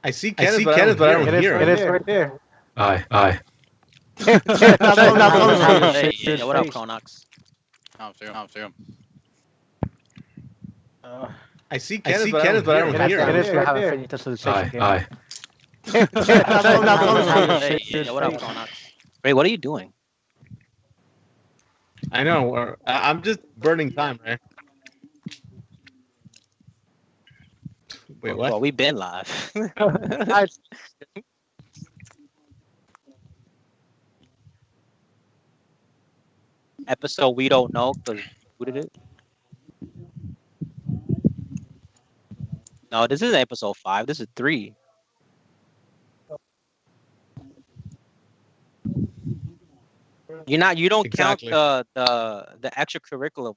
I see Kenneth, but I don't hear him. It is right there. Aye. That's Yeah, what up, Cronox? I see Kenneth, but I don't hear It him. is right there. Aye. Yeah, what up, Cronox? Ray, what are you doing? I know. I'm just burning time, right? Wait, what? Well, we've been live. Episode we don't know because who did it? No, this is episode 5. This is 3. You don't Exactly. count the extracurricular.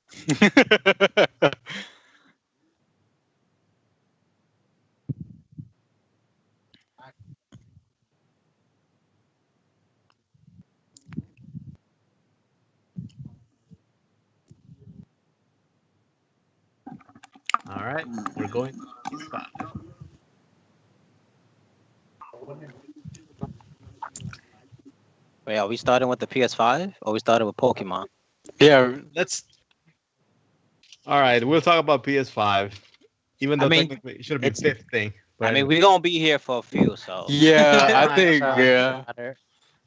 All right, we're going. Wait, are we starting with the PS5 or we started with Pokemon? Yeah, let's. All right, we'll talk about PS5, even though technically it should be fifth thing. But I mean, we're gonna be here for a few, so Yeah, I think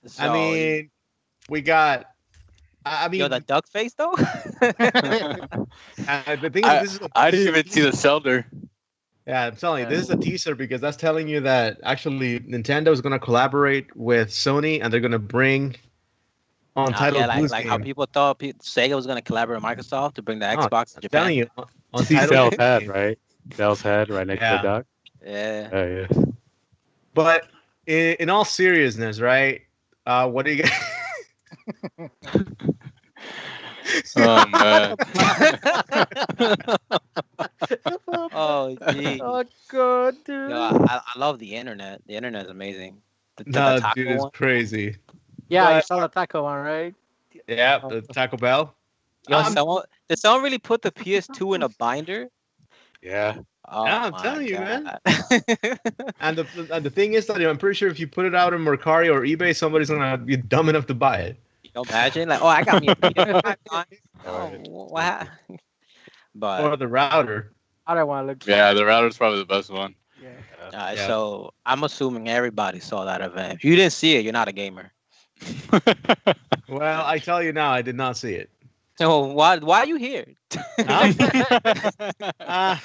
So, I mean, we got. I mean, yo, the duck face though. the thing is, this is. I didn't even see the Zelda. Yeah, I'm telling you, this is a teaser because that's telling you that actually Nintendo is going to collaborate with Sony and they're going to bring Untitled yeah, Goose like Game. how people thought Sega was gonna collaborate with Microsoft to bring the Xbox to I'm Japan. telling you, See Untitled Cell's Goose head, Game. right? Cell's head right next to the dock. Yeah. Oh, yeah. But in all seriousness, right? What do you get? Oh man. Oh, gee. Oh god, dude. Yo, I love the internet. The internet is amazing. The No, taco dude, it's one. crazy. Yeah, you But- saw the taco one, right? Yeah, the Taco Bell. Yo, did someone really put the PS2 in a binder? Yeah. Oh, Yeah, I'm my telling you, man. God. And the thing is that I'm pretty sure if you put it out on Mercari or eBay, somebody's gonna be dumb enough to buy it. You imagine? Like, oh, I got me a PS5. Oh, Alright. what happened? But Or the router. I don't want to look. Yeah, the router's probably the best one. Yeah. Yeah. so I'm assuming everybody saw that event. If you didn't see it, you're not a gamer. Well, I tell you now, I did not see it. So why are you here? Uh,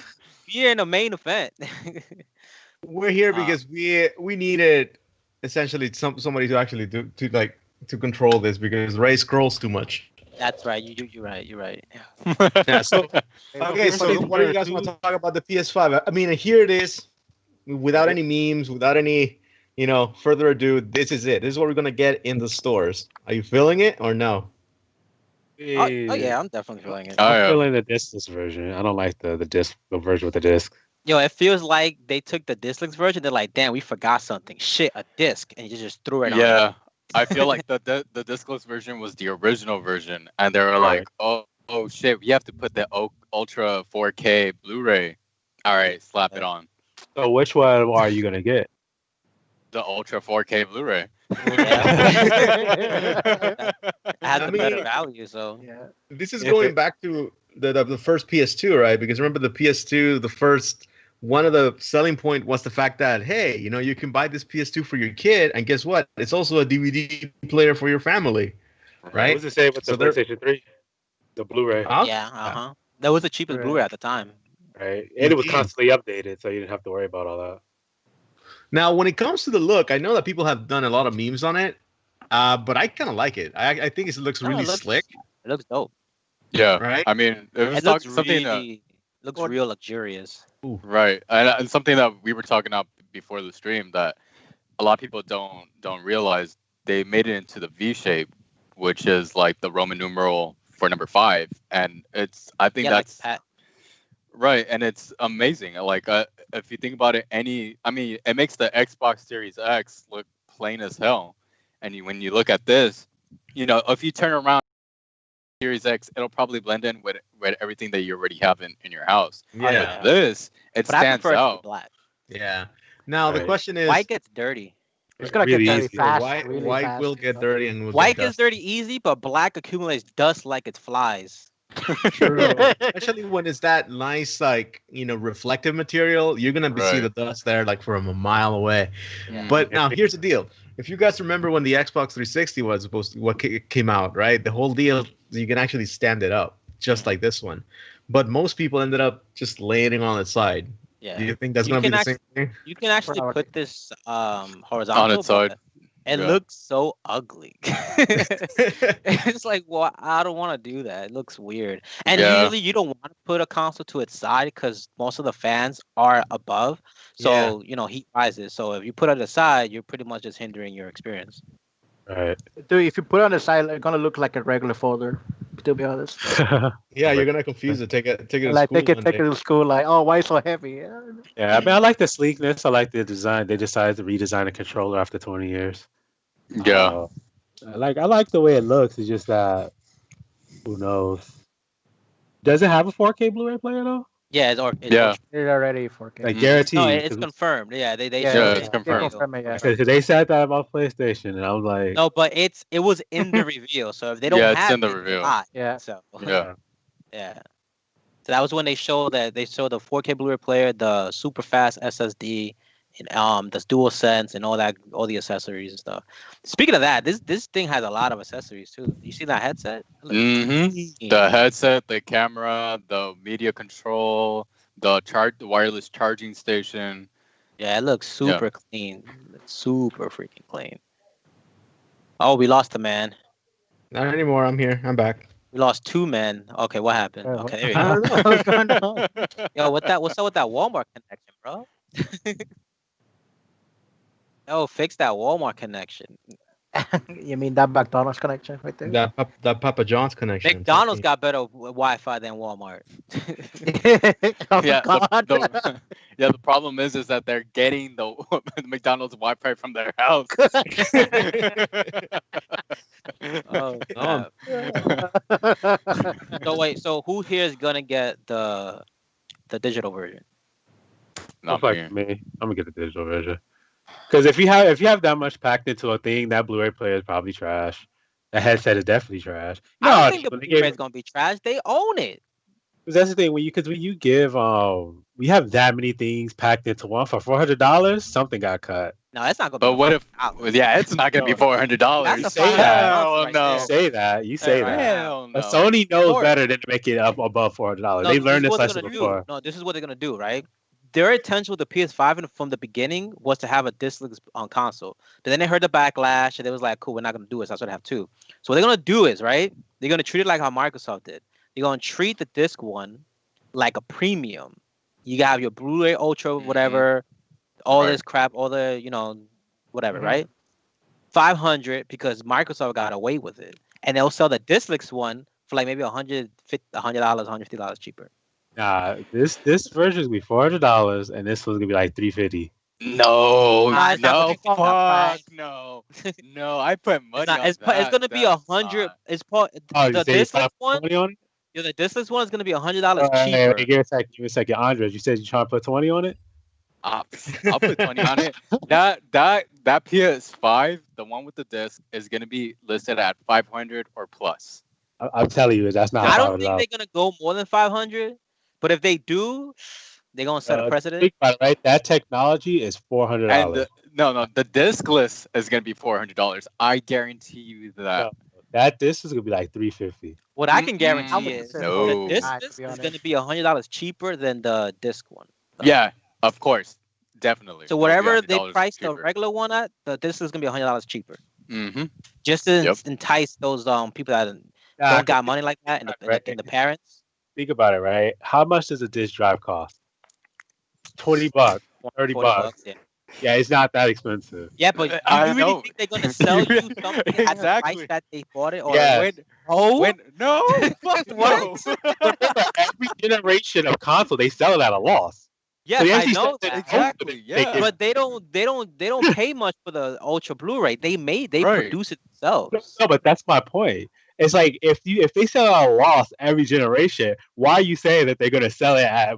You're in the main event. we're here because we needed essentially somebody to actually to control this because Ray scrolls too much. That's right. You're right. You're right. Yeah, so okay, so what do you guys want to talk about the PS5? I mean, here it is, without any memes, without any, further ado. This is it. This is what we're gonna get in the stores. Are you feeling it or no? Oh, yeah, I'm definitely feeling it. Oh, I'm yeah. feeling the discless version. I don't like the version with the disc. Yo, it feels like they took the discless version. They're like, damn, we forgot something. Shit, a disc, and you just threw it on. Yeah, I feel like the discless version was the original version, and they were like, oh shit, we have to put the Ultra 4K Blu-ray. All right, slap it on. So which one are you gonna get? The Ultra 4K Blu-ray. It has the better mean- value, so Yeah. This is If going it- back to the first PS2, right? Because remember the PS2, the first one of the selling point was the fact that hey, you can buy this PS2 for your kid, and guess what? It's also a DVD player for your family, What right? was the same with the So they're- PlayStation 3? The Blu-ray, Huh? yeah, that was the cheapest Right. Blu-ray at the time. right? And it was Indeed. constantly updated, so you didn't have to worry about all that. Now, when it comes to the look, I know that people have done a lot of memes on it, but I kind of like it. I think it looks No, really it looks- slick, It looks dope. Yeah, right? I mean, it was It looks something that, really looks real luxurious. right, and something that we were talking about before the stream that a lot of people don't realize they made it into the V shape, which is like the Roman numeral for number 5, and I think Yeah, like that's Pat. right, and it's amazing. Like, if you think about it, it makes the Xbox Series X look plain as hell, and when you look at this, if you turn around Series X, it'll probably blend in with everything that you already have in your house. Yeah. But this, it But I stands prefer it to be out. black. Yeah. Now the Right. question is, White gets dirty. It's gonna Really get dirty easy. fast. white really white fast, will you get know? dirty and will White get gets dirty easy, but black accumulates dust like it's flies. True. Especially when it's that nice, like, reflective material, you're gonna see Right. the dust there like from a mile away. Yeah. But now here's the deal: if you guys remember when the Xbox 360 was supposed to, came out, right? The whole deal, you can actually stand it up, just like this one. But most people ended up just laying it on its side. Yeah. Do you think that's You gonna be can the same thing? You can actually Probably. put this horizontal On its side. but It Yeah. looks so ugly. It's like, well, I don't want to do that. It looks weird. And Yeah. usually you don't want to put a console to its side because most of the fans are above. So, heat rises. So if you put it aside, you're pretty much just hindering your experience. Right. Dude, if you put it on the side, it's gonna look like a regular folder. To be honest, Yeah, you're gonna confuse it. Take it to like school take it one take it day. to school. Like, oh, why so heavy? Yeah, I mean, I like the sleekness. I like the design. They decided to redesign the controller after 20 years. Yeah. I like the way it looks. It's just that, who knows? Does it have a 4K Blu-ray player though? Yeah, it's Yeah. It's already 4K. Like Mhm. guaranteed. No, it's confirmed. Yeah, they Yeah, showed it's it. confirmed. Yeah. Because they said that about PlayStation, and I was like, No, but it was in the reveal. So if they don't Yeah, it's have in the it, reveal. it's not. Yeah. So Yeah. yeah. So that was when they showed the 4K Blu-ray player, the super fast SSD, and the DualSense and all the accessories and stuff. Speaking of that, this thing has a lot of accessories too. You see that headset? It looks clean. The headset, the camera, the media control, the wireless charging station. Yeah, it looks super clean. It's super freaking clean. Oh, we lost a man. Not anymore. I'm here. I'm back. We lost 2 men. Okay, what happened? Yeah, Okay, there we I go. don't know what's going on. Yo, what's up with that Walmart connection, bro? Yo, fix that Walmart connection. You mean that McDonald's connection right there? That Papa John's connection. McDonald's got better Wi-Fi than Walmart. Oh, Yeah, God. the problem is that they're getting the McDonald's Wi-Fi from their house. Oh, Oh. snap. So wait, so who here is gonna get the digital version? Not fuck me. me. I'm gonna get the digital version. Because if you have that much packed into a thing, that Blu-ray player is probably trash. That headset is definitely trash. I don't No, think the when they Blu-ray give- is gonna be trash. They own it. Because that's the thing when you give we have that many things packed into one for $400, something got cut. No, it's not gonna. But be what if? $400. Yeah, it's not gonna be $400. That's a say that. Hell right no. You say that. You say that. Hell no. But Sony knows course. better than to make it up above $400. No, They this learned is this what they're lesson gonna before. do. No, this is what they're gonna do, right? Their intention with the PS5 from the beginning was to have a discless on console. But then they heard the backlash and they was like, cool, we're not gonna do it, so that's what I have two. So what they're gonna do is, right? They're gonna treat it like how Microsoft did. They're gonna treat the disc one like a premium. You got your Blu-ray Ultra, whatever, all Right. this crap, all the, whatever, Mhm. right? 500 because Microsoft got away with it. And they'll sell the discless one for like maybe $100, $150 cheaper. Nah, this version is gonna be $400, and this one's gonna be like $350. No, Nah, it's not no, gonna be that fuck, no, no. I put money on It's that. gonna be That's 100. not- It's Oh, the you say you discless put one. 20 on it? Yeah, the discless one is gonna be $100 Hey, cheaper. give me a second, Andres. You said you trying to put 20 on it? I'll put 20 on it. That PS5, the one with the disc, is gonna be listed at 500 or plus. I'm telling you, that's not. I don't think $500. they're gonna go more than 500. But if they do, they're gonna set a precedent. Think about it, right? That technology is $400. And the discless is gonna be $400. I guarantee you that. That disc is gonna be like $350. What I can I guarantee would is say No. the high, disc to be is honest. gonna be $100 cheaper than the disc one. Yeah, of course, definitely. So whatever they price the regular one at, the disc is gonna be $100 cheaper. Mm-hmm. Just to Yep. entice those people that Nah, don't got money like that and the parents. think about it, right? How much does a disc drive cost? $20, $30. $40, yeah. Yeah, it's not that expensive. Yeah, but I you really know. think they're gonna sell you something at the Exactly. price that they bought it? Or Yes. No, fuck no. Remember, every generation of console, they sell it at a loss. Yes, So they I actually know said that. Exactly. Yeah. But they don't pay much for the Ultra Blu-ray. They Right. produce it themselves. No, but that's my point. It's like if they sell at a loss every generation, why are you saying that they're gonna sell it at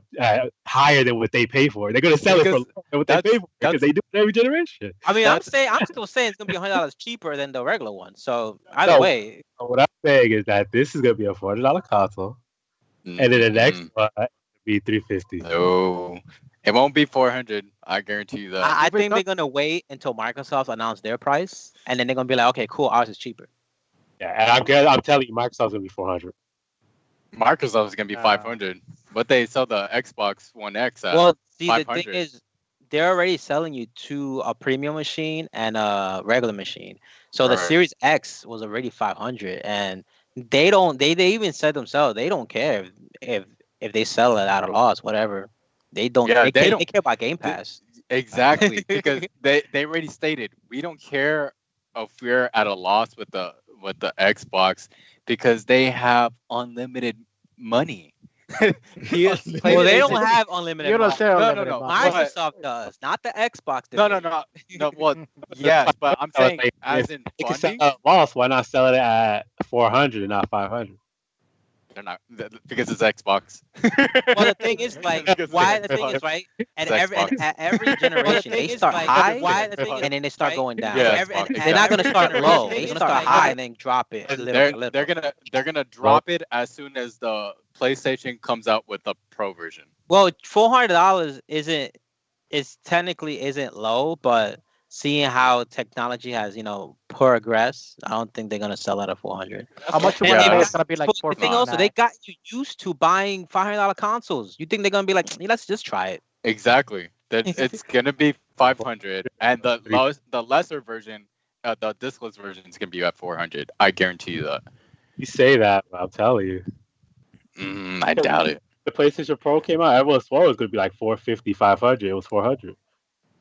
higher than what they pay for? They're gonna sell it for lower than what they pay for because they do it every generation. I mean, I'm still saying it's gonna be $100 cheaper than the regular one. So either way, what I'm saying is that this is gonna be a $400 console, and then the next one will be $350. No, it won't be 400. I guarantee you that. I think they're gonna wait until Microsoft announce their price, and then they're gonna be like, okay, cool, ours is cheaper. Yeah, and I'm telling you, Microsoft's gonna be 400. Microsoft is gonna be 500, but they sell the Xbox One X at Well, see, 500. the thing is, they're already selling you to a premium machine and a regular machine. So the Right. Series X was already 500, and they don't. They even said themselves they don't care if they sell it at a loss, whatever. They don't. Yeah, they don't- care about Game Pass. Exactly, because they already stated we don't care if we're at a loss with the Xbox because they have unlimited money. Well, they don't have unlimited. You don't money. say No, unlimited no. money. Microsoft does, not the Xbox. No. division. No, well, yes, but I'm saying Like, as if in they can sell funding, at a loss, why not sell it at 400 and not 500? they're not because it's Xbox. Well, the thing is, like, why the thing is, right? At every generation, they start high, and then they start going down. Yeah, They're not gonna start low. They're gonna start high and then drop it. They're gonna drop it as soon as the PlayStation comes out with the Pro version. Well, $400 is technically isn't low, but seeing how technology has progressed, I don't think they're gonna sell it at 400. How much you And want to Yeah. pay? It's gonna be like the thing 459. also, they got you used to buying $500 consoles. You think they're gonna be like, let's just try it? Exactly. It's gonna be 500, and the lesser version, the discless version, is gonna be at 400. I guarantee you that. You say that, but I'll tell you. I doubt it. The PlayStation Pro came out, everyone swore it was going to be like 450, 500. It was 400.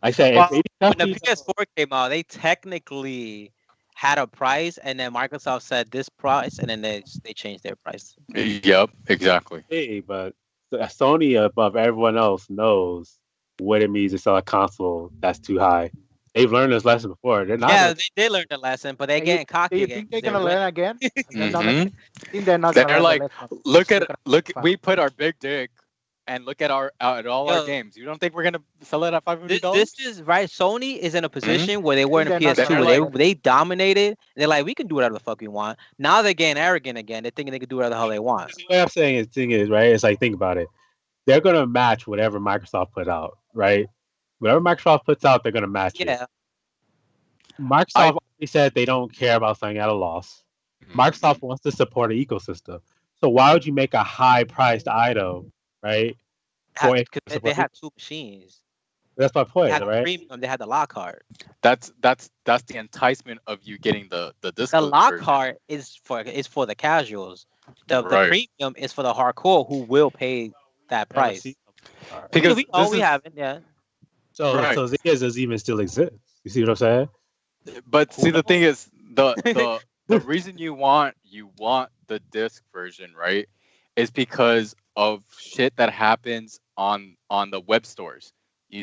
I said, Well, if any when the company- PS4 came out, they technically had a price, and then Microsoft said this price, and then they changed their price. Yep, exactly. Hey, but Sony above everyone else knows what it means to sell a console that's too high. They've learned this lesson before. They're not. Yeah, they learned the lesson, but they're Do getting cocky you again. think they're gonna learn again? Mhm. I think they're not They're gonna learn like, the lesson. Look. Fine. We put our big dick, and look at all our Yo. games. You don't think we're gonna sell it at $500? This is right. Sony is in a position where they were in They're the not PS2, gonna where learn. they dominated. They're like, we can do whatever the fuck we want. Now they're getting arrogant again. They're thinking they can do whatever the hell they want. The way I'm saying it, thing is, right? It's like, think about it. They're going to match whatever Microsoft put out, right? Whatever Microsoft puts out, they're going to match it. Yeah. Microsoft already said they don't care about selling at a loss. Mm-hmm. Microsoft wants to support an ecosystem. So why would you make a high-priced item, right? for it to Because they support had two machines. That's my They point, had the right? premium. They had the Lockhart. That's the enticement of you getting the disc. The Lockhart is for the casuals. The Right. premium is for the hardcore who will pay that price. Because we this is- haven't, yeah. So Right. so Zcash doesn't even still exist. You see what I'm saying? But see, the thing is, the reason you want the disc version, right, is because of shit that happens on the web stores. You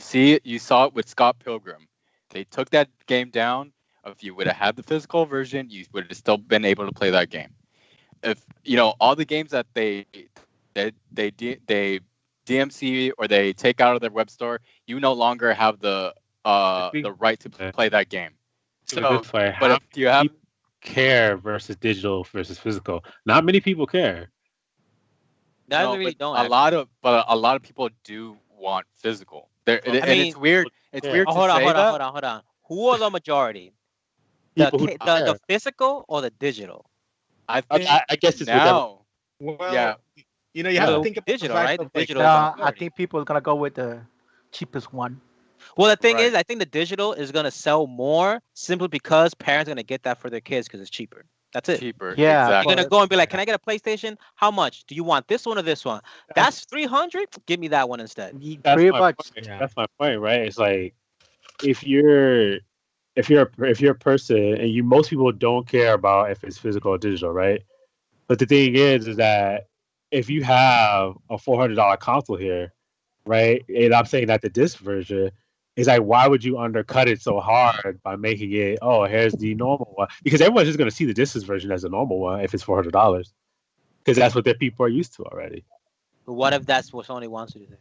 saw it with Scott Pilgrim. They took that game down. If you would have had the physical version, you would have still been able to play that game. If all the games that they DMC or they take out of their web store, you no longer have the right to play that game. So, This way, but how if you have, care versus digital versus physical. Not many people care. That no, really but don't. a lot of people do want physical. And it's weird. It's Yeah. weird to Hold on, say hold that. on, hold on. Who are the majority? The, People who the, care. the physical or the digital? I think I guess it's whatever. now. Well, Yeah. you have So to think about digital, the fact right? of, like, Digital. I think people are gonna go with the cheapest one. Well, the thing Right. is, I think the digital is gonna sell more simply because parents are gonna get that for their kids because it's cheaper. That's it. Cheaper. Yeah, Exactly. You're gonna go and be like, "Can I get a PlayStation? How much? Do you want this one or this one? That's 300. Give me that one instead." That's Pretty my much. point. Yeah. That's my point, right? It's like if you're a person and most people don't care about if it's physical or digital, right? But the thing is that if you have a $400 console here, right? And I'm saying that the disc version It's like, why would you undercut it so hard by making it, oh, here's the normal one? Because everyone's just going to see the distance version as a normal one if it's $400. Because that's what their people are used to already. But what if that's what Sony wants you to do?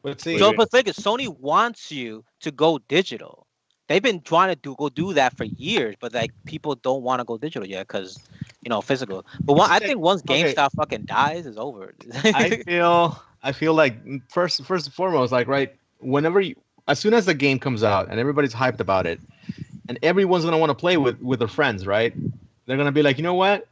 But see, So, but think Sony wants you to go digital. They've been trying to do that for years, but like people don't want to go digital yet because physical. But I think once GameStop fucking dies, it's over. I feel like first and foremost, like whenever as soon as the game comes out and everybody's hyped about it, and everyone's gonna want to play with their friends, right? They're gonna be like, you know what?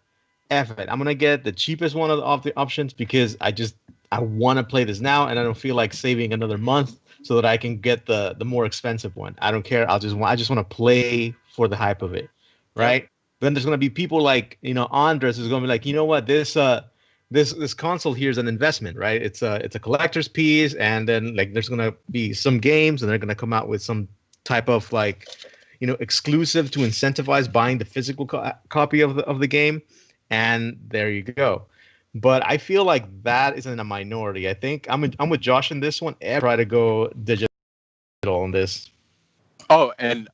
F it. I'm gonna get the cheapest one of the options because I want to play this now, and I don't feel like saving another month so that I can get the more expensive one. I don't care. I just want to play for the hype of it, right? Yeah. Then there's gonna be people like Andres is gonna be like, you know what, this console here is an investment, right? It's a collector's piece, and then like there's gonna be some games, and they're gonna come out with some type of like exclusive to incentivize buying the physical copy of the game, and there you go. But I feel like that isn't a minority. I think I'm with Josh in this one. I try to go digital on this. Oh, and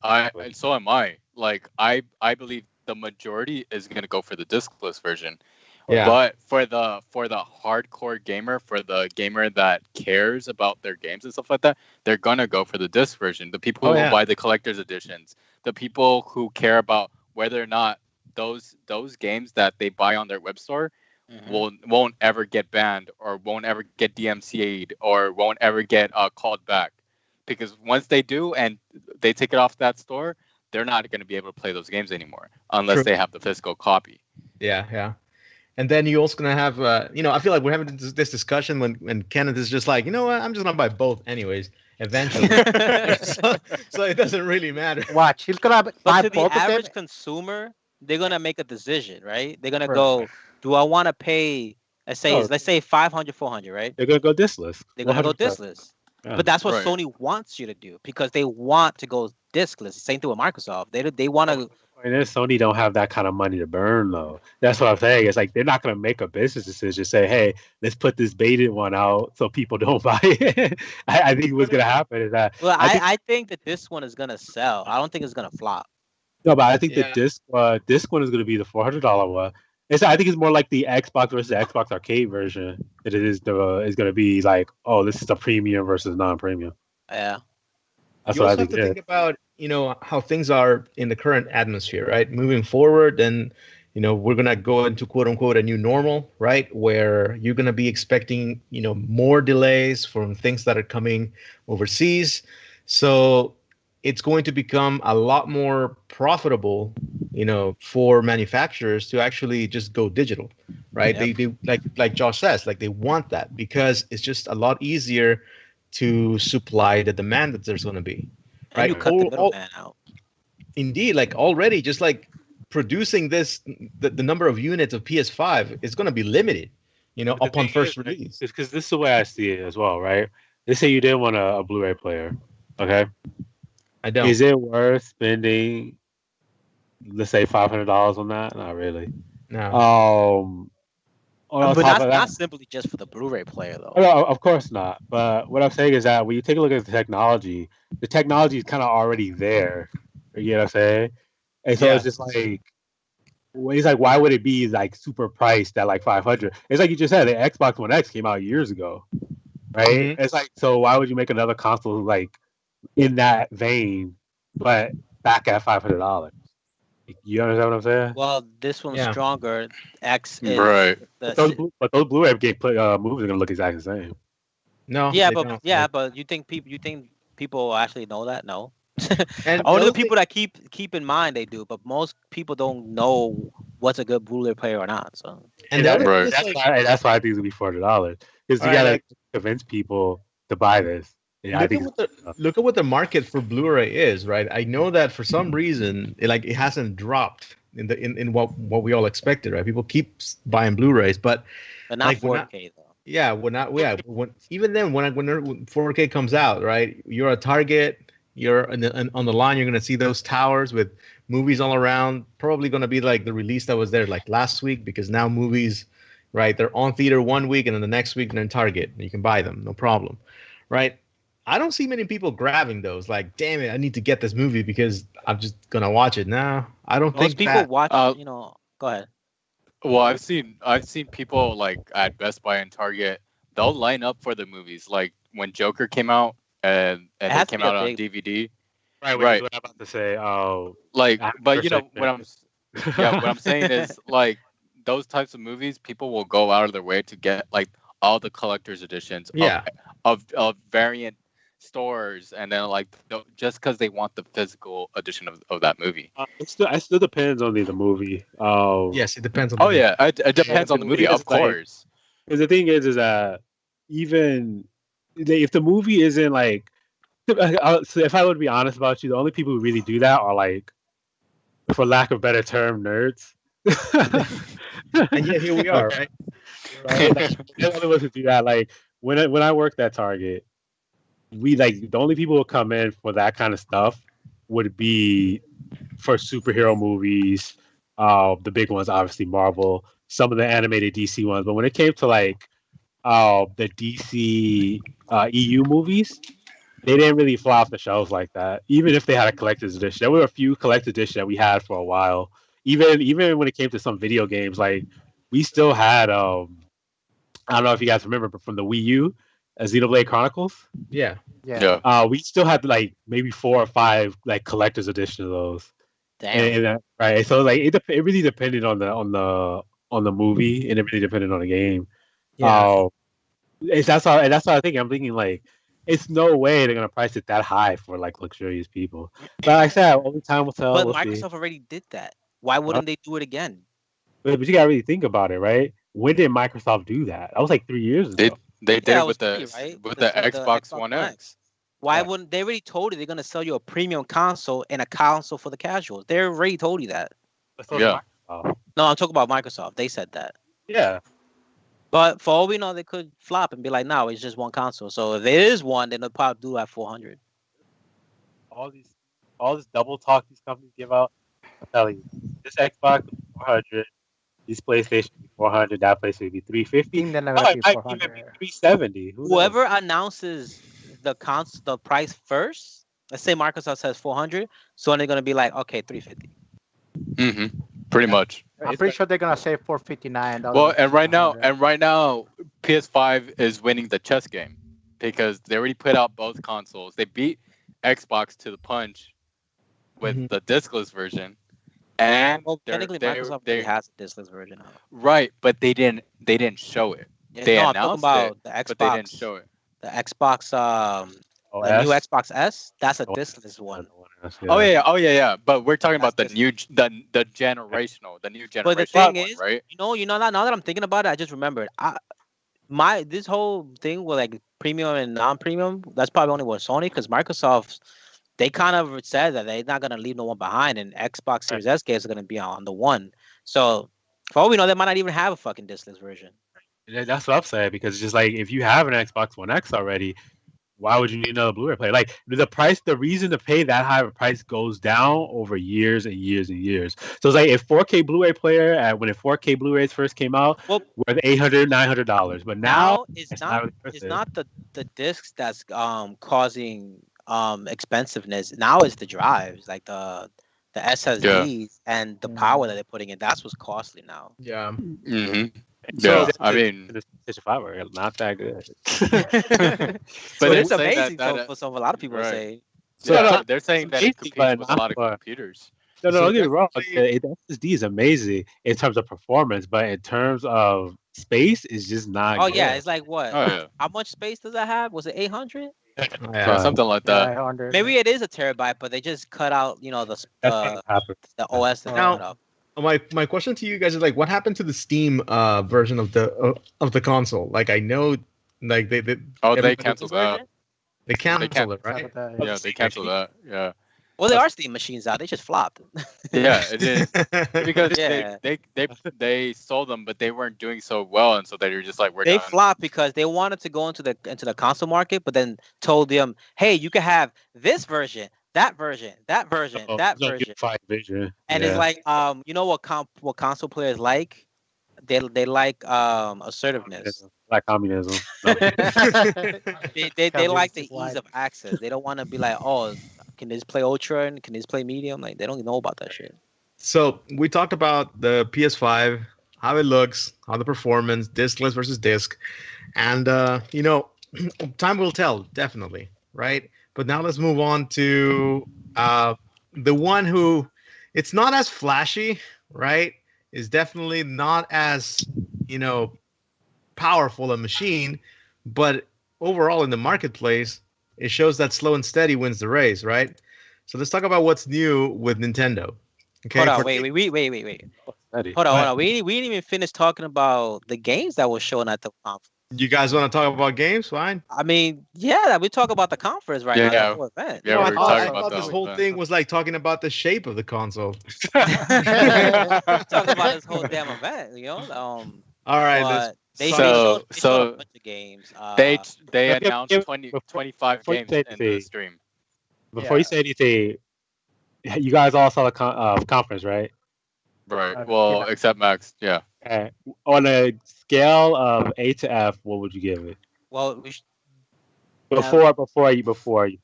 so am I. Like I believe the majority is gonna go for the discless version. Yeah. But for the hardcore gamer, for the gamer that cares about their games and stuff like that, they're gonna go for the disc version. The people who buy the collector's editions, the people who care about whether or not those games that they buy on their web store won't ever get banned or won't ever get DMCA'd or won't ever get called back, because once they do and they take it off that store, they're not going to be able to play those games anymore unless they have the physical copy. Yeah. And then you're also going to have, I feel like we're having this discussion when Kenneth is just like, you know what, I'm just going to buy both anyways, eventually. so it doesn't really matter. Watch, he's going to buy both. To the average consumer, they're going to make a decision, right? They're going to go, do I want to pay, let's say $500, $400, right? They're going to go discless. They're going to go discless. Yeah. But that's what Sony wants you to do because they want to go discless. Same thing with Microsoft. They want to. And then Sony don't have that kind of money to burn, though. That's what I'm saying. It's like they're not going to make a business decision. Say, hey, let's put this baited one out so people don't buy it. I think what's going to happen is that. Well, I think that this one is going to sell. I don't think it's going to flop. No, but I think the disc one is going to be the $400 one. I think it's more like the Xbox versus Xbox Arcade version. That it is going to be like, oh, this is the premium versus non-premium. Yeah. That's you what also I think. Have to think about how things are in the current atmosphere, right? Moving forward, then we're gonna go into quote unquote a new normal, right? Where you're gonna be expecting more delays from things that are coming overseas. So it's going to become a lot more profitable, for manufacturers to actually just go digital, right? Yep. They like Josh says, like they want that because it's just a lot easier to supply the demand that there's going to be, right? And you cut the middleman out. Indeed, like already, just like producing this, the number of units of PS5 is going to be limited, upon first release. It's because this is the way I see it as well, right? They say you didn't want a Blu-ray player, okay? I don't. Is it worth spending, let's say, $500 on that? Not really. No. But that's not simply just for the Blu-ray player, though. No, of course not. But what I'm saying is that when you take a look at the technology is kind of already there. You know what I'm saying? And so it's just like, why would it be like super priced at like $500? It's like you just said, the Xbox One X came out years ago, right? Mm-hmm. It's like, so why would you make another console like in that vein, but back at $500? You understand what I'm saying? Well, this one's stronger. X is right. But those Blu-ray movies are gonna look exactly the same. No. But you think people actually know that? No. And only the people that keep in mind they do, but most people don't know what's a good Blu-ray player or not. So. And that's why I think it's gonna be $400 because you gotta convince people to buy this. Yeah, look at what the market for Blu-ray is, right? I know that for some reason, it hasn't dropped in what we all expected, right? People keep buying Blu-rays, but not like 4K though. Yeah, even then when 4K comes out, right? You're at Target, you're on the line, you're gonna see those towers with movies all around. Probably gonna be like the release that was there like last week, because now movies, right? They're on theater one week and then the next week they're in Target and you can buy them, no problem, right? I don't see many people grabbing those. Like, damn it, I need to get this movie because I'm just gonna watch it now. I don't Most think people that. watch. Go ahead. Well, I've seen people like at Best Buy and Target. They'll line up for the movies. Like when Joker came out and It it has to came be a out on big- DVD. Right. Right. What I'm about to say. Oh, Like, after but you know second. what what I'm saying is like those types of movies, people will go out of their way to get like all the collector's editions Yeah. of variant stores, and then like just because they want the physical edition of that movie. It still depends on the movie. Yes, it depends on. Oh yeah, it depends on the movie, of course. Because the thing is that even if the movie isn't like, so if I would be honest about you, the only people who really do that are like, for lack of better term, nerds. And yeah, here we are, right? Right? Like, the only ones who do that. Like when I worked at Target, we like the only people who come in for that kind of stuff would be for superhero movies, the big ones, obviously Marvel, some of the animated DC ones. But when it came to like the DC EU movies, they didn't really fly off the shelves like that. Even if they had a collector's edition, there were a few collector's editions that we had for a while. Even when it came to some video games, like we still had I don't know if you guys remember, but from the Wii U, Xenoblade Chronicles. Yeah. Yeah. We still had like maybe 4 or 5 like collector's edition of those. Damn. And, right, so like it really depended on the movie, and it really depended on the game. Yeah. That's why I think I'm thinking like it's no way they're gonna price it that high for like luxurious people. But like I said, only time will tell. But We'll Microsoft see. already did that. Why wouldn't they do it again? But you gotta really think about it, right? When did Microsoft do that? That was like 3 years ago. They did Yeah, it it was with the free, right? with the Xbox One X. Why Yeah. wouldn't they already told you they're gonna sell you a premium console and a console for the casuals? They already told you that. Yeah. Microsoft. No, I'm talking about Microsoft. They said that. Yeah. But for all we know, they could flop and be like, "No, it's just one console." So if there is one, then they'll probably do at 400. All this double talk these companies give out. I'm telling you, this Xbox will be 400, this PlayStation will be 400, that PlayStation will be 350. think they're not Oh, gonna it be might 400. even be 370. Who knows? Whoever announces the price first, let's say Microsoft says 400, so they're gonna be like, "Okay, 350." Pretty much. I'm pretty sure they're gonna say 459. Well, and right now, PS5 is winning the chess game because they already put out both consoles. They beat Xbox to the punch with the discless version, and Well, technically, Microsoft already has a discless version. right, but they didn't show it. Yeah, They no, I'm talking announced about it, the Xbox. but they didn't show it. The Xbox, the new Xbox S. That's a discless one. Oh yeah. But we're talking about the new the generational, the new generational But the thing one, is, right? now that I'm thinking about it, I just remembered. This whole thing with like premium and non-premium, that's probably only with Sony, because Microsoft, they kind of said that they're not gonna leave no one behind, and Xbox Series S games are gonna be on the one. So for all we know, they might not even have a fucking discless version. That's what I'm saying, because it's just like if you have an Xbox One X already, why would you need another Blu-ray player? Like the reason to pay that high of a price goes down over years and years and years. So it's like if 4K Blu-ray player when 4K Blu-rays first came out, Well, were $800, $900, but now it's not the discs that's causing expensiveness. Now it's the drives, like the SSDs and the power that they're putting in. That's what's costly now. Yeah. Yeah, I mean, the PlayStation 5 are not that good. But it's they're saying amazing that for some. A lot of people right. say. So they're saying that it amazing, competes but with a not lot of for- computers. No, So don't get me wrong. definitely- The SSD is amazing in terms of performance, but in terms of space, it's just not. Oh good. yeah, it's like what? Oh yeah, How much space does that have? Was it 800? Yeah. something like that. 100. Maybe it is a terabyte, but they just cut out, the That's what happened. the OS that they Now- put up. My question to you guys is like, what happened to the Steam version of the console? Like, I know, like they They everybody- canceled that. They canceled canceled it, right? Yeah, they canceled that. Yeah, Well, there are Steam machines out. They just flopped. yeah, it did because Yeah. they sold them, but they weren't doing so well, and so they were just like, we're They done. flopped because they wanted to go into the console market, but then told them, hey, you can have this version, that version, that version, that version. Unified vision. And Yeah. it's like, you know what console players like? they like assertiveness. Like communism. No. They like the Communism ease of access. They don't want to be like, oh, can they just play Ultra and can they just play Medium? Like they don't know about that shit. So we talked about the PS5, how it looks, how the performance, discless versus disc, and time will tell, definitely, right? But now let's move on to the one who, it's not as flashy, right? Is definitely not as powerful a machine, but overall in the marketplace, it shows that slow and steady wins the race, right? So let's talk about what's new with Nintendo. Okay. Hold on, wait. Hold on. We didn't even finish talking about the games that were shown at the conference. You guys want to talk about games? Fine. I mean, yeah, we talk about the conference right now. Yeah. The whole event. Yeah, I we're talking thought about this the whole event. thing was like talking about the shape of the console. We talk about this whole damn event, All right. But they So- showed a bunch of games. They Okay, announced before- 25 before you games say in the anything. stream. Before you say anything, you guys all saw the conference, right? Right. Well, except Max. Yeah. Okay. On a scale of A to F, what would you give it? Well, Before you. 1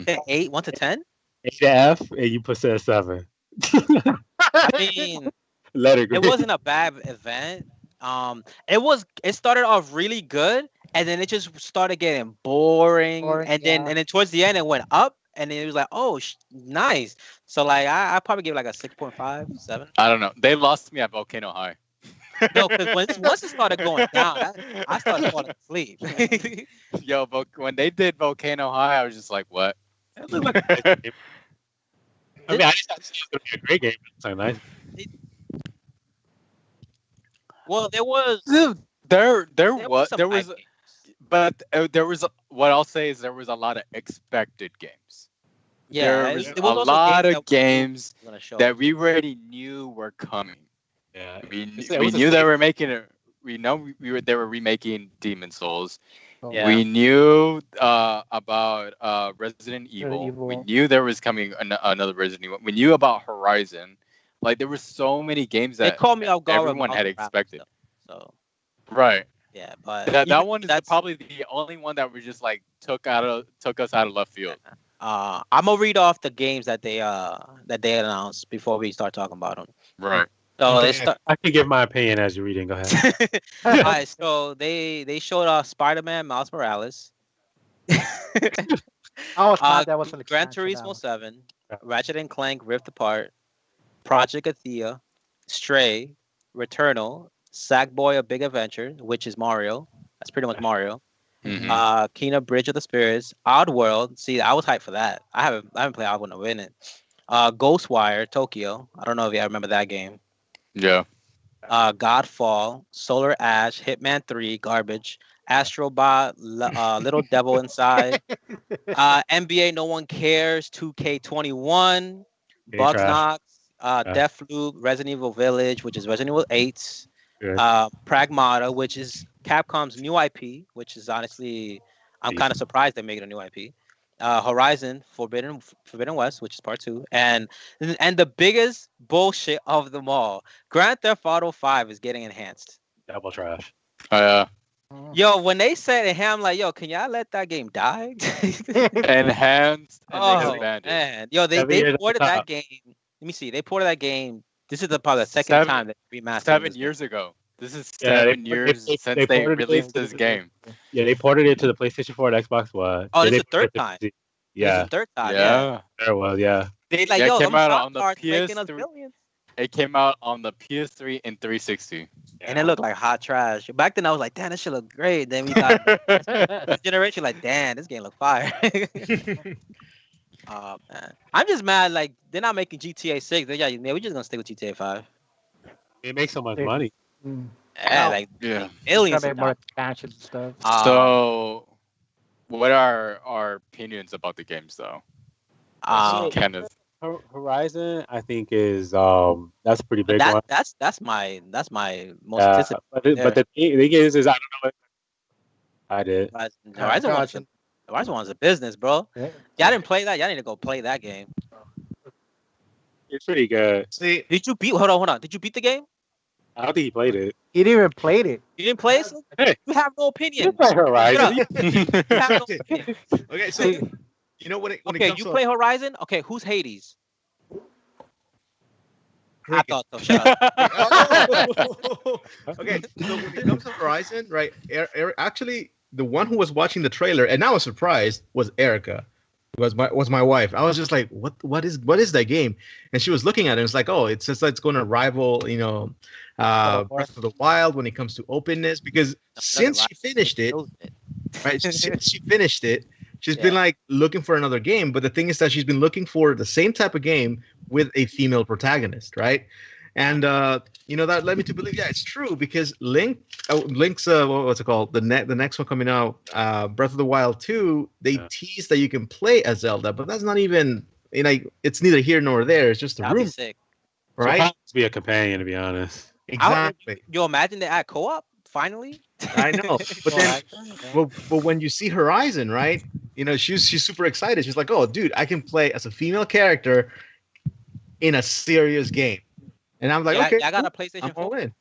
to 8, 1 to 10. A to F, and you put it at 7. I mean, Letter it grade. wasn't a bad event. It started off really good, and then it just started getting boring, and then towards the end it went up, and then it was like, oh, nice. So like I probably give it like a 6.5, 7. I don't know. They lost me at Volcano High. No, because once it started going down, I started falling asleep. Yo, when they did Volcano High, I was just like, what? It looked like a nice game. I mean, I just thought it was going to be a great game. It's so nice. Well, there was what I'll say is there was a lot of expected games. Yeah, there was it a was also lot games of games gonna show. that we already knew were coming. Yeah. We It we was a knew they statement. were making it. We know they were remaking Demon Souls. Yeah. We knew about Resident Evil. We Evil. knew there was coming another Resident Evil. We knew about Horizon. Like there were so many games They that called me off guard with everyone had Miles Morales, expected. So Right. yeah, but That one is probably the only one that we just like took us out of left field. I'm gonna read off the games that they announced before we start talking about them. Right. So they Okay. start. I can give my opinion as you're reading. Go ahead. All right, so they showed off Spider-Man Miles Morales, I was glad that was an Gran expansion, that Turismo one. 7, Yeah. Ratchet and Clank Rift Apart, Project Athea, Stray, Returnal, Sackboy: A Big Adventure, which is Mario. That's pretty much Mario. Mhm. Kena Bridge of the Spirits, Oddworld. See, I was hyped for that. I haven't played Oddworld in a minute. Ghostwire Tokyo. I don't know if you remember that game. Yeah. Godfall, Solar Ash, Hitman 3, Garbage, Astrobot, Little Devil Inside, NBA No One Cares, 2K21, Okay, Bugs trash. Knocks, Deathloop, Resident Evil Village, which is Resident Evil 8, Good. Pragmata, which is Capcom's new IP, which is honestly, I'm kind of surprised they make it a new IP. Horizon Forbidden West, which is part 2, and the biggest bullshit of them all, Grand Theft Auto 5 is getting enhanced. Double trash. Yo, when they said it, I'm like, yo, can y'all let that game die? Enhanced and Oh expanded. man, yo, they 7 years at the ported that top. game. Let me see, they ported that game. This is probably the second Seven- time that they remastered 7 this years ago. This is Yeah, 7 years since they ported it released into this the- game. Yeah, they ported it to the PlayStation 4 and Xbox One. Oh, Then this is they the third ported it to time. PC. This Yeah, is the third time. Yeah. there it was. Yeah. They like, Yeah, it yo, came them out shop on the cards making us PS3. billions. It came out on the PS3 and 360. And it looked like hot trash. Back then, I was like, damn, this shit look great. Then we got this generation, like, damn, this game look fire. Oh man, I'm just mad. Like, they're not making GTA 6. Yeah, we're just gonna stick with GTA 5. It makes so much Yeah. money. Yeah, No. like Yeah. aliens. Gotta make more expansions and stuff. So, what are our opinions about the games, though? Kenneth. Horizon, I think is that's a pretty big one. that's my most Yeah, anticipated. but the thing is I don't know. I did. Horizon one's a business, bro. Yeah. Y'all didn't play that. Y'all need to go play that game. It's pretty good. See, Did you beat? Hold on. Did you beat the game? I don't think he played it. He didn't even played it. You didn't play it? Hey, You have no you opinion. play Horizon. You have no opinion. okay, so you know when it Okay, comes you to play Horizon? Okay, who's Hades? I cricket. thought so. Shut up. Okay, so when it comes to Horizon, right? Actually, the one who was watching the trailer, and I was surprised, was Erica. Was my wife. I was just like, what is that game? And she was looking at it. And it's like, oh, it's just like it's going to rival, Breath of the Wild when it comes to openness. Because since she finished it, right? Since she finished it, she's been like looking for another game. But the thing is that she's been looking for the same type of game with a female protagonist, right? And that led me to believe, it's true, because Link's what's it called? The next one coming out, Breath of the Wild 2, they tease that you can play as Zelda, but that's not even it's neither here nor there. It's just a room, sick. right? So to be a companion, to be honest. Exactly. You imagine they add co-op finally? I know, but then, but when you see Horizon, right? She's super excited. She's like, oh, dude, I can play as a female character in a serious game. And I'm like, okay, I got a PlayStation I'm all 4. in.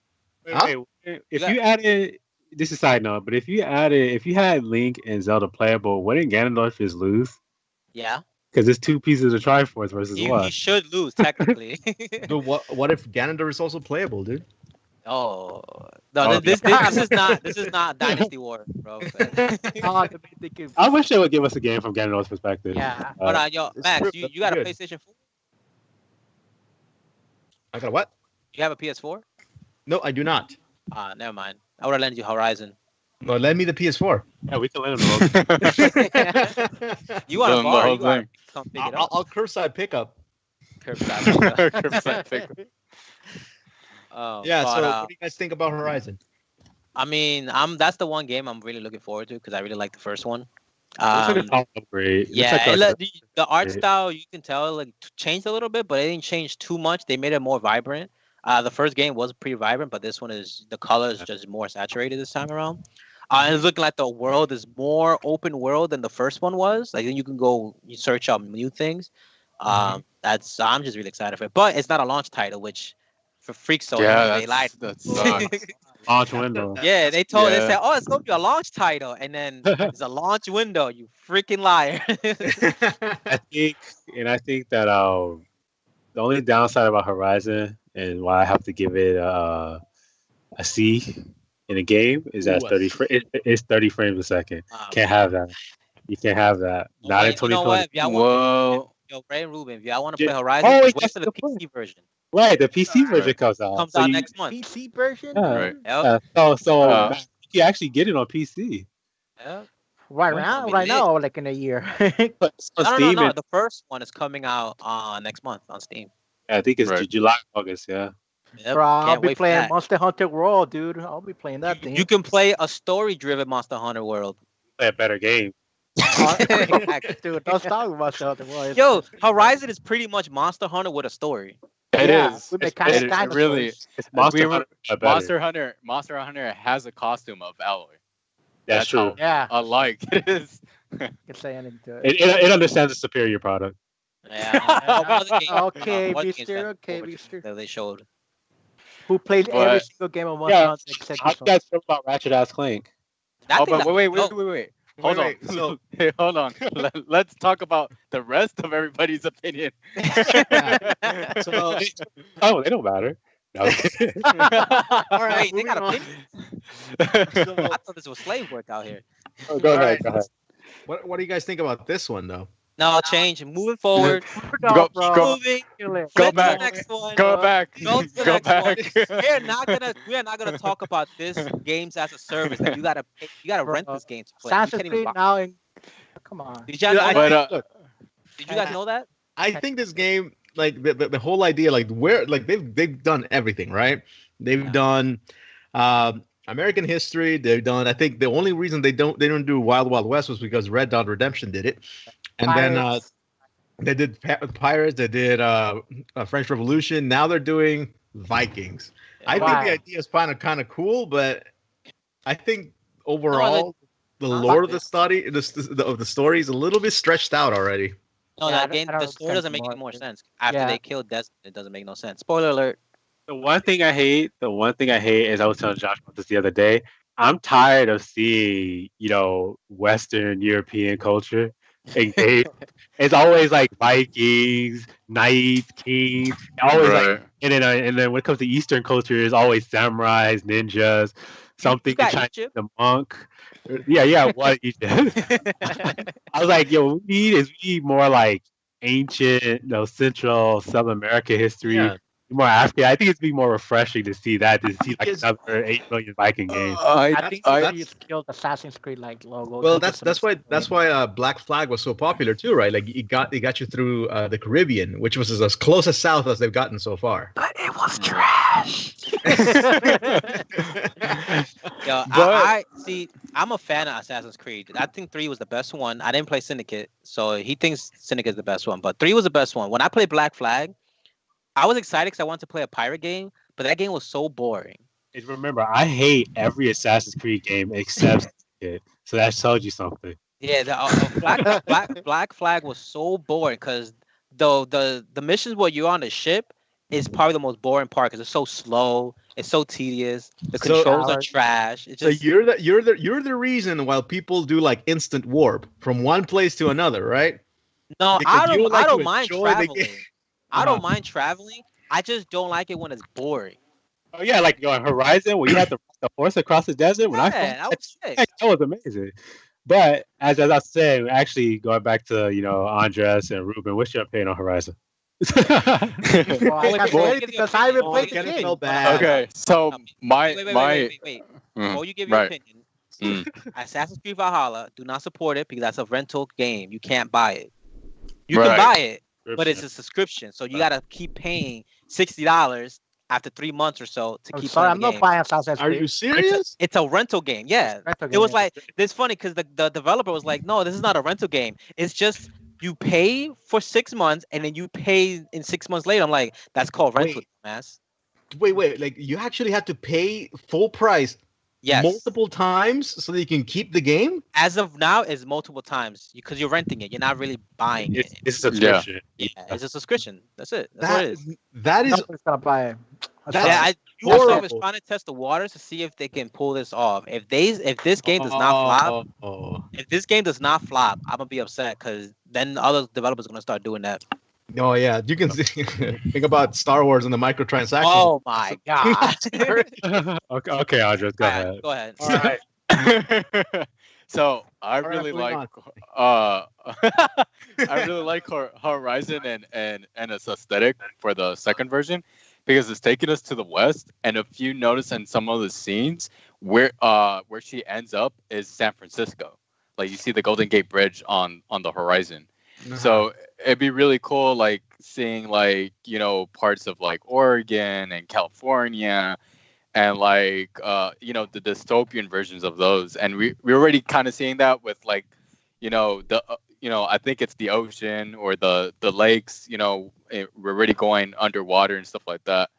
Wait, if you added, this is a side note, but if you had Link and Zelda playable, wouldn't Ganondorf just lose? Yeah. Because it's 2 pieces of Triforce versus He one. should lose technically. Dude, what if Ganondorf is also playable, dude? Oh no! This is not Dynasty War, bro. I wish they would give us a game from Ganondorf's perspective. Yeah. But yo, Max, you got a PlayStation 4? I got a what? You have a PS4? No, I do not. Never mind. I would have lent you Horizon. No, lend me the PS4. Yeah, we can let them know. You want to The borrow? whole You gotta thing. come pick it up. I'll curbside pickup. Curbside. Curbside pickup. Yeah. But, So, what do you guys think about Horizon? I mean, that's the one game I'm really looking forward to because I really like the first one. Looks like it's all upgrade. Yeah, the art style you can tell changed a little bit, but it didn't change too much. They made it more vibrant. The first game was pretty vibrant, but this one the color is just more saturated this time around. And it's looking like the world is more open world than the first one was. Like you can you search up new things. I'm just really excited for it. But it's not a launch title, which for freaks so they lied. That sucks. launch window. Yeah, they said, oh, it's gonna be a launch title, and then it's a launch window. You freaking liar. I think that the only downside about Horizon and why I have to give it a C in a game is that it's 30 frames a second. Can't have that. You can't have that. Not in 2020. Whoa. Yo, Ray and Ruben, if y'all want to play Horizon, wait for the PC version. Right, the PC version comes out. Comes out next month. PC version? Yeah. Right. So you can actually get it on PC. Yeah. Right now, like in a year. But on No. Steam, The first one is coming out next month on Steam. I think it's July, August. Yeah. Yep. Bro, I'll Can't be wait for playing that. Monster Hunter World, dude. I'll be playing that thing. You can play a story-driven Monster Hunter World. Play a better game. Dude, don't stop with Monster Hunter World. Yo, Horizon is pretty much Monster Hunter with a story. It is. With It really. It's Monster Hunter. Monster Hunter has a costume of Alloy. That's true. Yeah. Unlike it is. You can say anything to it. It understands the superior product. Yeah. Okay, Beaster. Okay, Beaster. That they showed. Who played every single game of Monster Hunter except How do you guys feel about Ratchet Ass Clank? But wait. Hold on. So Hey, hold on. Let's talk about the rest of everybody's opinion. so They don't matter. No. all right, Wait, they got moving opinions? on. I thought this was slave work out here. Go All ahead. right. What do you guys think about this one though? No, change. Moving forward. Go Moving. Go back. To the next one. Go back. Go to the Go next back. one. We are not gonna talk about this games as a service. Like you gotta rent this game to play. You Assassin's can't even Creed buy- now and come on. Did y'all know But, that? uh, Did you guys know that? I think this game, like the whole idea, like they've done everything, right? They've done American history. They've done. I think the only reason they don't do Wild Wild West was because Red Dawn Redemption did it, and then they did Pirates. They did French Revolution. Now they're doing Vikings. I think the idea is kind of cool, but I think overall the lore of the story is a little bit stretched out already. No, Yeah, the game, I don't the story doesn't make understand any more more. sense. After Yeah. they killed Desmond, it doesn't make no sense. Spoiler alert. The one thing I hate is I was telling Josh about this the other day. I'm tired of seeing, Western European culture in games. It's always like Vikings, knights, kings, always like, Right. and then when it comes to Eastern culture, it's always samurais, ninjas, You something in got China, Egypt. the monk. Yeah, what Egypt? I was like, yo, we need more like ancient, Central South America history, Yeah. more African. I think it'd be more refreshing to see that than see like Because another 8 million Viking game. I think I you killed Assassin's Creed like logo. Well, just that's to why Black Flag was so popular too, right? Like it got you through the Caribbean, which was as close as south as they've gotten so far. But it was trash. Yo, But- I see. I'm a fan of Assassin's Creed. I think 3 was the best one. I didn't play Syndicate, so he thinks Syndicate is the best one. But 3 was the best one. When I played Black Flag, I was excited because I wanted to play a pirate game, but that game was so boring. And remember, I hate every Assassin's Creed game except it. So that tells you something. Yeah, Black Flag was so boring because the missions where you're on the ship is probably the most boring part because it's so slow, it's so tedious, the So- controls are trash. It's So just you're the reason why people do like instant warp from one place to another, right? no, because you would like I to don't mind enjoy the traveling. game. I don't mind traveling. I just don't like it when it's boring. Oh yeah, like on Horizon where you have to ride the horse across the desert. When I Yeah, that was sick. that was amazing. But as I said, actually going back to Andres and Ruben, what's your opinion on Horizon? Well, I can't say Well, anything because I haven't Oh, played the Kenneth game. felt bad. Okay, so my Wait. Mm, Before you give your right. opinion, Mm. Assassin's Creed Valhalla, do not support it because that's a rental game. You can't buy it. You can Right. buy it, but it's a subscription, so you gotta keep paying $60 after 3 months or so to I'm keep sorry, playing I'm the not game. buying Assassin's Are Creed. you serious? It's a rental game. Yeah, Rental it game, was yeah. like it's funny because the developer was like, no, this is not a rental game. It's just you pay for 6 months and then you pay in 6 months later. I'm like, that's called rental, mass. Wait. Like you actually had to pay full price Yes. multiple times so that you can keep the game? As of now, it's multiple times because you're renting it. You're not really buying It's, it. it's a subscription. Yeah, it's a subscription. That's it. That's what it is. That is Nobody's gonna buy it. That's Yeah, Ubisoft is horrible. trying to test the waters to see if they can pull this off. If this game does not flop, if this game does not flop, I'm gonna be upset because then other developers are gonna start doing that. Oh yeah, you can see, think about Star Wars and the microtransactions. Oh my god! Okay, Andres, go ahead. Go ahead. All right. So I right, really moving like I really like Horizon and its aesthetic for the second version because it's taking us to the west, and if you notice in some of the scenes where she ends up is San Francisco. Like you see the Golden Gate Bridge on the horizon. So it'd be really cool, like seeing parts of like Oregon and California, and like the dystopian versions of those. And we're already kind of seeing that with like I think it's the ocean or the lakes. We're already going underwater and stuff like that,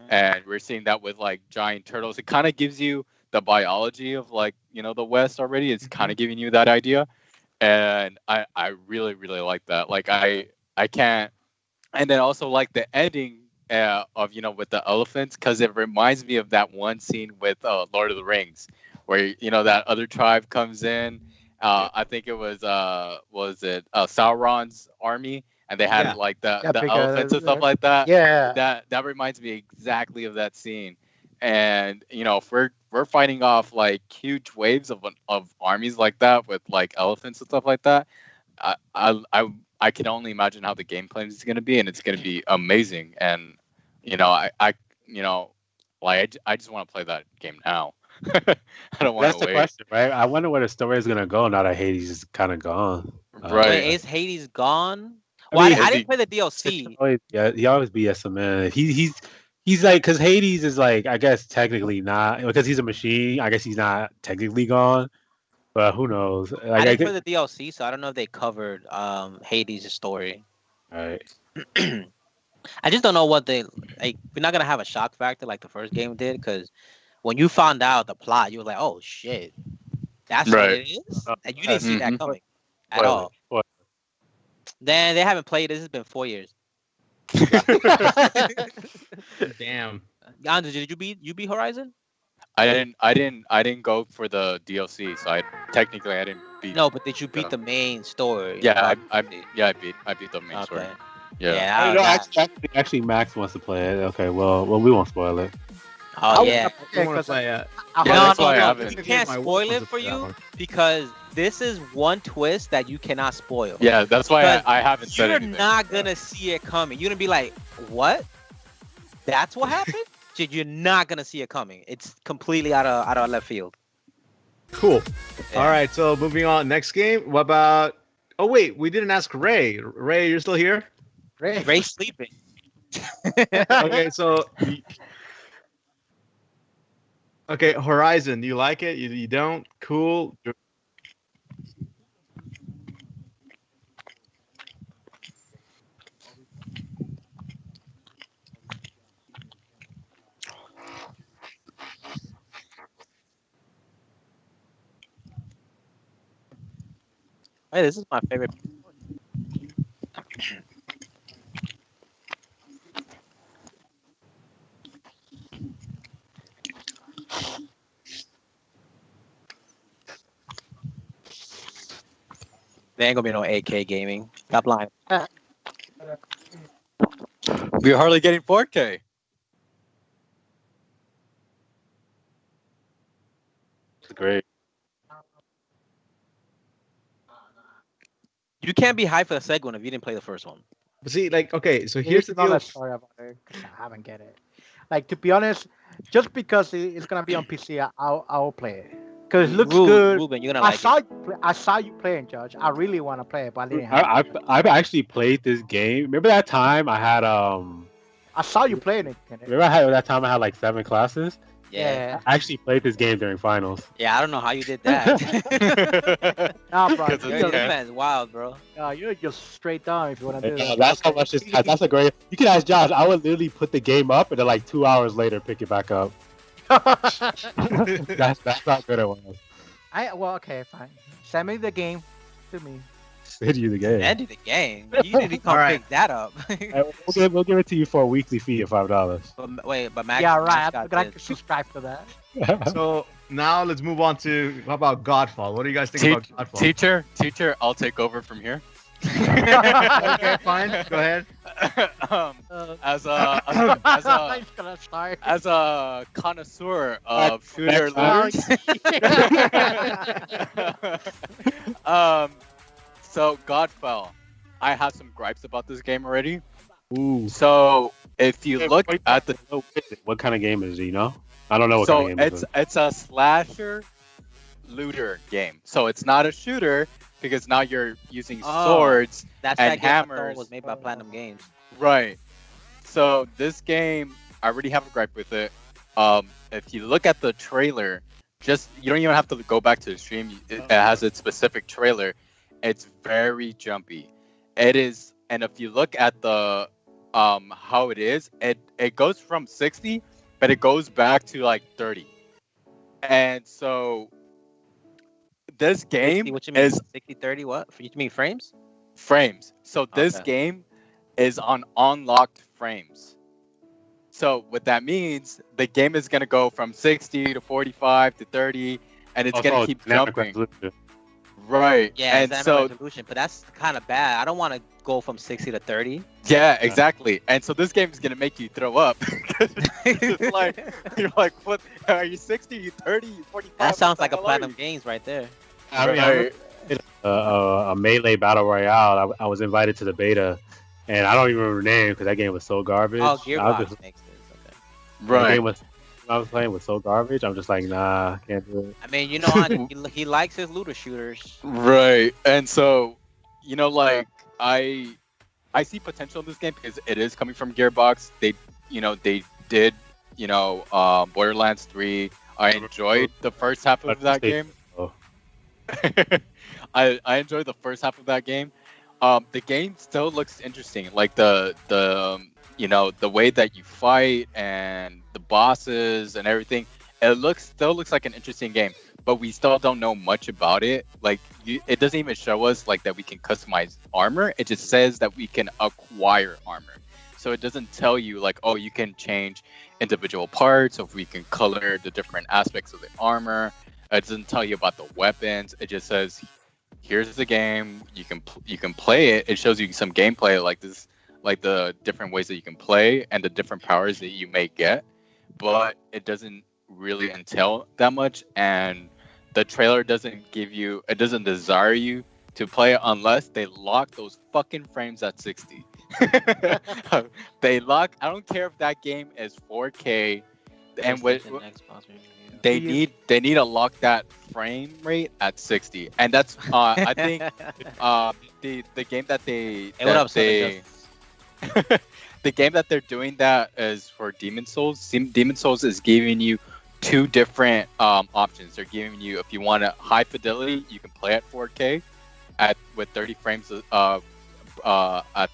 and we're seeing that with like giant turtles. It kind of gives you the biology of like the West already. It's kind of giving you that idea. And I really like that. Like I can't. And then also like the ending of with the elephants, because it reminds me of that one scene with Lord of the Rings where that other tribe comes in. I think it was Sauron's army, and they had like the elephants and stuff like that. Yeah. That reminds me exactly of that scene. And if we're fighting off like huge waves of armies like that with like elephants and stuff like that, I can only imagine how the gameplay is going to be, and it's going to be amazing. And I just want to play that game now. I don't want That's to the wait. question, right? I wonder where the story is gonna go now that Hades is kind of gone. Right. Wait, is Hades gone? I Well, mean, I didn't play the DLC. He always be a man. He's like, because Hades is like, I guess technically not, because he's a machine. I guess he's not technically gone, but who knows? Like, I didn't play the DLC, so I don't know if they covered Hades' story. Right. I just don't know what they like. We're not gonna have a shock factor like the first game did, because when you found out the plot, you were like, "Oh shit, that's what Right. it is," and you didn't see that coming at all. Then they haven't played. This has been 4 years. Damn. Andre, did you beat Horizon? I didn't go for the DLC, so I didn't beat. No, but did you beat the main story? Yeah, I beat the main story. Okay. Yeah. No, actually, Max wants to play it. Okay, well, we won't spoil it. Oh yeah. I want to play it. Yeah, No, that's no, why I no. haven't. We can't spoil it for you because this is one twist that you cannot spoil. Yeah, that's why Because I haven't said You're anything. not gonna see it coming. You're gonna be like, "What? That's what happened?" Dude, you're not gonna see it coming. It's completely out of left field. Cool. Yeah. All right, so moving on. Next game. What about? Oh wait, we didn't ask Ray. Ray, you're still here? Ray's sleeping. Okay, so. Okay, Horizon. You like it? You don't? Cool. Hey, this is my favorite. There ain't gonna be no 8K gaming. Stop lying. We're hardly getting 4K. It's great. You can't be hyped for the second one if you didn't play the first one. But see, like, okay, so here's the not deal. a story about it 'cause I haven't get it. Like, to be honest, just because it's gonna be on PC, I'll play it because it looks good. Ruben, you're gonna like it. I saw you playing, Judge. I really want to play it, but I didn't have it. I've actually played this game. Remember that time I had I saw you playing it. Kenneth. Remember that time I had like 7 classes. Yeah. I actually played this game during finals. Yeah, I don't know how you did that. Nah, bro. Because of Your the game. defense wild, bro. You're just straight down if you want to do Yeah, that. that's how much. That's a great. You can ask Josh. I would literally put the game up and then like 2 hours later pick it back up. That's how good it was. Well, okay, fine. Send me the game to me. Send you the game. End of the game. You need to come Alright. pick that up. We'll give it to you for a weekly fee of $5. But wait, but Max. Yeah, Max right. got I'm gonna this. subscribe to that. So now let's move on to how about Godfall? What do you guys think about Godfall? Teacher, I'll take over from here. Okay, fine. Go ahead. As He's gonna start. a connoisseur of shooter Oh, looters, so Godfall, I have some gripes about this game already. Ooh. So if you look at the, What kind of game is it? You know? I don't know what kind so of game it is. it's a slasher looter game. So it's not a shooter because now you're using swords. That's and that game I thought hammers. was made by Platinum Games. Right. So this game, I already have a gripe with it. If you look at the trailer, you don't even have to go back to the stream. It has its specific trailer. It's very jumpy. It is, and if you look at the how it is, it goes from 60, but it goes back to like 30. And so this game What you mean? is 60, 30, what? You mean frames? frames. So this Okay. game is on unlocked frames. So what that means, the game is gonna go from 60 to 45 to 30, and it's gonna keep dynamic jumping. resolution. Right. Yeah, And it's so resolution, but that's kind of bad. I don't want to go from 60 to 30. yeah, exactly. And so this game is gonna make you throw up. It's like you're like, what? Are you 60? You 30? You 45? That sounds What like the a hell are Platinum you? Games right there. I mean, Right. a melee battle royale. I was invited to the beta, and I don't even remember the name because that game was so garbage. Oh, I was Gearbox just- makes this. Okay. the Right. game was I was playing was so garbage. I'm just like, nah, can't do it. I mean, you know, Andre, he likes his looter shooters. Right. And so, you know, like I see potential in this game because it is coming from Gearbox. They did, Borderlands 3. I enjoyed the first half of that game. Oh. I enjoyed the first half of that game. The game still looks interesting. Like the way that you fight and the bosses and everything. It still looks like an interesting game. but we still don't know much about it. Like, it doesn't even show us like that we can customize armor. It just says that we can acquire armor. So it doesn't tell you like, oh, you can change individual parts, or if we can color the different aspects of the armor. It doesn't tell you about the weapons. It just says, here's the game. You can play it. It shows you some gameplay like this, like the different ways that you can play and the different powers that you may get. But it doesn't really entail that much, and the trailer doesn't desire you to play it unless they lock those fucking frames at 60. I don't care if that game is 4K, and they need to lock that frame rate at 60, and that's I think the game that the game that they're doing that is for Demon Souls. Demon Souls is giving you two different options. They're giving you, if you want a high fidelity, you can play at 4K with 30 frames at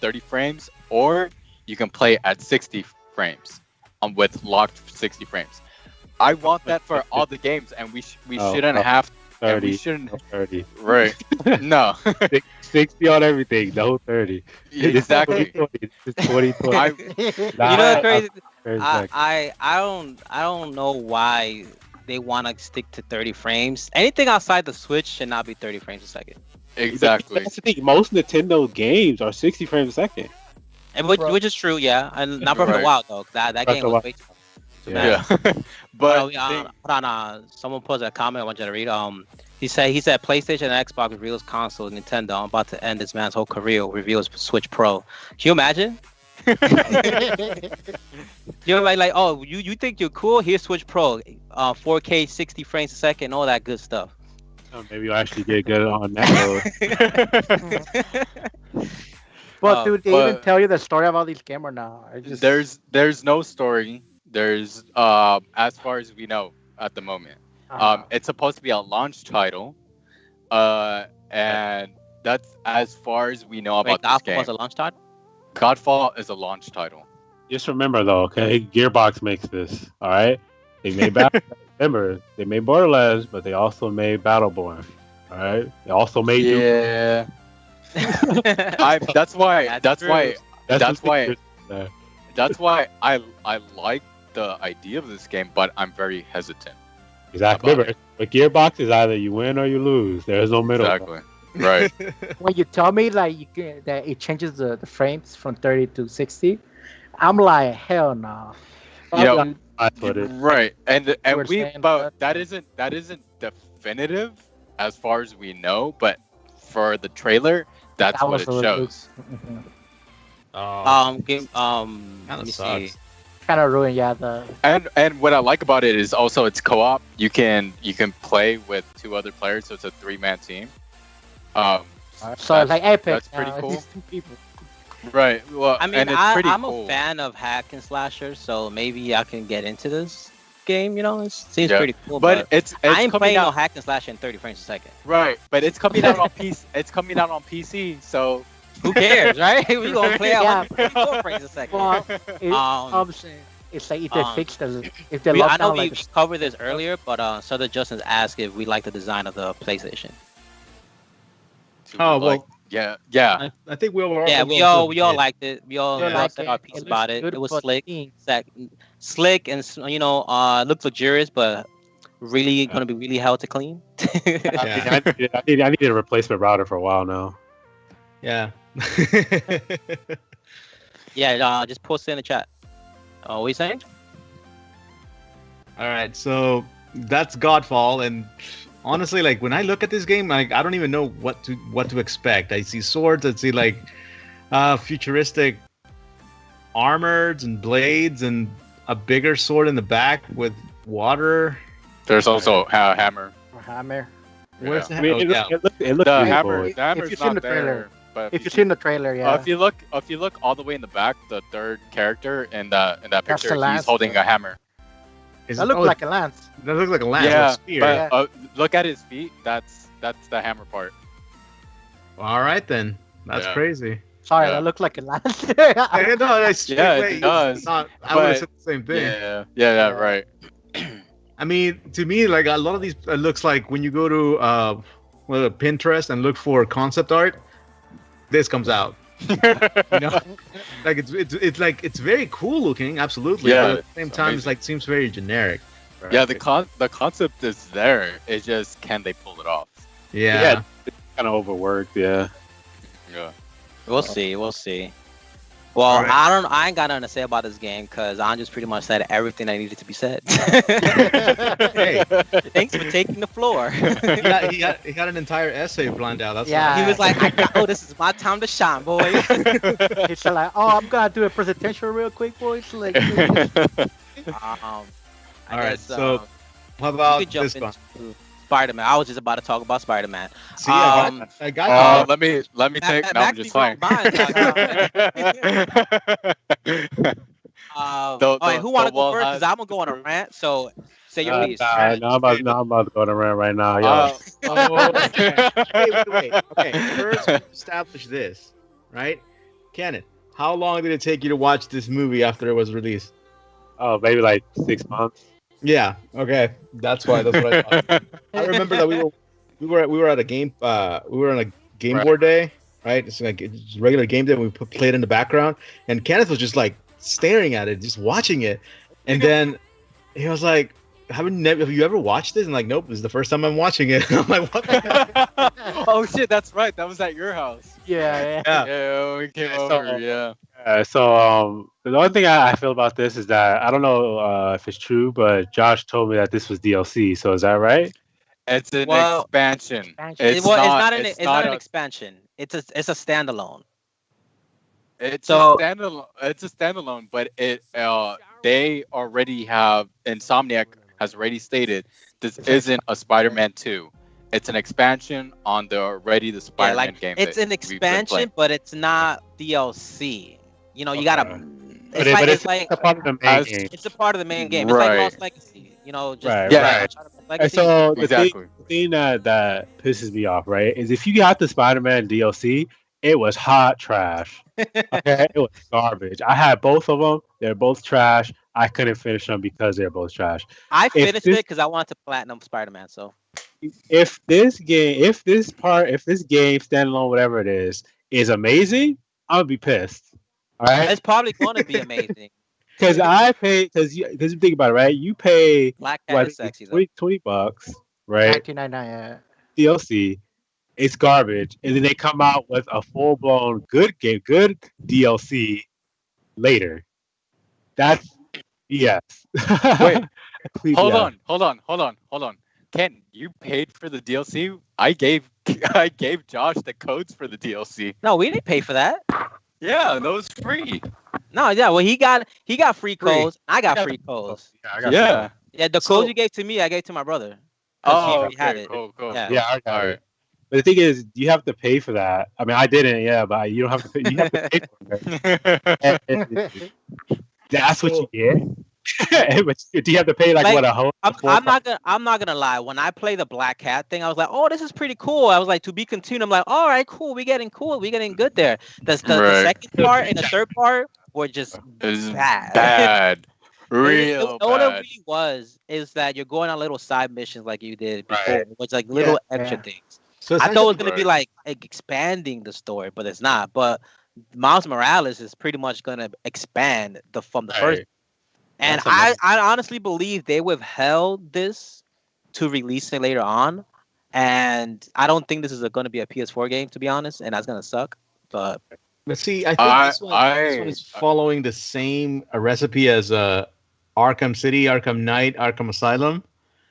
30 frames, or you can play at 60 frames with locked 60 frames. I want that for all the games, and we shouldn't have 30. we shouldn't 30. Right. No. 60 on everything, no 30. Exactly. It's 2020. You know what's crazy? I don't know why they want to stick to 30 frames. Anything outside the Switch should not be 30 frames a second. Exactly. That's the thing. Most Nintendo games are 60 frames a second. And which is true, yeah. And not Breath of the Wild though. That game was way too. Yeah. But hold on. Someone posted a comment I want you to read. He said PlayStation and Xbox reveals console. Nintendo, I'm about to end this man's whole career. Reveals Switch Pro. Can you imagine? You're like, oh, you think you're cool? Here's Switch Pro, 4K, 60 frames a second, all that good stuff. Oh, maybe you'll actually get good on that. But do they even tell you the story about this game or not? There's no story. There's as far as we know at the moment. It's supposed to be a launch title, and that's as far as we know about this game. Godfall was a launch title? Godfall is a launch title. Just remember though, okay, Gearbox makes this. All right, they made remember they made Borderlands, but they also made Battleborn. All right, they also made yeah. That's why I like the idea of this game, but I'm very hesitant. Exactly. Remember, but Gearbox is either you win or you lose. There's no middle. Exactly. Right. When you tell me like that it changes the frames from 30 to 60, I'm like, hell no. Right. And that isn't definitive as far as we know, but for the trailer, that's what it shows. Let me see. Kind of ruined, yeah. And what I like about it is also it's co-op. You can play with 2 other players, so it's a 3-man team. So it's like Epic. That's pretty cool. Right. Well, I mean, I'm cool. A fan of hack and slashers, so maybe I can get into this game. You know, it seems pretty cool. But I ain't playing no hack and slash in 30 frames a second. Right. But it's coming out on PC. It's coming out on PC, so who cares, right? We gonna play out 144 frames a second. Well, it's like if they fix if they lock I know down, we like covered this earlier, but Southern Justin asked if we like the design of the PlayStation. Oh well, yeah. I think we all. Yeah, we all liked it. We all said our piece about it. It was slick, and looked luxurious, but really gonna be really hell to clean. I needed a replacement router for a while now. Yeah. Yeah. Just post it in the chat. What are you saying? All right, so that's Godfall, and honestly, like when I look at this game, like I don't even know what to expect. I see swords, I see like futuristic armors and blades, and a bigger sword in the back with water. There's also a hammer. Where's the hammer? I mean, it looked the hammer. The hammer's not there. But if you've seen the trailer, yeah. If you look all the way in the back, the third character in that picture, he's holding a hammer. That looks like a lance. That looks like a lance. Yeah, or a spear. But look at his feet. That's the hammer part. All right then. That's crazy. Sorry, that looked like a lance. It does. I would have said the same thing. Yeah, right. I mean, to me, like a lot of these, it looks like when you go to Pinterest and look for concept art, this comes out. You know, like it's like it's very cool looking, absolutely. Yeah, but at the same time, amazing. it's like seems very generic. Yeah, the concept is there. It's just can they pull it off? Yeah. It's kind of overworked. Yeah. Yeah. We'll see. We'll see. Well, All right. I ain't got nothing to say about this game because I just pretty much said everything that needed to be said. Hey. Thanks for taking the floor. he got an entire essay planned out. That's Yeah. He was like, "Oh, this is my time to shine, boy." He's like, oh, I'm gonna do a presentation real quick, boys. Like, I All right, guess, so how you about could jump this one? into Spider-Man. I was just about to talk about Spider-Man. See, I got Oh, let me take. No, I'm back just to playing. All right, who want to go first? Because I'm gonna go on a rant. So say your piece. I'm about to go to rant right now. Yo. Wait. Okay, first we establish this, right? Kenneth, how long did it take you to watch this movie after it was released? Oh, maybe like 6 months. Yeah. Okay. That's what I thought. I remember that we were at a game. We were on a game board day, right? It's like it's regular game day. We played in the background, and Kenneth was just like staring at it, just watching it, and then he was like, have you ever watched this? And like, nope, this is the first time I'm watching it. I'm like, what the heck? Oh shit, that's right. That was at your house. yeah. Yeah, we came over. Yeah. So the only thing I feel about this is that I don't know if it's true, but Josh told me that this was DLC. So is that right? It's an Well, expansion. It's not an expansion. It's a standalone. It's So- a standalone. It's a standalone, but they already have Insomniac has already stated this isn't a Spider-Man 2. It's an expansion on the Spider-Man game. It's an expansion, but it's not DLC. You know, you gotta. But it's a part of the main game. It's a part of the main game. Right. It's like Lost Legacy. You know, just Right, right. And so Exactly. the thing that pisses me off, right, is if you got the Spider-Man DLC, it was hot trash. Okay, it was garbage. I had both of them. They're both trash. I couldn't finish them because they're both trash. I finished it because I wanted to platinum Spider-Man. So If this game standalone, whatever it is amazing, I'm gonna be pissed. All right, it's probably going to be amazing. because I pay because you think about it, right? You pay Black Cat is sexy though. $20, right? 1999. DLC. It's garbage, and then they come out with a full-blown good game, good DLC later. That's yes. Wait, Complete hold BS. on. Ken, you paid for the DLC. I gave Josh the codes for the DLC. No, we didn't pay for that. Yeah, that was free. No, yeah. Well, he got free codes. I got free codes. I got Yeah. Yeah, the codes you gave to me, I gave to my brother. 'Cause he Oh, already had okay, it. cool. Yeah. Yeah, I got All it. right. But the thing is, you have to pay for that. I mean, I didn't, yeah, but you don't have to pay. You have to pay for it. That's what you get. But do you have to pay like what a whole? I'm not gonna lie. When I play the Black Cat thing, I was like, oh, this is pretty cool. I was like, to be continued. I'm like, all right, cool. We getting good there. The second part and the third part were just It's bad. bad. Real All it bad. really is that you're going on little side missions like you did before, Right. which like little Yeah, extra yeah. things. So I thought it was essentially- gonna be like expanding the story, but it's not. But Miles Morales is pretty much gonna expand from the first. Right. And That's amazing. I honestly believe they withheld this to release it later on. And I don't think this is going to be a PS4 game, to be honest, and that's going to suck. But But see, I think this one is following the same recipe as Arkham City, Arkham Knight, Arkham Asylum.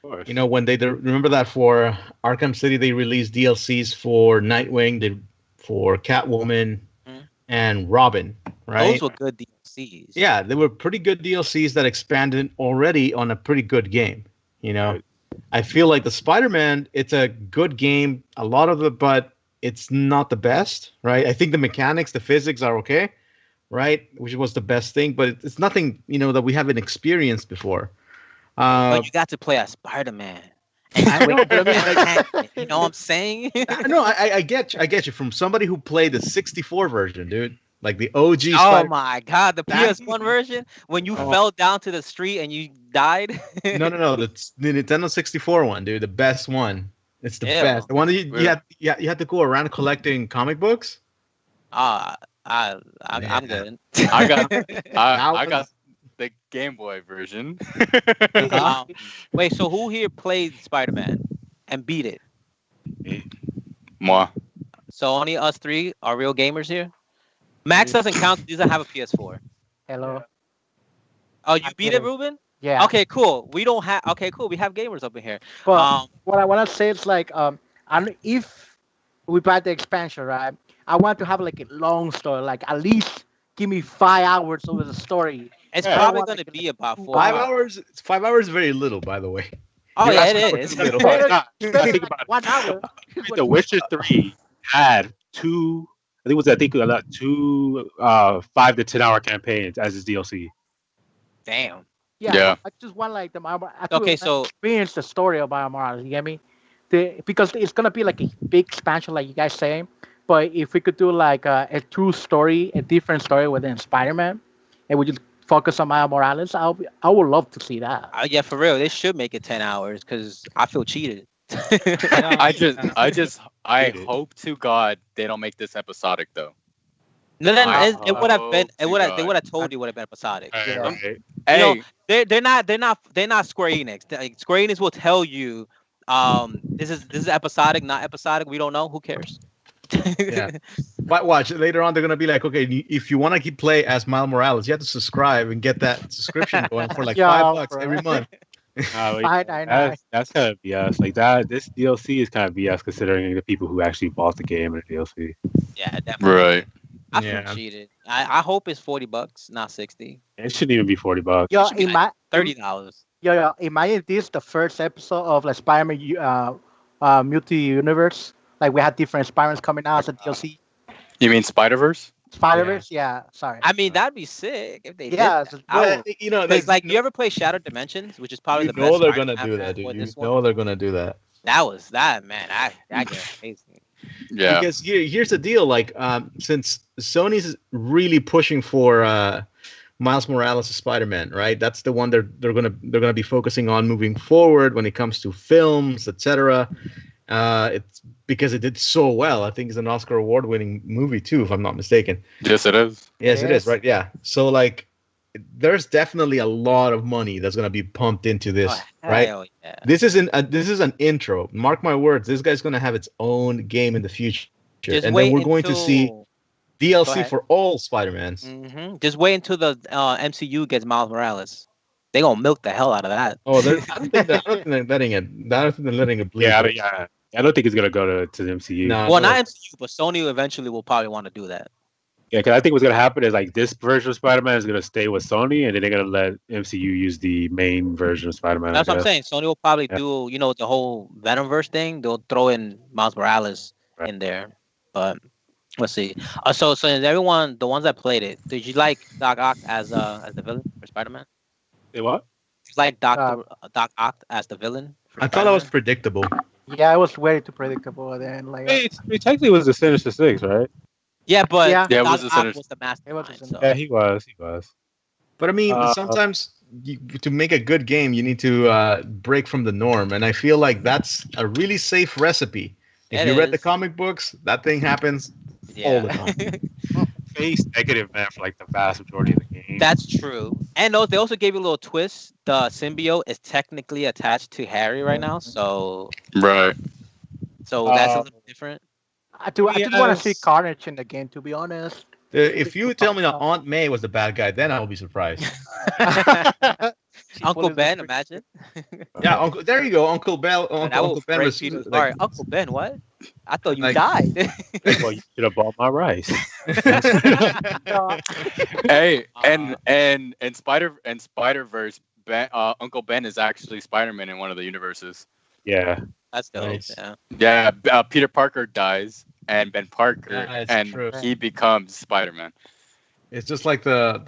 Of course. You know, when they remember that for Arkham City, they released DLCs for Nightwing, for Catwoman, and Robin. Right? those were good DLCs. Yeah, they were pretty good DLCs that expanded already on a pretty good game. You know, Right. I feel like the Spider-Man, it's a good game, a lot of it, but it's not the best, right? I think the mechanics, the physics are okay, right? Which was the best thing, but it's nothing, you know, that we haven't experienced before. But you got to play as Spider-Man. And I know, but I mean, you know what I'm saying? No, I get you from somebody who played the 64 version, dude. like the OG. Oh Spider- my God, the That- PS1 version when you Oh. fell down to the street and you died. No, the Nintendo 64 one, dude, the best one. It's the Ew. best. The one that you Really? had to go around collecting comic books. I'm Yeah. good. I got That I got was- the Game Boy version. Wait, so who here played Spider-Man and beat it? Moi. So only us three are real gamers here. Max doesn't count. He doesn't have a PS4. Hello. Oh, you I beat did it, it. Ruben? Yeah. Okay, cool. We don't have. Okay, cool. We have gamers up in here. But what I want to say is like, if we buy the expansion, right? I want to have like a long story, like at least give me 5 hours over the story. It's Yeah. probably I gonna want be about 4 5 hours. hours. 5 hours is very little, by the way. Oh You're yeah, asking it for is. too little. It's not. Especially Think like about it. 1 hour. The Witcher 3 had two. I think a lot 2 5 to 10 hour campaigns as its DLC. Damn. Yeah. I just want like Okay, so experience the story of Miles Morales. You get me? Because it's gonna be like a big expansion, like you guys saying. But if we could do like a true story, a different story within Spider-Man, and we just focus on Miles Morales, I would love to see that. yeah, for real, they should make it 10 hours because I feel cheated. I hope to God they don't make this episodic though. No, then I it would have been. hope to They God. would have told you would have been episodic. Yeah. Right. Hey, They're not Square Enix. Like, Square Enix will tell you, this is episodic, not episodic. We don't know. Who cares? Yeah. But watch later on, they're gonna be like, okay, if you want to keep play as Miles Morales, you have to subscribe and get that subscription going for like Yeah, $5 bro. every month. That's kind of BS. Like that, this DLC is kind of BS considering the people who actually bought the game and the DLC. Yeah, definitely. right. I feel Yeah. cheated. I hope it's $40, not 60. It shouldn't even be $40. Yo, should be $30. imagine this the first episode of like Spider-Man multi-universe. Like we had different Spider-Mans coming out as a DLC. You mean Spider-Verse? Spider-Verse, yeah. Sorry. I mean, that'd be sick if they did. Yeah, that. it's- I would. You know, Cause like, you ever play Shattered Dimensions, which is probably you the know best. they're Spider-Man gonna do that, had dude. for You this one. know they're gonna do that. That man. I get amazing. Yeah. Because here's the deal, like since Sony's really pushing for Miles Morales as Spider-Man, right? That's the one they're gonna be focusing on moving forward when it comes to films, etc. It's because it did so well. I think it's an Oscar award-winning movie too, if I'm not mistaken. Yes, it is. Yes, it is, Yes. right? Yeah. So like, there's definitely a lot of money that's gonna be pumped into this, Oh, right? hell yeah. This is an intro. Mark my words. This guy's gonna have its own game in the future, Just and wait then we're going to see until- DLC ahead. for all Spider-Mans. Just wait until the MCU gets Miles Morales. They gonna milk the hell out of that. Oh, I don't think they're letting it. I don't think they're letting it bleed. Yeah. I don't think it's gonna go to the MCU. No. Well, not MCU, but Sony eventually will probably want to do that. Yeah, because I think what's gonna happen is like this version of Spider-Man is gonna stay with Sony, and then they're gonna let MCU use the main version of Spider-Man. That's what I'm saying. Sony will probably Yeah. do, the whole Venomverse thing. They'll throw in Miles Morales Right. in there. But let's see. So is everyone, the ones that played it, did you like Doc Ock as the villain for Spider-Man? Say what? Did you like Doc Ock as the villain? For I thought that was Spider-Man? predictable. Yeah, it was way too predictable. And then like It technically was the Sinister Six, right? Yeah, but Yeah. Yeah, it Doc was the Ock Sinister- was the mastermind. the So. Yeah, he was. But I mean, Uh, sometimes to make a good game, you need to break from the norm, and I feel like that's a really safe recipe. If It you read the is. comic books, that thing happens all the time. Face negative man for like the vast majority of the game. That's true. And they also gave you a little twist. The symbiote is technically attached to Harry right now, so Right. that's a little different. I just want to see Yes. Carnage in the game. To be honest. If you tell me that Aunt May was the bad guy, then I'll be surprised. Uncle Ben, imagine. Yeah, Uncle. There you go, Uncle Bell. That Uncle will Ben break was Peter's like, heart. Uncle Ben, what? I thought you Like- died. Well, you should have bought my rice. Hey, and Spider-Verse, Uncle Ben is actually Spider-Man in one of the universes. Yeah. That's dope. Nice. Yeah. Yeah, Peter Parker dies, and Ben Parker, Yeah, it's and true. he becomes Spider-Man. It's just like the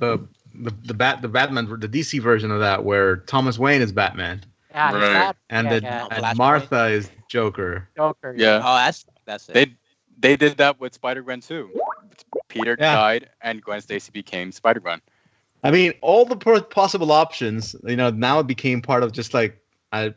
Batman, the DC version of that, where Thomas Wayne is Batman Yeah, Right. he's that. and yeah, then yeah. and Flashpoint. Martha is Joker. Joker. Yeah, Oh, that's it. they did that with Spider-Gwen too. Peter Yeah. died, and Gwen Stacy became Spider-Gwen. I mean, all the possible options. Now it became part of just like a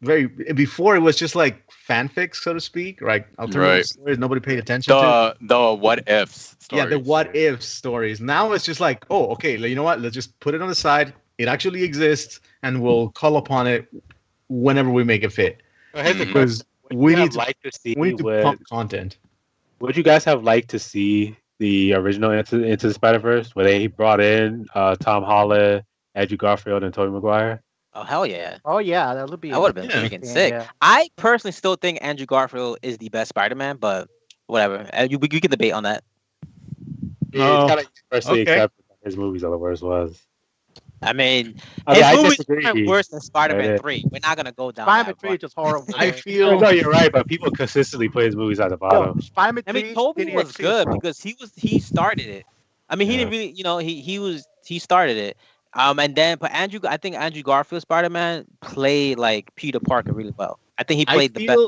very. Before it was just like fanfics, so to speak, right? Alternative Right. stories nobody paid attention to. The what ifs Yeah, stories. the what if stories. Now it's just like, oh, okay, you know what? Let's just put it on the side. It actually exists, and we'll call upon it whenever we make it fit. Here's the Mhm. question. Because Would we you need have to, liked to see we need to would, pump content. would you guys have liked to see the original Into the Spider-Verse where they brought in Tom Holland, Andrew Garfield, and Tobey Maguire? Oh hell yeah! Oh yeah, that would be. That would have been Yeah. freaking sick. Yeah. I personally still think Andrew Garfield is the best Spider-Man, but whatever. We can debate on that. No. It's kind of universally Okay. accepted that his movies are the worst ones. I mean, I his mean, I movies disagree. aren't worse than Spider-Man Yeah. 3. We're not gonna go down Spider-Man that 3 road. is just horrible. I man. feel No, you're right, but people consistently put his movies at the Yo, bottom. Spider-Man 3. I mean, Toby didn't was exist, good bro. because he started it. I mean, he Yeah. didn't really, he started it. And then, but I think Andrew Garfield Spider-Man played like Peter Parker really well. I think he played the best.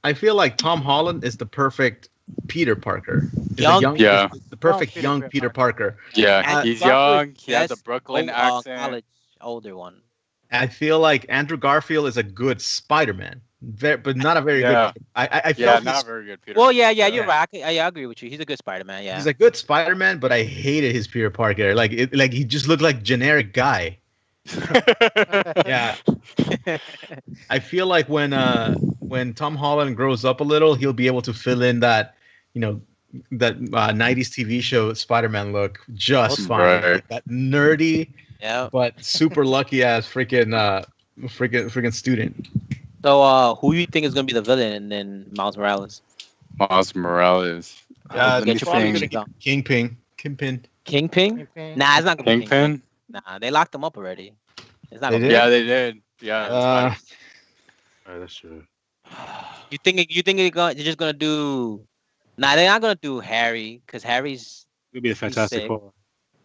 I feel like Tom Holland is the perfect Peter Parker. Yeah. The perfect Peter young Parker. Peter Parker. Yeah, And he's Garfield young. He has a best Brooklyn accent. older one. I feel like Andrew Garfield is a good Spider-Man, but not a very Yeah. good. I Yeah, felt not very good, Peter. Well, yeah, you're Yeah. right. I agree with you. He's a good Spider-Man. Yeah. he's a good Spider-Man, but I hated his Peter Parker. Like he just looked like generic guy. Yeah, I feel like when Tom Holland grows up a little, he'll be able to fill in that, that 90s TV show Spider-Man look just fine. Right. Like that nerdy Yeah. but super lucky ass freaking student. So, who do you think is gonna be the villain in Miles Morales? Miles Morales. Let me Get your probably think. gonna get Kingpin. Kingpin? Kingpin. Nah, it's not gonna be Kingpin. Kingpin? Nah, they locked him up already. It's not They gonna did? Yeah, they did. Yeah. Uh, Alright, that's true. You think they're just gonna do? Nah, they're not gonna do Harry because Harry's. It'd be the Fantastic sick. Four.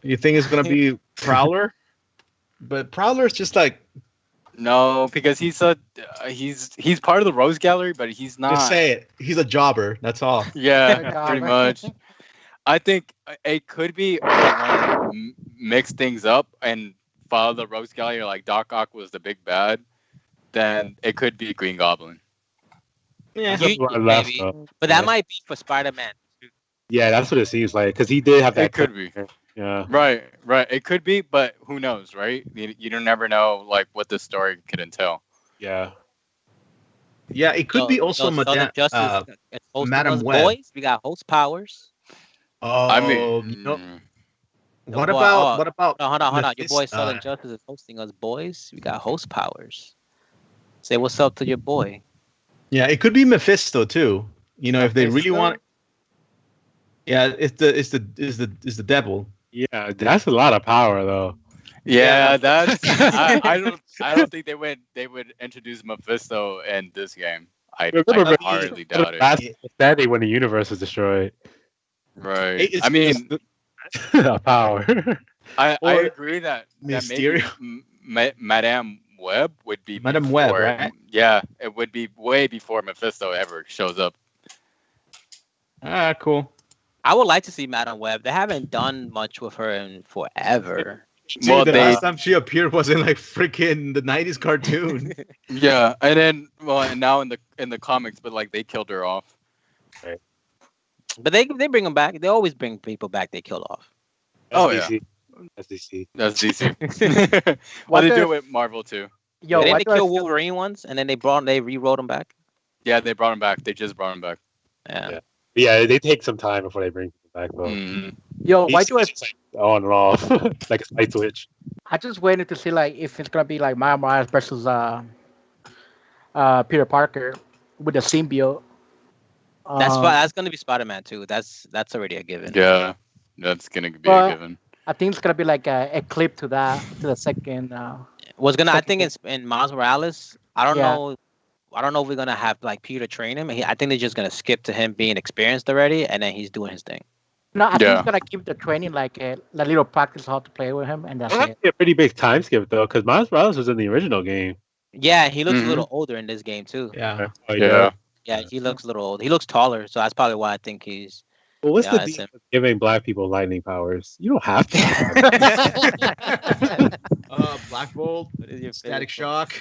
you think it's gonna be Prowler? But Prowler's just like, No, because he's part of the Rose Gallery, but he's not. just say it. He's a jobber. That's all. Yeah, God, pretty man. much. I think it could be if they want to mix things up and follow the Rose Gallery, like Doc Ock was the big bad. Then it could be Green Goblin. Yeah. That's what I left, Maybe. though. But that Yeah. might be for Spider-Man. Yeah, that's what it seems like. Because he did have that. It could be. Yeah. Right. It could be, but who knows, right? You don't never know, like what the story could entail. Yeah. Yeah, it could be also Southern Justice is hosting Madam us Web. boys. We got host powers. Oh, I mean, what boy- about Hold on. Your boy Mephisto? Southern Justice is hosting us boys. We got host powers. Say what's up to your boy. Yeah, it could be Mephisto too. If they really Mephisto? want. Yeah, it's the devil. Yeah, that's a lot of power, though. yeah, that's. I don't think they would introduce Mephisto in this game. I Remember, hardly doubt it. That's sadly when the universe is destroyed. Right. It's- I mean, A power. I or agree that maybe Mysterio. Madame Web would be Madame Web, before- right? Yeah, it would be way before Mephisto ever shows up. Ah, cool. I would like to see Madam Web. They haven't done much with her in forever. Dude, Well, the they- last time she appeared was in like freaking the '90s cartoon. Yeah, and then and now in the comics, but like they killed her off. But they bring them back. They always bring people back they killed off. Oh, DC. That's DC. That's DC. Well, they do it with Marvel too. Yo, Didn't why they do I kill feel- Wolverine once and then they rewrote him back? Yeah, they brought him back. They just brought him back. Yeah. Yeah, they take some time before they bring people back, though. Mhm. Yo, why He's do I? just, like, on and off, like a light switch. I just waited to see like if it's gonna be like Miles Morales versus Peter Parker with the symbiote. That's gonna be Spider-Man too. That's already a given. Yeah, that's gonna be Well, a given. I think it's gonna be like a clip to the second. I think it's in Miles Morales. I don't Yeah. know. I don't know if we're gonna have like Peter train him. I think they're just gonna skip to him being experienced already, and then he's doing his thing. No, I think Yeah. it's gonna keep the training like a little practice how to play with him, and that's That's it. a pretty big time skip, though, because Miles Morales was in the original game. Yeah, he looks Mhm. a little older in this game too. Yeah. Oh, Yeah. Yeah, he looks a little old. He looks taller, so that's probably why I think he's Well, what's Yeah, the it's deal him. with giving black people lightning powers? You don't have to. Black Bolt, What is your Static favorite Shock.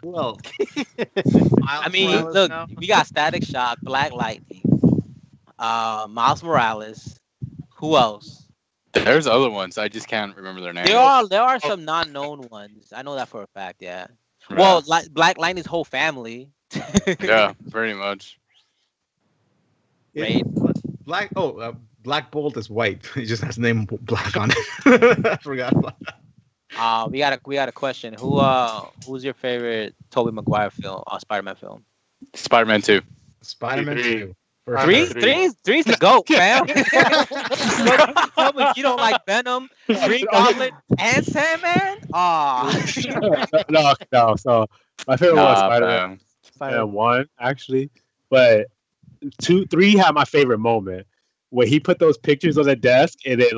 Well, I mean, look, we got Static Shock, Black Lightning, Miles Morales. Who else? There's other ones. I just can't remember their names. There are some non-known ones. I know that for a fact. Yeah. Well, Black Lightning's whole family. Yeah, pretty much. Right. Black. Oh, Black Bolt is white. He just has the name black on it. I forgot about that. We got a question. Who's your favorite Tobey Maguire film or Spider-Man film? Spider-Man 2. Spider-Man 2. Three's the GOAT, fam. Tell me you don't like Venom, Green Goblin, and Sandman? No. So my favorite was Spider-Man. Fam. 1 actually, but 2, 3 had my favorite moment where he put those pictures on the desk and it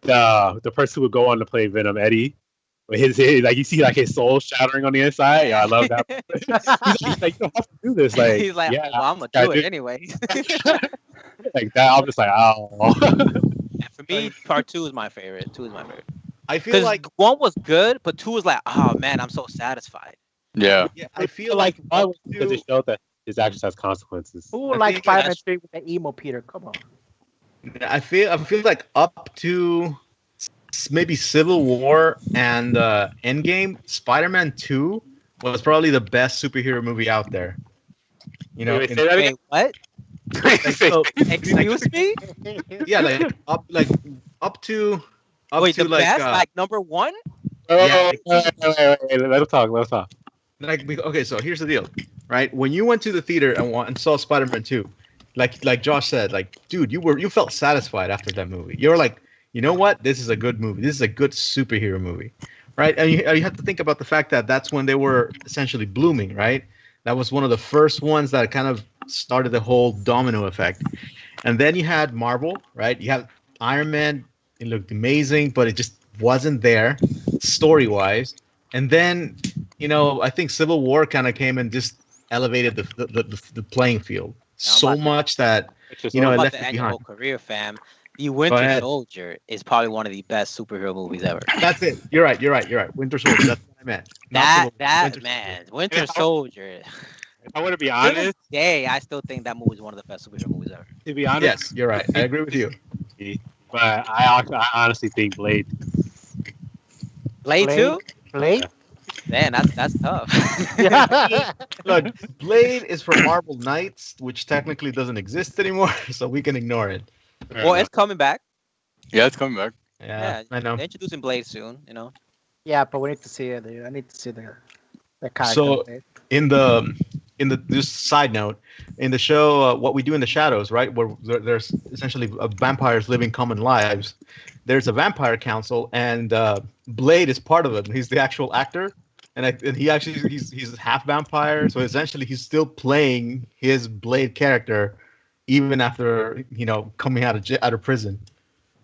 the person who would go on to play Venom, Eddie. His like you see like his soul shattering on the inside. Yeah, I love that. he's like, you don't have to do this. Like he's like, yeah, well, I'm gonna do it anyway. Like that, I'm just like, oh. Yeah, for me, part 2 is my favorite. 2 is my favorite. I feel like 1 was good, but 2 was like, oh man, I'm so satisfied. Yeah. I feel like because it showed that his actions has consequences. Who likes Spider-Man 3 with the emo Peter? Come on. I feel like up to maybe Civil War and Endgame, Spider-Man 2 was probably the best superhero movie out there. You know, Wait, what? Excuse me? Yeah, up to Wait, the like best, like number 1? Yeah, wait, let him talk. Okay, so here's the deal, right? When you went to the theater and saw Spider-Man 2, like Josh said, like, dude, you felt satisfied after that movie. You were like, you know what? This is a good movie. This is a good superhero movie, right? And you have to think about the fact that that's when they were essentially blooming, right? That was one of the first ones that kind of started the whole domino effect. And then you had Marvel, right? You had Iron Man. It looked amazing, but it just wasn't there story-wise. And then, I think Civil War kind of came and just elevated the playing field so much that it left it behind. Whole career, fam. The Winter Soldier is probably one of the best superhero movies ever. That's it. You're right. Winter Soldier. That's what I meant. Winter Soldier. I want to be To honest. this day, I still think that movie is one of the best superhero movies ever. To be honest, yes, you're right. I agree with you. But I honestly think Blade. Blade 2? Blade? Man, that's tough. Look, Blade is for Marvel Knights, which technically doesn't exist anymore, so we can ignore it. Well, it's coming back. Yeah, it's coming back. Yeah, I know. They're introducing Blade soon, Yeah, but we need to see it. I need to see the character. So, in the just side note, in the show What We Do in the Shadows, right, where there's essentially vampires living common lives, there's a vampire council, and Blade is part of it. He's the actual actor, and he's half vampire, so essentially he's still playing his Blade character even after coming out of prison.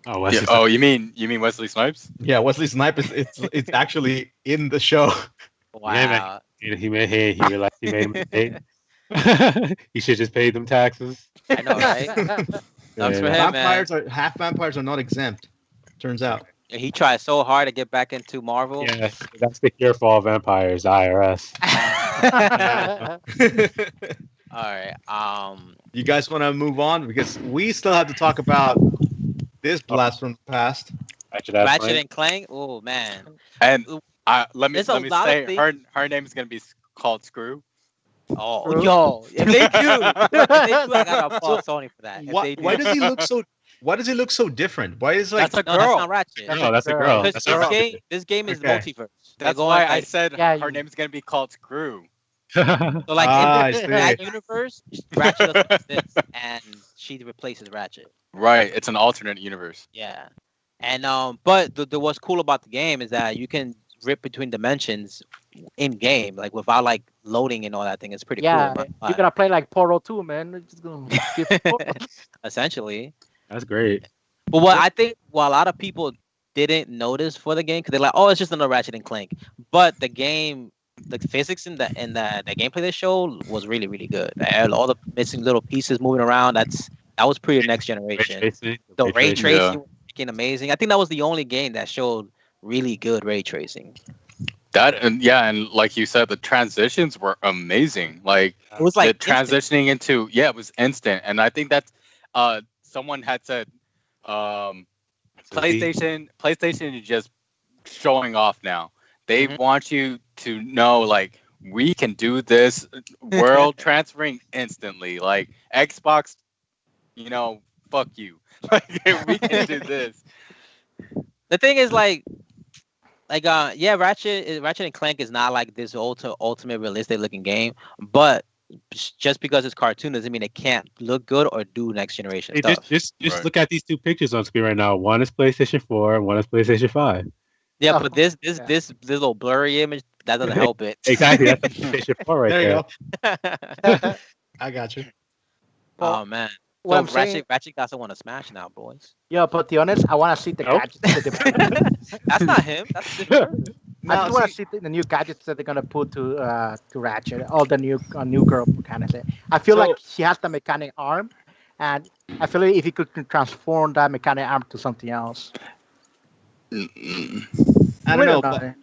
Oh, Wesley yeah. Oh, you mean Wesley Snipes? Yeah, Wesley Snipes. It's actually in the show. Wow. Yeah, he realized he made a mistake. He should just pay them taxes. I know, right? Sucks for him, man. Half vampires are not exempt. Turns out. Yeah, he tried so hard to get back into Marvel. Yeah, that's the cure for all vampires, IRS. All right. You guys want to move on because we still have to talk about this blast from the past. Ratchet and Clank. Oh man. And let me say her name is gonna be called Screw. Oh, yo! If they do, I gotta applaud Sony for that. Why does he look so? Why does he look so different? Why is that's a girl? That's not Ratchet. No, that's a girl. Because this game is multiverse. That's why I said her name is gonna be called Screw. So like in that universe, Ratchet doesn't exist, and she replaces Ratchet. Right, it's an alternate universe. Yeah, and but what's cool about the game is that you can rip between dimensions in game, like without like loading and all that thing. It's pretty cool. Yeah, you're gonna play like Portal 2, man. You're just gonna essentially. That's great. But what I think, a lot of people didn't notice for the game because they're like, oh, it's just another Ratchet and Clank. But the game the physics in the gameplay they showed was really really good. All the missing little pieces moving around. That was pretty next generation. The ray tracing was freaking amazing. I think that was the only game that showed really good ray tracing. That and like you said, the transitions were amazing. Like it was like transitioning into it was instant. And I think that's someone had said PlayStation is just showing off now. They want you to know like we can do this world transferring instantly. Like Xbox, fuck you. Like we can do this. The thing is like Ratchet and Clank is not like this ultimate realistic looking game, but just because it's cartoon doesn't mean it can't look good or do next generation stuff. Just look at these two pictures on screen right now. One is PlayStation 4 and one is PlayStation 5. Yeah, but this little blurry image that doesn't help it. Exactly, that's PlayStation 4 right there. You go. I got you. Oh man. So Ratchet got someone to smash now, boys. Yeah, but to be honest, I want to see the gadgets. That's not him. That's different. I just want to see the new gadgets that they're gonna put to Ratchet. All the new girl kind of thing. I feel like she has the mechanic arm, and I feel like if you could transform that mechanic arm to something else. I don't know. But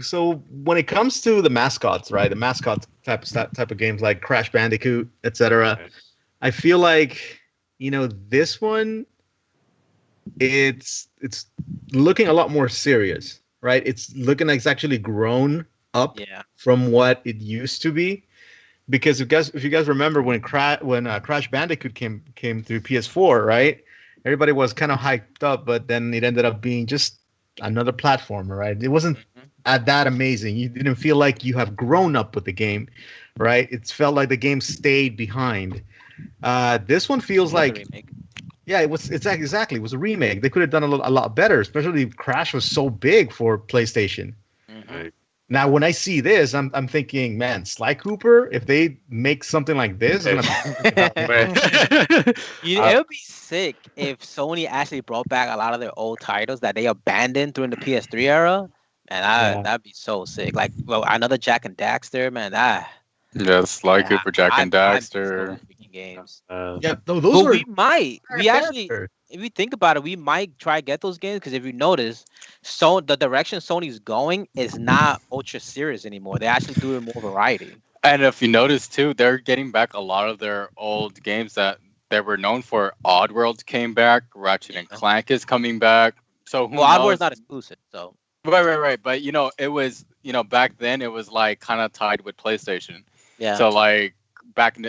so when it comes to the mascots, right? The mascot type of games like Crash Bandicoot, etc. I feel like this one, it's looking a lot more serious, right? It's looking like it's actually grown up from what it used to be. Because if you guys remember when Crash Bandicoot came through PS4, right? Everybody was kind of hyped up, but then it ended up being just another platformer, right? It wasn't that amazing. You didn't feel like you have grown up with the game, right? It felt like the game stayed behind. This one feels like, it was. It's exactly. It was a remake. They could have done a lot better. Especially Crash was so big for PlayStation. Right. Now, when I see this, I'm thinking, man, Sly Cooper. If they make something like this, it would be sick if Sony actually brought back a lot of their old titles that they abandoned during the PS3 era, and that'd be so sick. Like, another Jak and Daxter, man. Sly Cooper, Jak and Daxter. Games. Those are. We actually, if you think about it, we might try to get those games because if you notice, the direction Sony's going is not ultra serious anymore. They're actually doing more variety. And if you notice too, they're getting back a lot of their old games that they were known for. Oddworld came back. Ratchet and Clank is coming back. So Oddworld's not exclusive, so. Right. But it was back then it was like kind of tied with PlayStation. Yeah. So like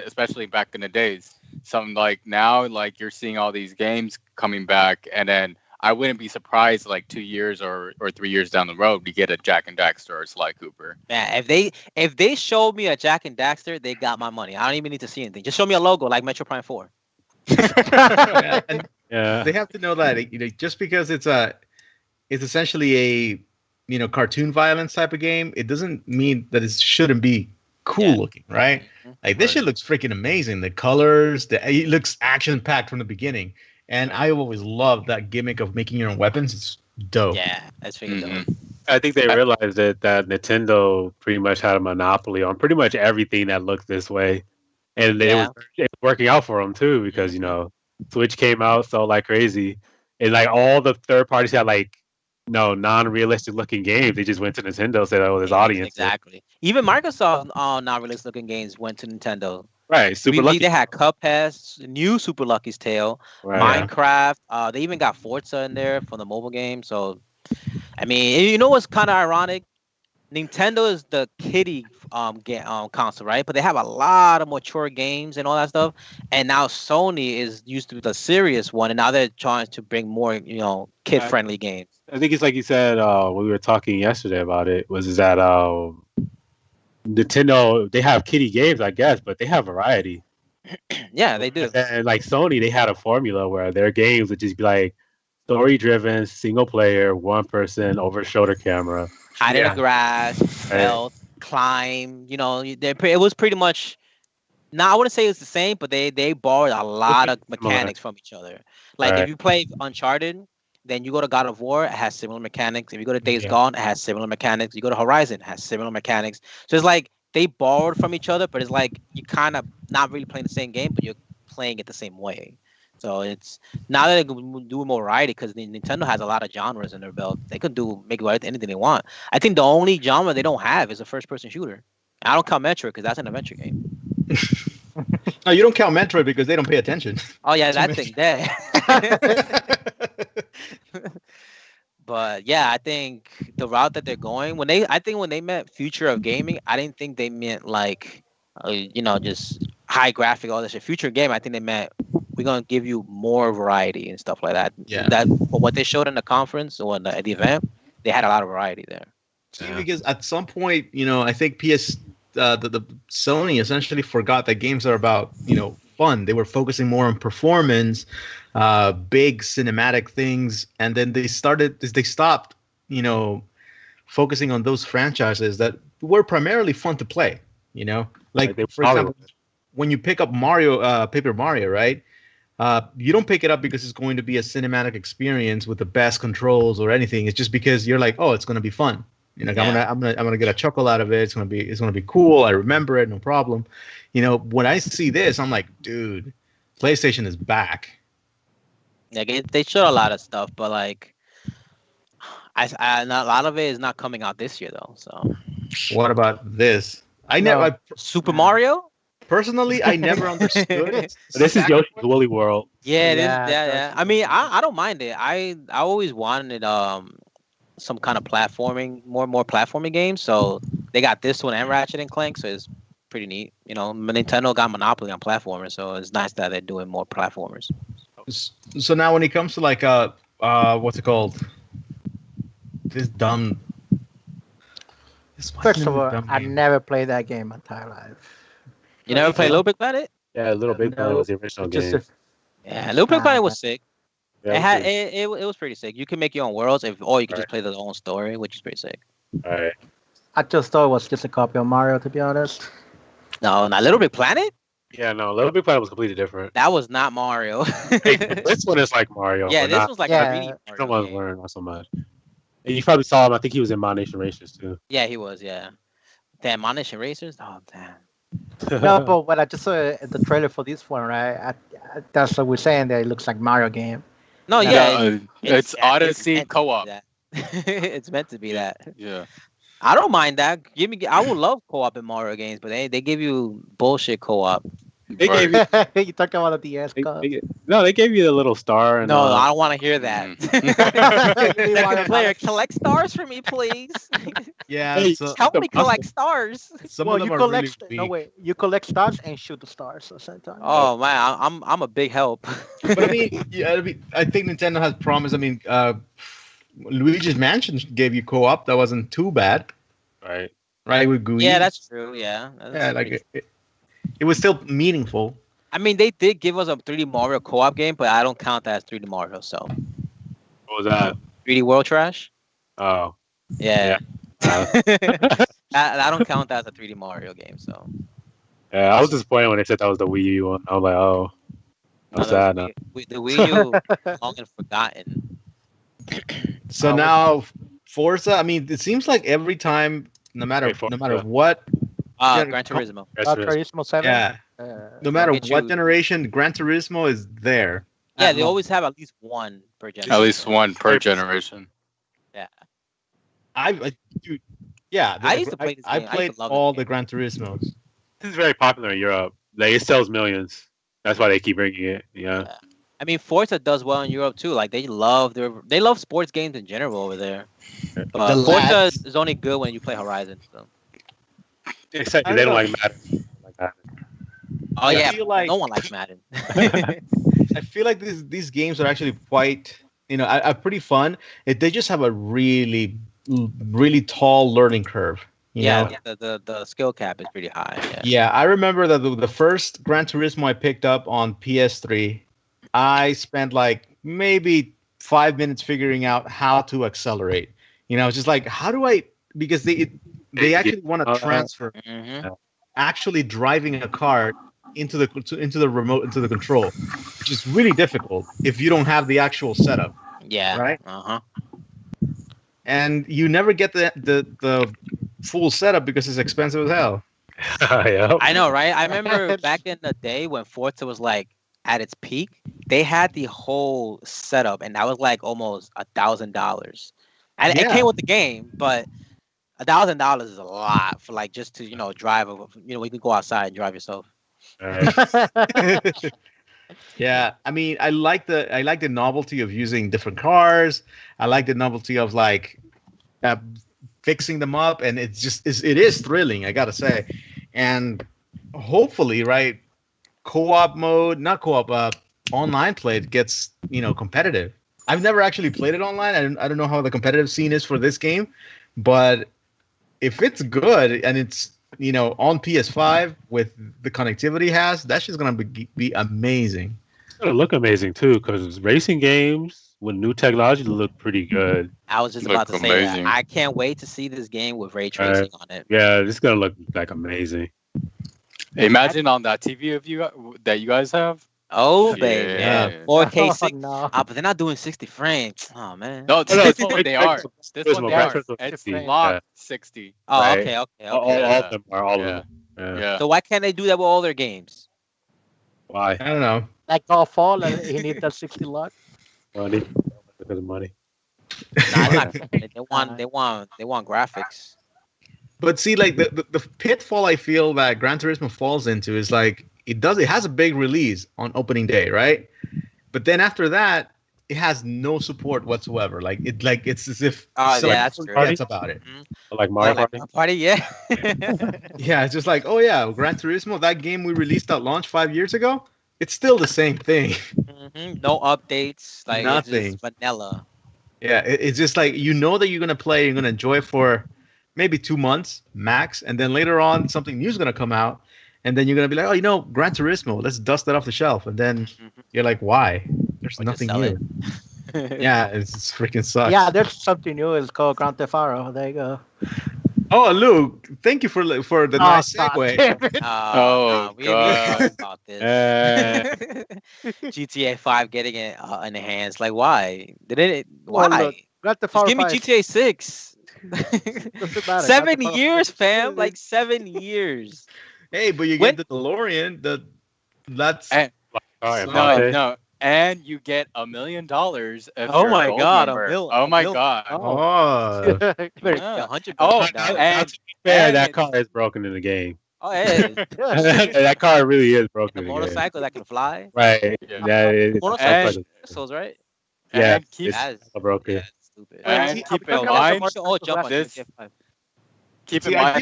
especially back in the days, some like now like you're seeing all these games coming back, and then I wouldn't be surprised like 2 years or 3 years down the road we get a Jak and Daxter or Sly Cooper. Man, if they showed me a Jak and Daxter, they got my money. I don't even need to see anything. Just show me a logo like Metro Prime 4. They have to know that just because it's essentially a cartoon violence type of game, it doesn't mean that it shouldn't be cool looking, right? Like this shit looks freaking amazing. The colors, it looks action packed from the beginning, and I always loved that gimmick of making your own weapons. It's dope. Yeah, that's freaking dope. I think they realized that Nintendo pretty much had a monopoly on pretty much everything that looked this way, and it was working out for them too because Switch came out so like crazy, and like all the third parties had like non-realistic looking games. They just went to Nintendo and said, "Oh, there's audience." Exactly. Even Microsoft non-realistic looking games went to Nintendo. Right. Super Lucky. They had Cuphead, new Super Lucky's Tale, Minecraft. They even got Forza in there for the mobile game. So, I mean, you know what's kind of ironic? Nintendo is the kiddie console, right? But they have a lot of mature games and all that stuff. And now Sony is used to be the serious one, and now they're trying to bring more, kid-friendly games. I think it's like you said when we were talking yesterday about it, was that Nintendo, they have kiddie games, I guess, but they have variety. Yeah, they do. And like Sony, they had a formula where their games would just be like story-driven, single-player, one-person, over-shoulder camera. Hide in the grass, stealth, climb. It was pretty much. Now I wouldn't say it's the same, but they borrowed a lot of mechanics from each other. Like if you play Uncharted, Then you go to God of War, it has similar mechanics. If you go to Days Yeah. Gone, it has similar mechanics. You go to Horizon, it has similar mechanics. So it's like they borrowed from each other, but it's like you kind of not really playing the same game, but you're playing it the same way. So it's now that they can do more variety because Nintendo has a lot of genres in their belt. They could make anything they want. I think the only genre they don't have is a first-person shooter. I don't count Metroid because that's an adventure game. No, you don't count Metroid because they don't pay attention. Oh yeah, that thing there. But yeah, I think the route that they're going when they meant future of gaming, I didn't think they meant like just high graphic all this shit. Future game, I think they meant we're gonna give you more variety and stuff like that. Yeah. That what they showed in the conference or the event, they had a lot of variety there. See, because at some point, I think the Sony essentially forgot that games are about fun. They were focusing more on performance, big cinematic things, and then they stopped focusing on those franchises that were primarily fun to play. Like for example, when you pick up Paper Mario, right? You don't pick it up because it's going to be a cinematic experience with the best controls or anything. It's just because you're like, oh, it's going to be fun. I'm gonna get a chuckle out of it. It's gonna be cool. I remember it, no problem. When I see this, I'm like, dude, PlayStation is back. Yeah, they showed a lot of stuff, but like, a lot of it is not coming out this year though. So, what about this? Super Mario. Personally, I never understood it. This is Yoshi's Woolly World. Yeah, it is. Yeah. I mean, I don't mind it. I always wanted some kind of platforming, more platforming games. So they got this one and Ratchet and Clank, so it's pretty neat. Nintendo got monopoly on platformers, so it's nice that they're doing more platformers. So now, when it comes to like what's it called? This dumb. First of all, I never played that game my entire life. You never played Little Big Planet? Yeah, Little Big Planet was the original game. Yeah, Little Big Planet was sick. Yeah, it was pretty sick. You can make your own worlds, or you can just play the own story, which is pretty sick. All right. I just thought it was just a copy of Mario, to be honest. No, not Little Big Planet. Yeah, no, Little Big Planet was completely different. That was not Mario. This one is like Mario. Yeah, this was like a 3D Mario. Someone's learned not so much. And you probably saw him. I think he was in Mod Nation Racers too. Yeah, he was. Yeah. Damn, Mod Nation Racers. Oh damn. No, but when I just saw the trailer for this one, right? That's what we're saying. That it looks like Mario game. No, yeah, it's Odyssey co-op. It's meant to be that. Yeah. I don't mind that. I would love co-op in Mario games, but they give you bullshit co-op. They gave you. You talking about the DS cup? No, they gave you the little star. And, no, I don't want to hear that. Second player, collect stars for me, please. Yeah, help me collect stars. Some of them are really weak. No wait, you collect stars and shoot the stars at the same time. Oh man, I'm a big help. But I mean, I think Nintendo has promised. I mean, Luigi's Mansion gave you co-op. That wasn't too bad. Right with GUI. Yeah, that's true. Yeah. It was still meaningful. I mean, they did give us a 3D Mario co-op game, but I don't count that as 3D Mario. So. What was that? 3D World Trash. Oh. Yeah. I don't count that as a 3D Mario game. So. Yeah, I was disappointed when they said that was the Wii U one. I was like, oh, I'm sad now. The Wii U, long and forgotten. So now, Forza. I mean, it seems like every time, no matter what. Gran Turismo. Gran Turismo 7. Yeah. No matter what generation, Gran Turismo is there. Yeah, they always have at least one per generation. At least one per generation. Yeah. I used to play this game. I played all the Gran Turismos. This is very popular in Europe. Like, it sells millions. That's why they keep bringing it. Yeah. I mean, Forza does well in Europe too. Like they love sports games in general over there. But Forza is only good when you play Horizon. So. Except they don't like Madden. Oh yeah, no one likes Madden. I feel like these games are actually quite, are pretty fun. They just have a really, really tall learning curve. You know? The skill cap is pretty high. Yeah, I remember that the first Gran Turismo I picked up on PS3, I spent like maybe 5 minutes figuring out how to accelerate. It's just like, how do I? Because they actually want to transfer actually driving a car into the remote, into the control, which is really difficult if you don't have the actual setup. Yeah. Right. And you never get the full setup because it's expensive as hell. Yep. I know, right? I remember back in the day when Forza was like at its peak, they had the whole setup, and that was like almost $1,000. And it came with the game, but $1,000 is a lot for like just to drive. You can go outside and drive yourself. Yeah, I mean, I like the novelty of using different cars. I like the novelty of like fixing them up, and it is thrilling, I gotta say. And hopefully, right, co-op mode, not co-op, online play, it gets competitive. I've never actually played it online. I don't know how the competitive scene is for this game, but if it's good and it's on PS5 with the connectivity it has, that's just gonna be amazing. It's gonna look amazing too, because racing games with new technology look pretty good. I was just about to say that. I can't wait to see this game with ray tracing on it. Yeah, this is gonna look like amazing. Imagine on that TV that you guys have. Oh, baby. Yeah. 4K 6. No. But they're not doing 60 frames. Oh, man. No, this one they are. This one they are. It's 50. not 60. Oh, right. okay. All of them are. All of them. Yeah. So why can't they do that with all their games? Why? I don't know. Like Godfall, and he needs that 60 lot. Money. Because of money. Nah, not, they want graphics. But see, like the pitfall I feel that Gran Turismo falls into is like it has a big release on opening day, right? But then after that, it has no support whatsoever. It's as if that's true. forgets about it. Mm-hmm. Like Mario Party, yeah. Yeah, it's just like, oh yeah, Gran Turismo, that game we released at launch 5 years ago, it's still the same thing. Mm-hmm. No updates, like nothing. It's just vanilla. Yeah, it's just like that you're gonna play, you're gonna enjoy it for maybe 2 months max, and then later on something new is gonna come out, and then you're gonna be like, oh, Gran Turismo, let's dust that off the shelf, and then you're like, why? There's nothing new. Yeah, it's freaking sucks. Yeah, there's something new. It's called Grand Theft Auto. There you go. Oh, Luke, thank you for the nice segue. We talked about this. GTA 5 getting it in the hands. Like, why? Why? Well, look, Grand Theft Auto Just give me 5. GTA 6. Doesn't matter. 7 years, fam. Like 7 years. Hey, but you get the DeLorean. That's no. And you get $1 million. Oh my god! Oh my god! Oh, and that car is broken in the game. Oh, yeah. That car really is broken. The motorcycle that can fly. Right. Yeah. Missiles, right? Yeah. It's broken. Yeah, stupid. And keep in mind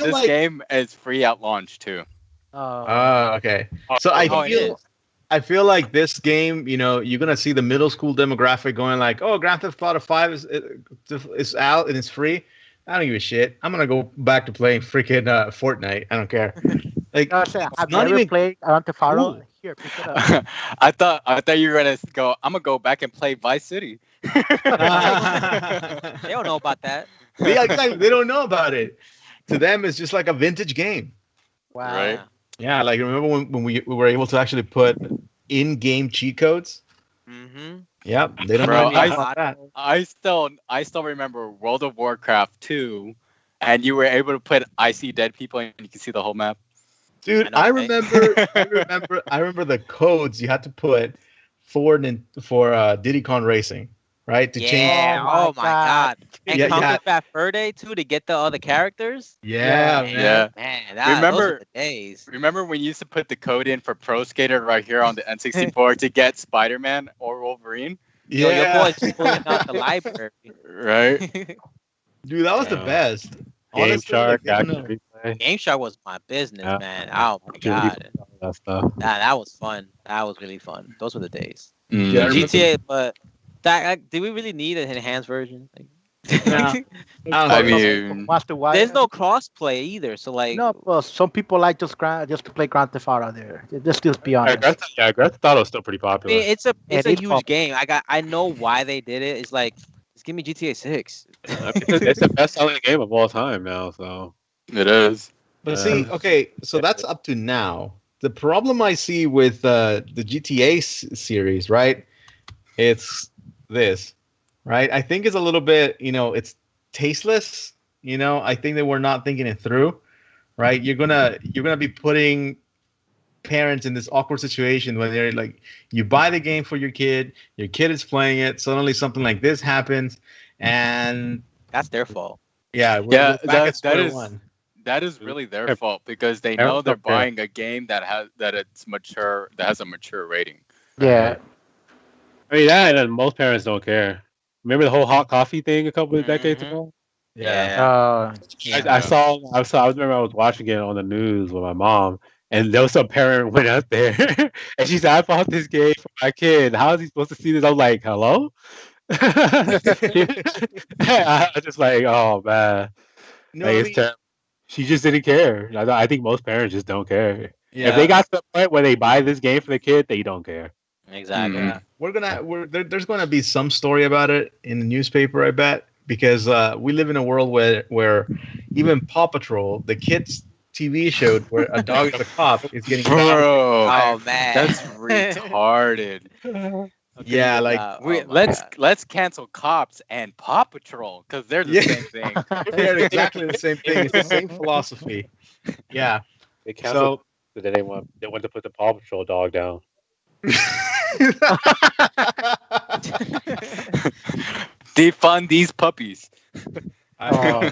this game is free at launch too. Okay. So I feel like this game, you're gonna see the middle school demographic going like, "Oh, Grand Theft Auto 5 is out and it's free. I don't give a shit. I'm gonna go back to playing freaking Fortnite. I don't care." Like, I've never played Grand Theft Auto. Here, pick it up. I thought you were gonna go. I'm gonna go back and play Vice City. They don't know about that. They don't know about it. To them, it's just like a vintage game. Wow. Right. Yeah, like remember when we were able to actually put in-game cheat codes? Mm-hmm. Yep, they don't Bro, know about that. I still remember World of Warcraft 2, and you were able to put I see dead people and you can see the whole map. Dude, I remember the codes you had to put for Diddy Kong Racing, right? To change. Oh my god. And Yeah, Fat Fur Day too to get the other characters. Yeah, man. Yeah. Man, those are the days. Remember when you used to put the code in for Pro Skater right here on the N64 to get Spider-Man or Wolverine? Yo, your boy's pulling out the library. Right? Dude, that was the best. Game Honestly, Shark, like, Game Shark was my business, man. Oh my god. That stuff. That was fun. That was really fun. Those were the days. Yeah, GTA, but did we really need an enhanced version? Like, I mean, there's no crossplay either. So like, no, well, some people like just to play Grand Theft Auto there. Just to be honest. Grand Theft Auto is still pretty popular. I mean, it's a huge game. I know why they did it. It's like, just give me GTA 6. It's the best-selling game of all time now. So it is. But see, okay, so that's up to now. The problem I see with the GTA series, right? It's this. right? I think it's a little bit, it's tasteless. I think that we're not thinking it through, right? You're gonna be putting parents in this awkward situation when they're like, you buy the game for your kid is playing it, suddenly something like this happens, and That's their fault. yeah, Yeah, we're back at that square is one. that is really their Yeah. fault because they Parents know they're don't care. buying a game that has a mature rating. Yeah. I mean, that and then most parents don't care. Remember the whole hot coffee thing a couple of decades Mhm. ago? Uh, I remember I was watching it on the news with my mom, and there was some parent went out there, and she said, "I bought this game for my kid. How is he supposed to see this?" I'm like, "Hello." I was just like, "Oh man, No, like I it's mean, terrible." She just didn't care. I think most parents just don't care. If they yeah, got to the point where they buy this game for the kid, they don't care. Exactly. Mhm. yeah. There's gonna be some story about it in the newspaper, I bet, because we live in a world where even Paw Patrol, the kids' TV show where a dog is a cop, is getting banned. Bro, Oh man, that's retarded. Yeah, like oh my let's God. cancel Cops and Paw Patrol because they're the Yeah. same thing. they're exactly the same thing. It's the same philosophy. Yeah. They canceled. So But then they want to put the Paw Patrol dog down. Defund these puppies. oh,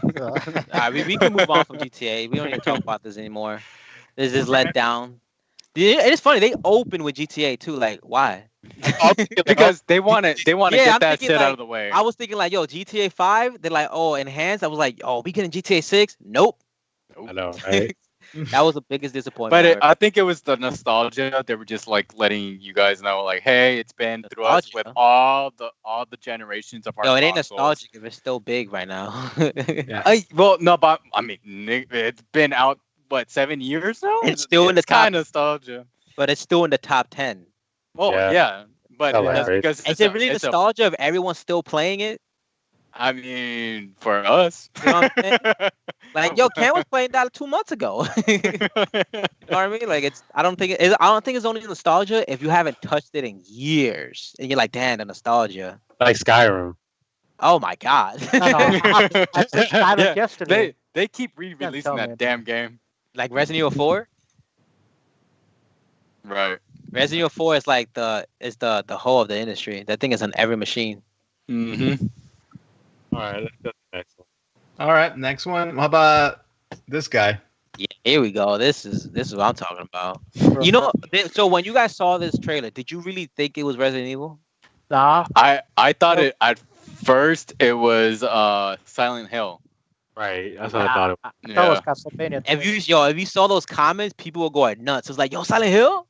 We can move on from GTA. We don't need to talk about this anymore. This is let down. It is funny. They open with GTA too. Like, why? Because they want to Yeah, get I'm that thinking, shit out like, of the way. I was thinking like, yo, GTA 5. They're like, oh, enhanced. I was like, oh, we getting GTA 6? Nope. I know, right? That was the biggest disappointment. But I think it was the nostalgia. They were just like letting you guys know, like, hey, it's been through us with Nostalgia. all the generations of our Yo, it ain't consoles. nostalgic if it's still big right now. Well, no, but I mean, it's been out what 7 years now. It's still in the top, kind of nostalgia. but it's still in the top 10. Well, Yeah. yeah, but Sounds like that's great. because Is it really nostalgia if everyone's still playing it? I mean, for us, You know what I'm saying? Like, yo, Ken was playing that 2 months ago. You know what I mean? Like, I don't think it's only nostalgia if you haven't touched it in years, and you're like, damn, the nostalgia. Like Skyrim. Oh my god. no, I played Skyrim Yeah, yesterday. they keep re-releasing tell me. that damn game. Like Resident Evil 4. Right. Resident Evil 4 is like the whole of the industry. That thing is on every machine. Mm-hmm. All right, let's go to the next one. all right, next one. How about this guy? Yeah, here we go. This is what I'm talking about. You know, so when you guys saw this trailer, did you really think it was Resident Evil? Nah, I thought it at first it was Silent Hill. Right, that's what I thought. I thought it was Yeah. Castlevania. If you saw those comments, people were going nuts. It was like, yo, Silent Hill.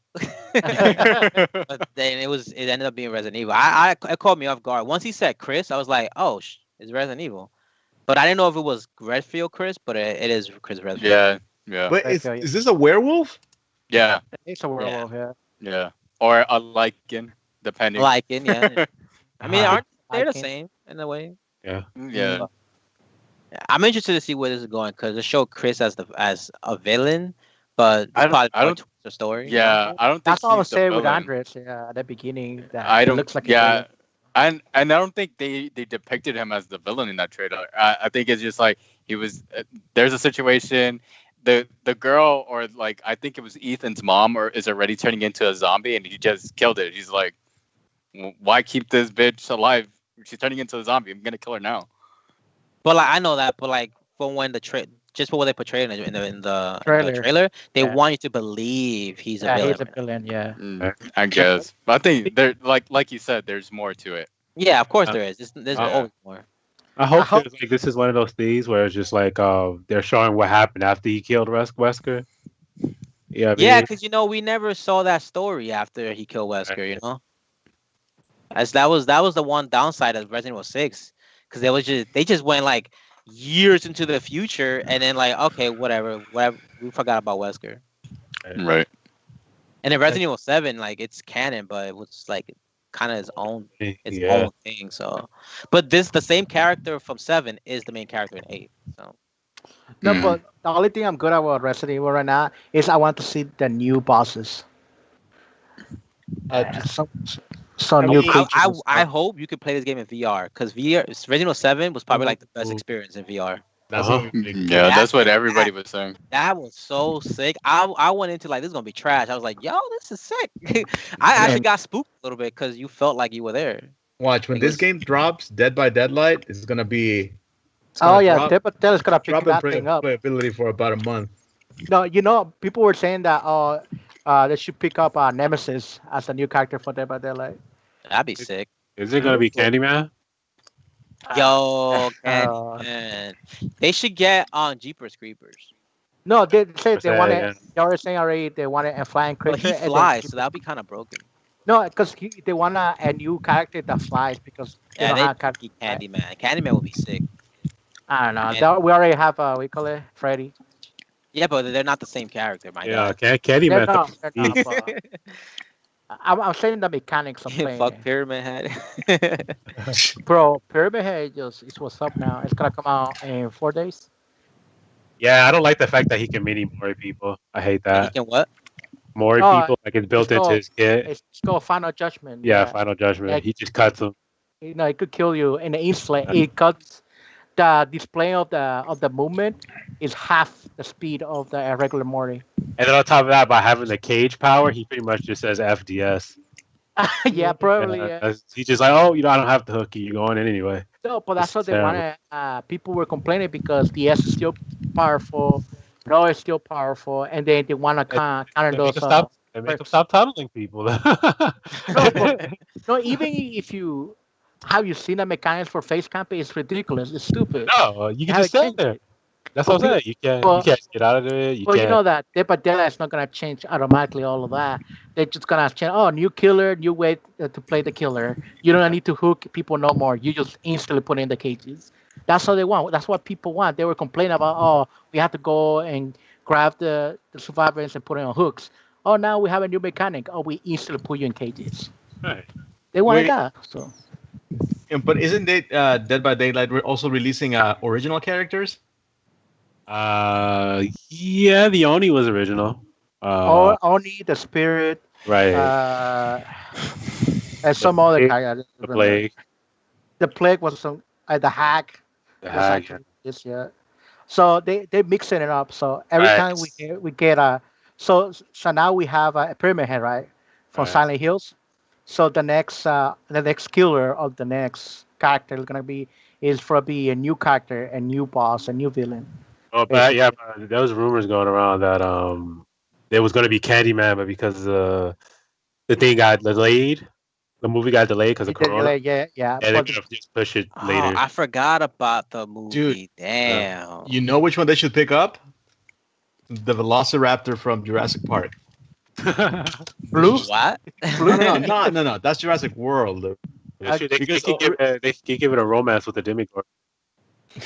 But then it ended up being Resident Evil. It caught me off guard. Once he said Chris, I was like, oh, it's Resident Evil. But I didn't know if it was Redfield Chris, but it is Chris Redfield. Yeah. But I feel you. is this a werewolf? Yeah. It's a werewolf, yeah. Yeah. Or a lichen, depending. Like it, yeah. I mean, aren't they the Liking. same in a way? Yeah. Yeah, I'm interested to see where this is going because it showed Chris as a villain, but I don't- probably I don't- the story. Yeah. I don't think That's all I was he's the saying with villain. Andres at the beginning. That I it don't. looks like a Yeah. villain. And I don't think they depicted him as the villain in that trailer. I think it's just like he was. There's a situation. The girl, or like I think it was Ethan's mom, or is already turning into a zombie, and he just killed it. He's like, why keep this bitch alive? She's turning into a zombie. I'm gonna kill her now. But like I know that, but like from when just for what they portrayed in the trailer, they Yeah. want you to believe he's a Yeah, villain. he's a villain, yeah. I guess. But I think there, like you said, there's more to it. Yeah, of course there is. There's Yeah. always more. I hope there's, like, this is one of those things where it's just like they're showing what happened after he killed Wesker. Yeah, Yeah, because we never saw that story after he killed Wesker. You know, as that was the one downside of Resident Evil 6, because they just went like years into the future, and then like okay, whatever, we forgot about Wesker. Right. And then Resident Evil 7, like it's canon, but it was like kind of its own thing. So, but the same character from 7 is the main character in 8. So No, Mm. but the only thing I'm good about Resident Evil right now is I want to see the new bosses. Just Some I new mean, creatures. I, and I stuff. hope you can play this game in VR because VR Resident 7 was probably like the best Ooh. experience in VR. That's Uh-huh. gonna be big. Yeah, That- that's what everybody was saying. That was so sick. I went into like this is gonna be trash. I was like, yo, this is sick. I actually got spooked a little bit because you felt like you were there. Watch when this game drops, Dead by Deadlight is gonna be. It's Oh gonna yeah, drop, Depatel is gonna pick drop in that thing up. playability for about a month. No, people were saying that they should pick up Nemesis as a new character for Dead by Daylight. That'd be sick. Is it gonna be Candyman? Yo, Uh, man. They should get on Jeepers Creepers. No, they said they Yeah, want yeah. it. They were saying already they wanted a flying But creature. he and then flies, keep- so that'd be kind of broken. No, because they want a new character that flies because they Yeah, don't they have character. be Candyman. Candyman would be sick. I don't know. And- We already have we call it Freddy. Yeah, but they're not the same character, my Yeah, guy. Candyman. They're not, but I'm saying the mechanics of playing. Fuck Pyramid Head. Bro, Pyramid Head it's what's up now. It's gonna come out in 4 days. Yeah, I don't like the fact that he can mini more people. I hate He that. can what? More Oh, people, like it's built it's into called- his kit. It's called Final Judgment. Yeah, Final Judgment. Yeah. He just cuts them. It could kill you in an instant. It cuts the display of the movement is half the speed of the regular Morty. And then on top of that, by having the cage power, he pretty much just says FDS. Yeah, probably. Yeah. He's just like, oh, I don't have to hook you. You're going in anyway. No, but that's what they terrible. wanted. People were complaining because the S is still powerful, Pro is still powerful, and then they want to counter They those. make him stop tunneling people. No, even if you have you seen the mechanics for face camping, it's ridiculous. It's stupid. No, you can Have just it sit changed there. it. That's what I'm saying. You can't get out of it. You Well, you can't. know that Dead by Daylight is not gonna change automatically all of that. They're just gonna change. Oh, new killer, new way to play the killer. You don't need to hook people no more. You just instantly put in the cages. That's what they want. That's what people want. They were complaining about. Oh, we have to go and grab the survivors and put it on hooks. Oh, now we have a new mechanic. Oh, we instantly put you in cages. Right. They wanted Wait. that. So But isn't it Dead by Daylight also releasing original characters? Yeah, the Oni was original. only the spirit. Right. And some other plague- characters. the plague. The plague was some the hack. The was hack. actually this year. So they mixing it up. So every Right. time we get so now we have a Pyramid Head, right, from Right. Silent Hills. So the next killer of the next character is gonna be a new character, a new boss, a new villain. Oh, but yeah, but there was rumors going around that there was going to be Candyman, but because the thing got delayed, the movie got delayed because of Corona, Yeah. and they're But going to just push it Oh, later. I forgot about the movie. Dude, Damn. You know which one they should pick up? The Velociraptor from Jurassic Park. Blue? What? No. That's Jurassic World. They should Because- give it a romance with the demigod.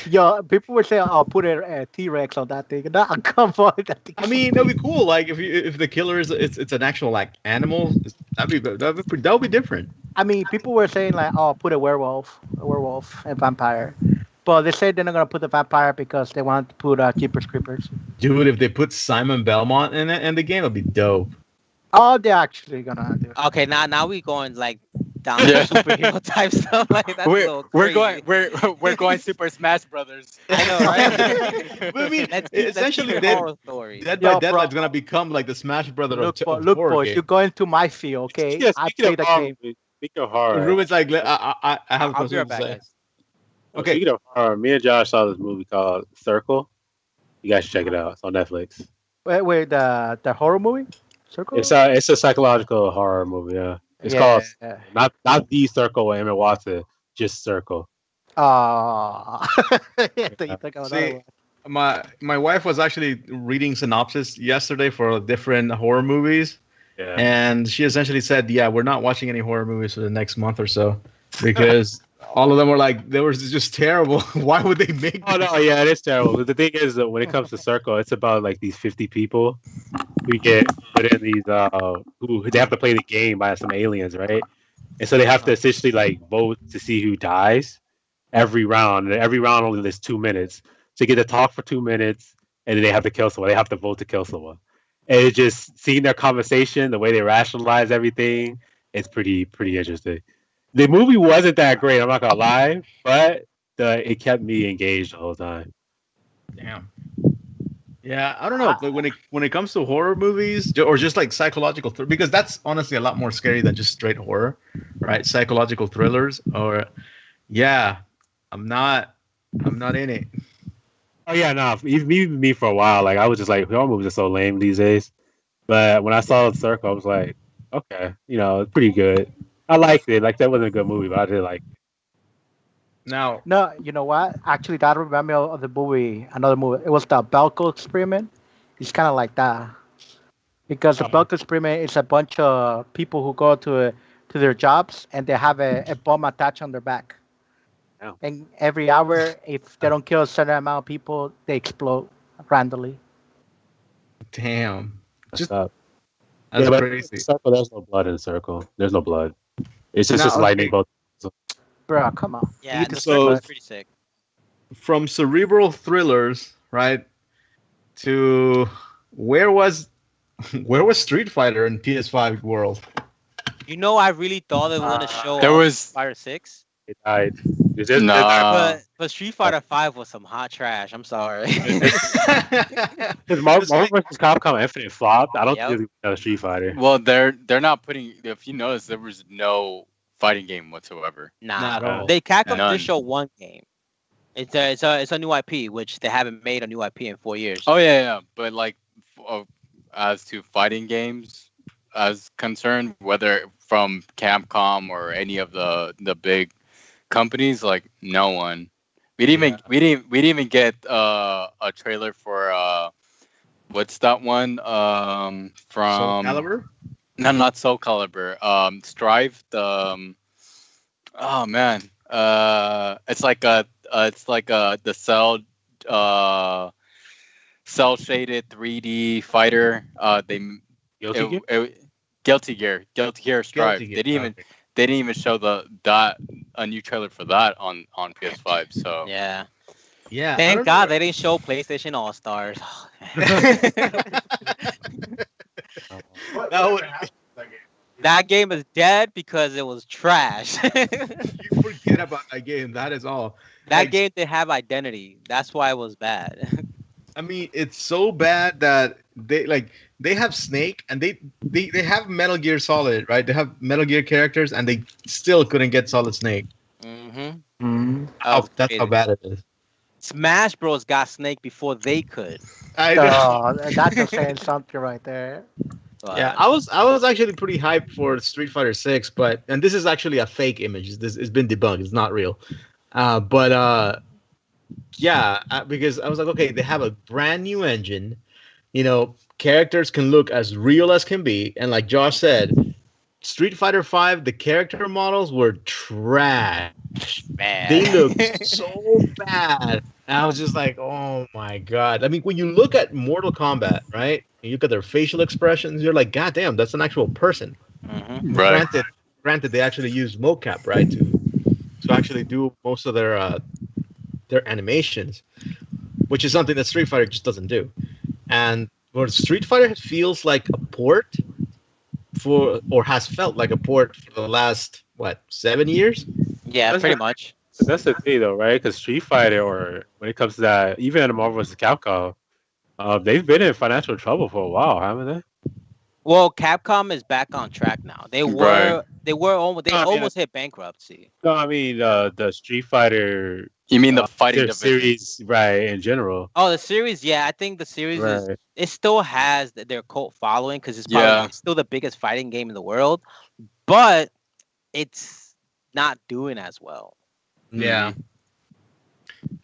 Yo, people were saying, "Oh, put a T-Rex on that thing." No, come on, that thing. I mean, that'd be cool. Like if the killer is it's an actual like animal, that would be different. I mean, people were saying like, "Oh, put a werewolf, and vampire," but they said they're not gonna put the vampire because they want to put Jeepers Creepers. Dude, if they put Simon Belmont in the game, it'd be dope. Oh, they're actually gonna do it. Okay, now we going like down Yeah. to superhero type stuff. Like that's a little We're crazy. going we're going Super Smash Brothers. I know, right? But I mean, Let's essentially, keep it Dead, horror story. Dead Yo, by Deadlight's bro. gonna become like the Smash Brother Look, of look, horror boys, game. you're going to my field, okay? Yeah, I speaking play of the horror, game. speaking of horror, Ruben's like, I have I'll be right something back, to say. guys. Okay. Speaking of horror, me and Josh saw this movie called Circle. You guys should check it out. It's on Netflix. Wait, the horror movie? Circle? It's a psychological horror movie. Yeah, it's called not the Circle with Emma Watson, just Circle. I thought you think I was See, my wife was actually reading synopsis yesterday for different horror movies, Yeah. and she essentially said, "Yeah, we're not watching any horror movies for the next month or so because all of them were like they were just terrible. Why would they make?" Oh no, yeah, it is terrible. But the thing is that when it comes to Circle, it's about like these 50 people who get put in these who they have to play the game by some aliens, right? And so they have to essentially like vote to see who dies every round. And every round only lasts 2 minutes. So you get to talk for 2 minutes and then they have to kill someone. They have to vote to kill someone. And it's just seeing their conversation, the way they rationalize everything, it's pretty interesting. The movie wasn't that great, I'm not gonna lie, but it kept me engaged the whole time. Damn. Yeah, I don't know, but when it comes to horror movies or just like psychological because that's honestly a lot more scary than just straight horror, right? Psychological thrillers or yeah, I'm not in it. Oh yeah, no, even me for a while, like I was just like horror movies are so lame these days. But when I saw The Circle, I was like, okay, it's pretty good. I liked it. Like that wasn't a good movie, but I did like it. Now, No, you know what? Actually, that reminded me of the movie, another movie. It was the Belko experiment. It's kind of like that. Because the Belko experiment is a bunch of people who go to their jobs and they have a bomb attached on their back. Yeah. And every hour, if they don't kill a certain amount of people, they explode randomly. damn. That's Crazy. Circle, there's no blood in the Circle. There's no blood. It's just lightning bolts. Bro, come on. Yeah, You the can Circle so- is pretty sick. From cerebral thrillers, right? To where was Street Fighter in PS5 world? I really thought they were gonna show There was Fire 6. It died. It's just, Nah. But Street Fighter 5 was some hot trash. I'm sorry. Because Marvel vs. Capcom Infinite flopped. I don't Yep. think there's another Street Fighter. Well, they're not putting. If you notice, there was no fighting game whatsoever. Nah, Not at all. Capcom None. did show one game. It's a new IP, which they haven't made a new IP in 4 years. Oh yeah. But like, as to fighting games, as concerned, whether from Capcom or any of the big companies, like no one. We didn't even get a trailer for what's that one Soul from Calibur? No, not Soul Calibur. Strive. Oh man. It's like the cell shaded 3D fighter. Guilty Gear Strive. Guilty Gear, They didn't even show a new trailer for that on PS5. So Yeah. Yeah. I Thank don't God know. they didn't show PlayStation All Stars. That would- That game is dead because it was trash. you forget about that game. That is all. That Like, game didn't have identity. That's why it was bad. I mean, it's so bad that they have Snake and they have Metal Gear Solid, right? They have Metal Gear characters and they still couldn't get Solid Snake. Mm-hmm. That's how bad it is. Smash Bros got Snake before they could. I know. That's just saying something right there. But Yeah, I was actually pretty hyped for Street Fighter 6, and this is actually a fake image. This has been debunked. It's not real. Because I was like, okay, they have a brand new engine. Characters can look as real as can be, and like Josh said, Street Fighter 5, the character models were trash. man. They looked so bad. And I was just like, oh my god. I mean, when you look at Mortal Kombat, right? And you look at their facial expressions, you're like, god damn, that's an actual person. Mhm. right. Granted, they actually use mocap, right, to actually do most of their animations, which is something that Street Fighter just doesn't do. And where Street Fighter feels like a port has felt like a port for the last 7 years. Yeah, That's pretty not- much. But that's the thing, though, right? Because Street Fighter, or when it comes to that, even in Marvel vs. Capcom, they've been in financial trouble for a while, haven't they? Well, Capcom is back on track now. They Right. almost hit bankruptcy. No, I mean the Street Fighter. You mean the fighting their division? series, right? In general, Oh, the series, yeah, I think the series is right? it still has their cult following because it's probably Yeah. it's still the biggest fighting game in the world, but it's not doing as well. Yeah.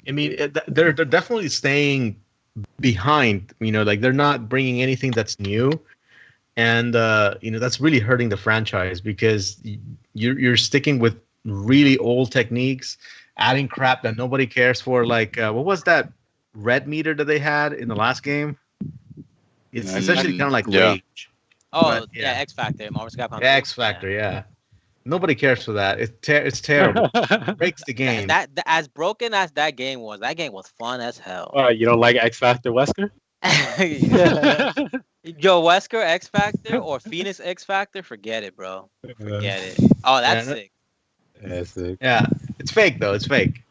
I mean, they're definitely staying behind. Like they're not bringing anything that's new, and that's really hurting the franchise because you're sticking with really old techniques, adding crap that nobody cares for. Like what was that red meter that they had in the last game? It's essentially kind of like Yeah. Rage. Oh, But, yeah, yeah. X Factor, Marvel vs. Capcom 2. X Factor, yeah. Nobody cares for that. It's terrible. Breaks the game. That as broken as that game was fun as hell. You don't like X Factor, Wesker? Yeah. Yo, Wesker X Factor or Phoenix X Factor, forget it, bro. Forget it. Oh, that's Yeah, sick. That's it. Yeah, it's fake though. It's fake.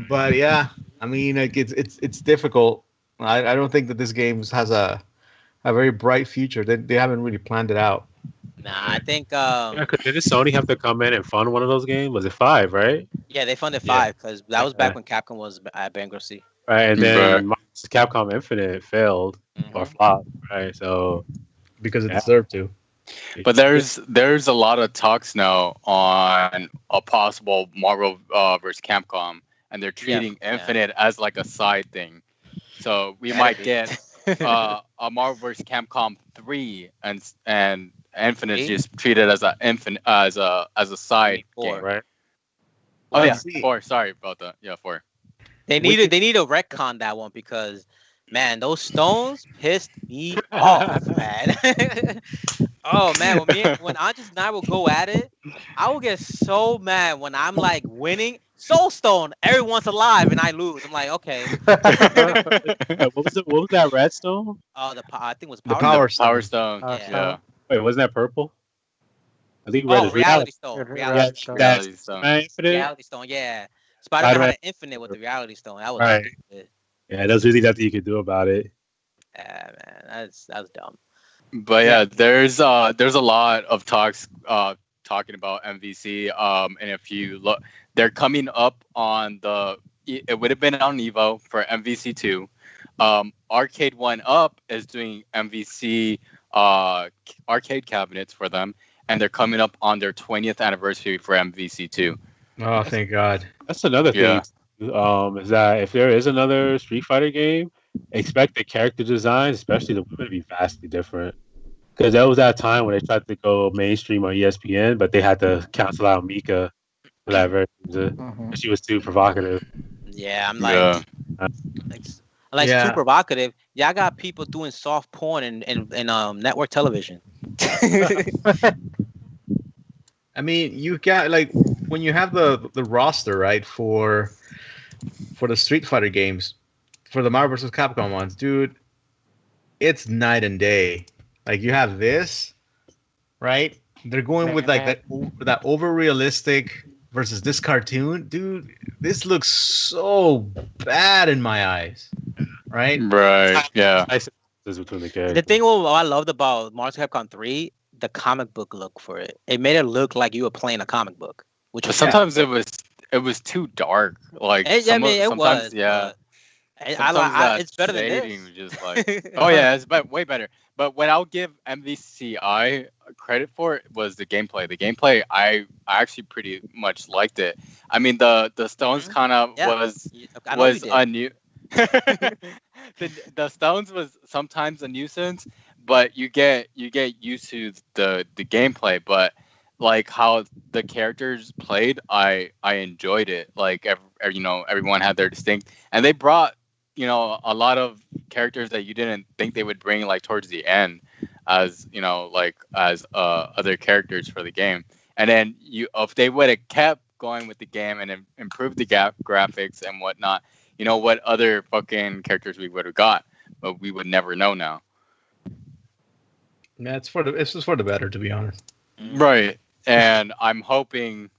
But yeah, I mean, like it's difficult. I don't think that this game has a very bright future. They haven't really planned it out. Nah, I think Yeah, 'cause didn't Sony have to come in and fund one of those games? Was it 5, right? yeah, they funded Yeah. 5 because that was back when Capcom was at bankruptcy. Right, and then Right. Capcom Infinite failed or Mhm. flopped, right? So Because it Yeah. deserved to. But there's a lot of talks now on a possible Marvel versus Capcom, and they're treating Yeah. Infinite as like a side thing. So we Better might be. get a Marvel vs. Capcom 3, and Infinite is Three? just treated as a side Four. game. right. Oh yeah, See- 4. Sorry about that. Yeah, 4. They We need to retcon that one because man, those stones pissed me off, man. Oh man, when Andres and I will go at it, I will get so mad when I'm like winning. Soul Stone, everyone's alive and I lose. I'm like, okay. What was that redstone? I think it was The Power Power Stone. Power Stone. Stone. Stone. Yeah. Wait, wasn't that purple? I think red Oh, is Reality Stone. Yeah, Reality Reality Stone. Stone. Reality Stone. Infinite. Reality Stone. Yeah. Spider-Man Spider-Man. had an infinite with the Reality Stone. That was Right. stupid. Yeah, there's really nothing you could do about it. Yeah, man, that's dumb. But yeah, there's a lot of talks talking about MVC. And if you look, they're coming up on it would have been on Evo for MVC 2. Arcade 1 Up is doing MVC arcade cabinets for them, and they're coming up on their 20th anniversary for MVC 2. Oh, thank God. That's another thing. Yeah. Is that if there is another Street Fighter game, expect the character design, especially the women, to be vastly different. Because that was that time when they tried to go mainstream on ESPN, but they had to cancel out Mika for that very reason. Mhm. She was too provocative. Yeah, I'm like, Yeah. like it's Yeah. too provocative. Y'all got people doing soft porn in network television. I mean, you got like when you have the roster right for the Street Fighter games, for the Marvel vs. Capcom ones, dude, it's night and day. Like you have this, right? They're going with like that over realistic versus this cartoon, dude. This looks so bad in my eyes, right? Right. Yeah. Nice differences between the The characters. thing what I loved about Marvel Capcom 3, the comic book look for it. It made it look like you were playing a comic book, which But was sometimes it was too dark. Like it sometimes, was. yeah. But Sometimes it's better than shading this. was just like, oh yeah, it's way better. But what I'll give MVCI credit for was the gameplay. The gameplay, I actually pretty much liked it. I mean, the stones kind of Yeah. was I know you did. a new. the stones was sometimes a nuisance, but you get used to the gameplay. But like how the characters played, I enjoyed it. Like everyone had their distinct, and they brought a lot of characters that you didn't think they would bring like towards the end as as other characters for the game. And then if they would have kept going with the game and improved the graphics and whatnot, what other fucking characters we would have got, but we would never know now. Yeah, it's just for the better, to be honest. Right. And I'm hoping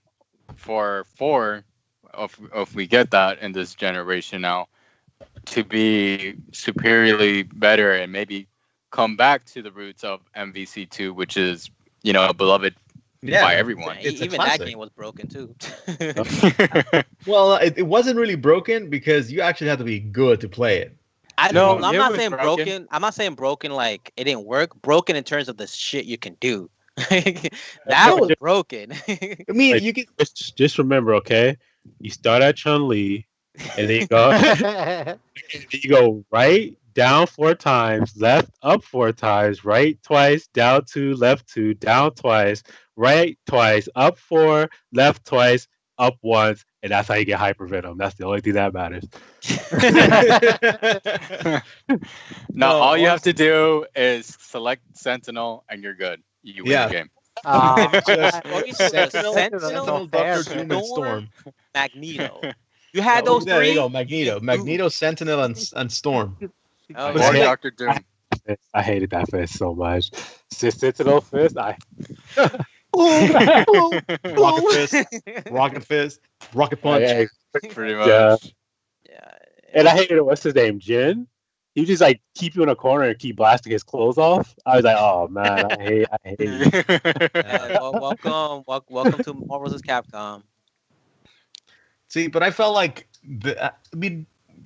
for 4, if we get that in this generation now, to be superiorly better and maybe come back to the roots of MVC2, which is beloved by everyone. It's a Even that classic. game was broken too. Well, it wasn't really broken because you actually had to be good to play it. I No, know. I'm it not was saying broken. broken. I'm not saying broken like it didn't work. Broken in terms of the shit you can do. That was broken. I mean, Like, you can. Just remember, okay? You start at Chun-Li, and then you go right, down 4 times, left, up 4 times, right twice, down 2, left 2, down twice, right twice, up 4, left twice, up once, and that's how you get Hyper Venom. That's the only thing that matters. Now, No, all you have to do is select Sentinel, and you're good. You win Yeah. the game. Sentinel, Doctor Doom, and Storm. Magneto. You had those There you three. go, Magneto, Sentinel, and Storm. Oh, Or yeah. Dr. Doom. fist. I hated that fist so much. Sentinel fist. Rocket fist, rocket fist, rocket punch. Yeah, Pretty much. yeah. Yeah. And I hated it. What's his name? Jin. He would just like keep you in a corner and keep blasting his clothes off. I was like, oh man, I hate it. Welcome to Marvel vs. Capcom. See, but I felt like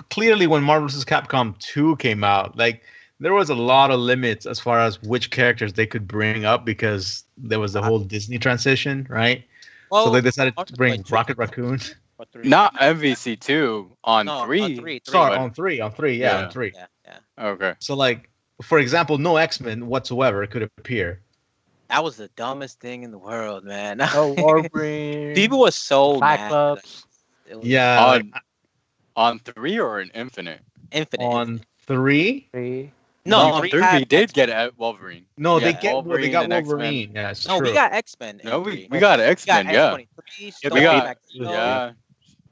clearly when Marvel vs. Capcom 2 came out, like there was a lot of limits as far as which characters they could bring up because there was the whole Disney transition, right? Well, so they decided to bring like Rocket Raccoon. Not MVC2 on No, 3. on 3. Sorry, but- on 3, yeah, Yeah. on 3. Yeah. Okay. So like, for example, no X-Men whatsoever could appear. That was the dumbest thing in the world, man. Oh, Wolverine. People were so mad. Cyclops. It was Yeah, On 3 or in Infinite? infinite. on 3. No, on 3 3 had we did get Wolverine. No, Yeah, they got Wolverine and X-Men. Wolverine. Yeah, it's No, true. we got X-Men. No, in we 3. got X-Men, We yeah. got X-23, Yeah, We got, Magneto, yeah.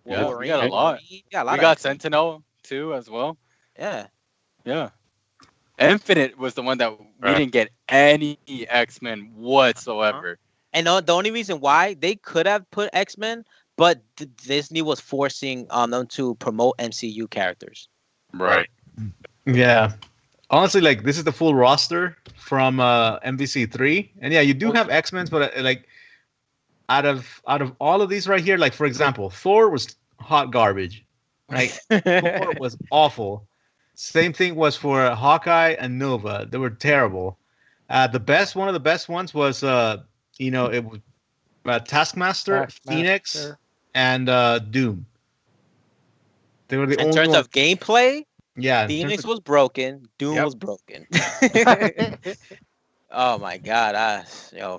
Yeah, we Wolverine, got a lot. We got a lot We of got X-Men. Sentinel too as well. Yeah. Yeah. Infinite was the one that we Right. didn't get any X-Men whatsoever. And the only reason why they could have put X-Men, but Disney was forcing them to promote MCU characters. Right. Yeah. Honestly, like this is the full roster from MVC3, and yeah, you do have X-Men, but like out of all of these right here, like for example, Thor was hot garbage, right? Thor was awful. Same thing was for Hawkeye and Nova. They were terrible. One of the best ones was it was Taskmaster, Phoenix, and Doom. They were the In only terms ones. of gameplay, Yeah, in Phoenix terms of- was broken. Doom Yep. was broken. Oh my god,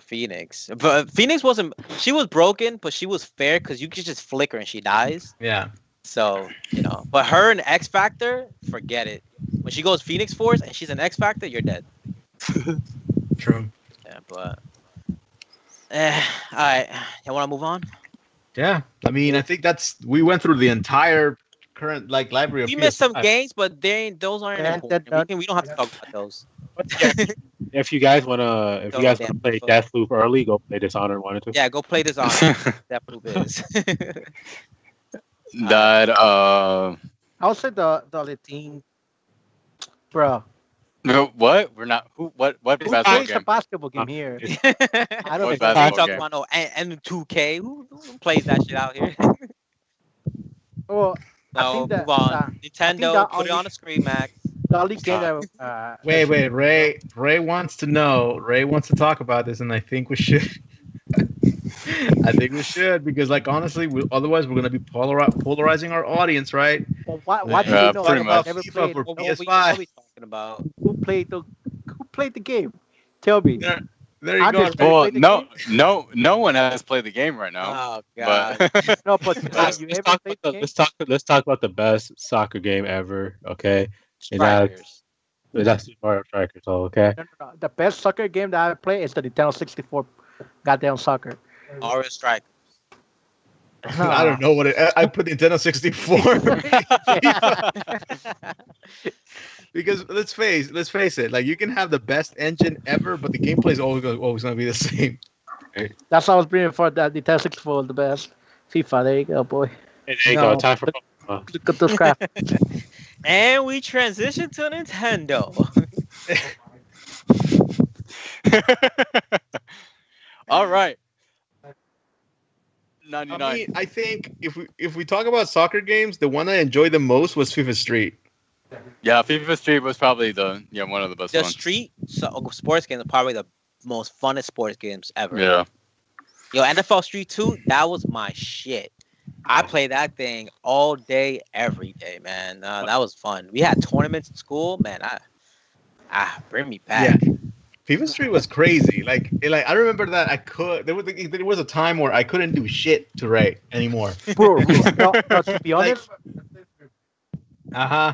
Phoenix. But Phoenix wasn't. She was broken, but she was fair because you could just flick her and she dies. yeah. So but her and X Factor, forget it. When she goes Phoenix Force and she's an X Factor, you're dead. True. Yeah, but. All right, you want to move on? Yeah, I mean, I think we went through the entire current like library of We missed some PS5. games, but those aren't Yeah, important. We don't have to talk about those. If you guys wanna play Deathloop early, go play Dishonored 1 and 2. Yeah, go play this on. That proof is. That I would say the Latin, bro. no, what? We're not who what Who basketball plays a game? basketball game here? I don't What think You basketball talking game? about no M2K? Who plays that shit out here? Well, I No, think that, move on. that Nintendo, put it only- on the screen, Max. the only game that Wait, Ray wants to know. Ray wants to talk about this, and I think we should. I think we should because, like, honestly, otherwise we're gonna be polarizing our audience, right? well, why do Yeah, you know? pretty I much. never FIFA played. for What PS5. we talking about? Who played the game? Tell me. There you I go. just- Ray. Well, play the no one has played the game right now. Oh god. But No, but Let's, you let's ever talk played about the the, game? let's talk about the best soccer game ever. Okay, and Strikers. that's Super Mario Strikers. So okay, No. The best soccer game that I play is the Nintendo 64 goddamn soccer. Mario Strike. I don't know what I put Nintendo 64 because let's face it. Like you can have the best engine ever, but the gameplay is always gonna be the same. That's what I was bringing for that Nintendo 64 the best. FIFA, there you go, boy. there you No. go. Time for Look at those crap. And we transition to Nintendo. all right. I 99. mean, I think if we talk about soccer games, the one I enjoyed the most was FIFA Street. Yeah, FIFA Street was probably one of the best The ones. street sports game is probably the most funnest sports games ever. Yeah. Yo, NFL Street 2, that was my shit. I played that thing all day, every day, man. That was fun. We had tournaments in school, man. Bring me back. Yeah. FIFA Street was crazy. Like I remember that there was a time where I couldn't do shit to Ray anymore. Bro, no, to be honest, Uh-huh.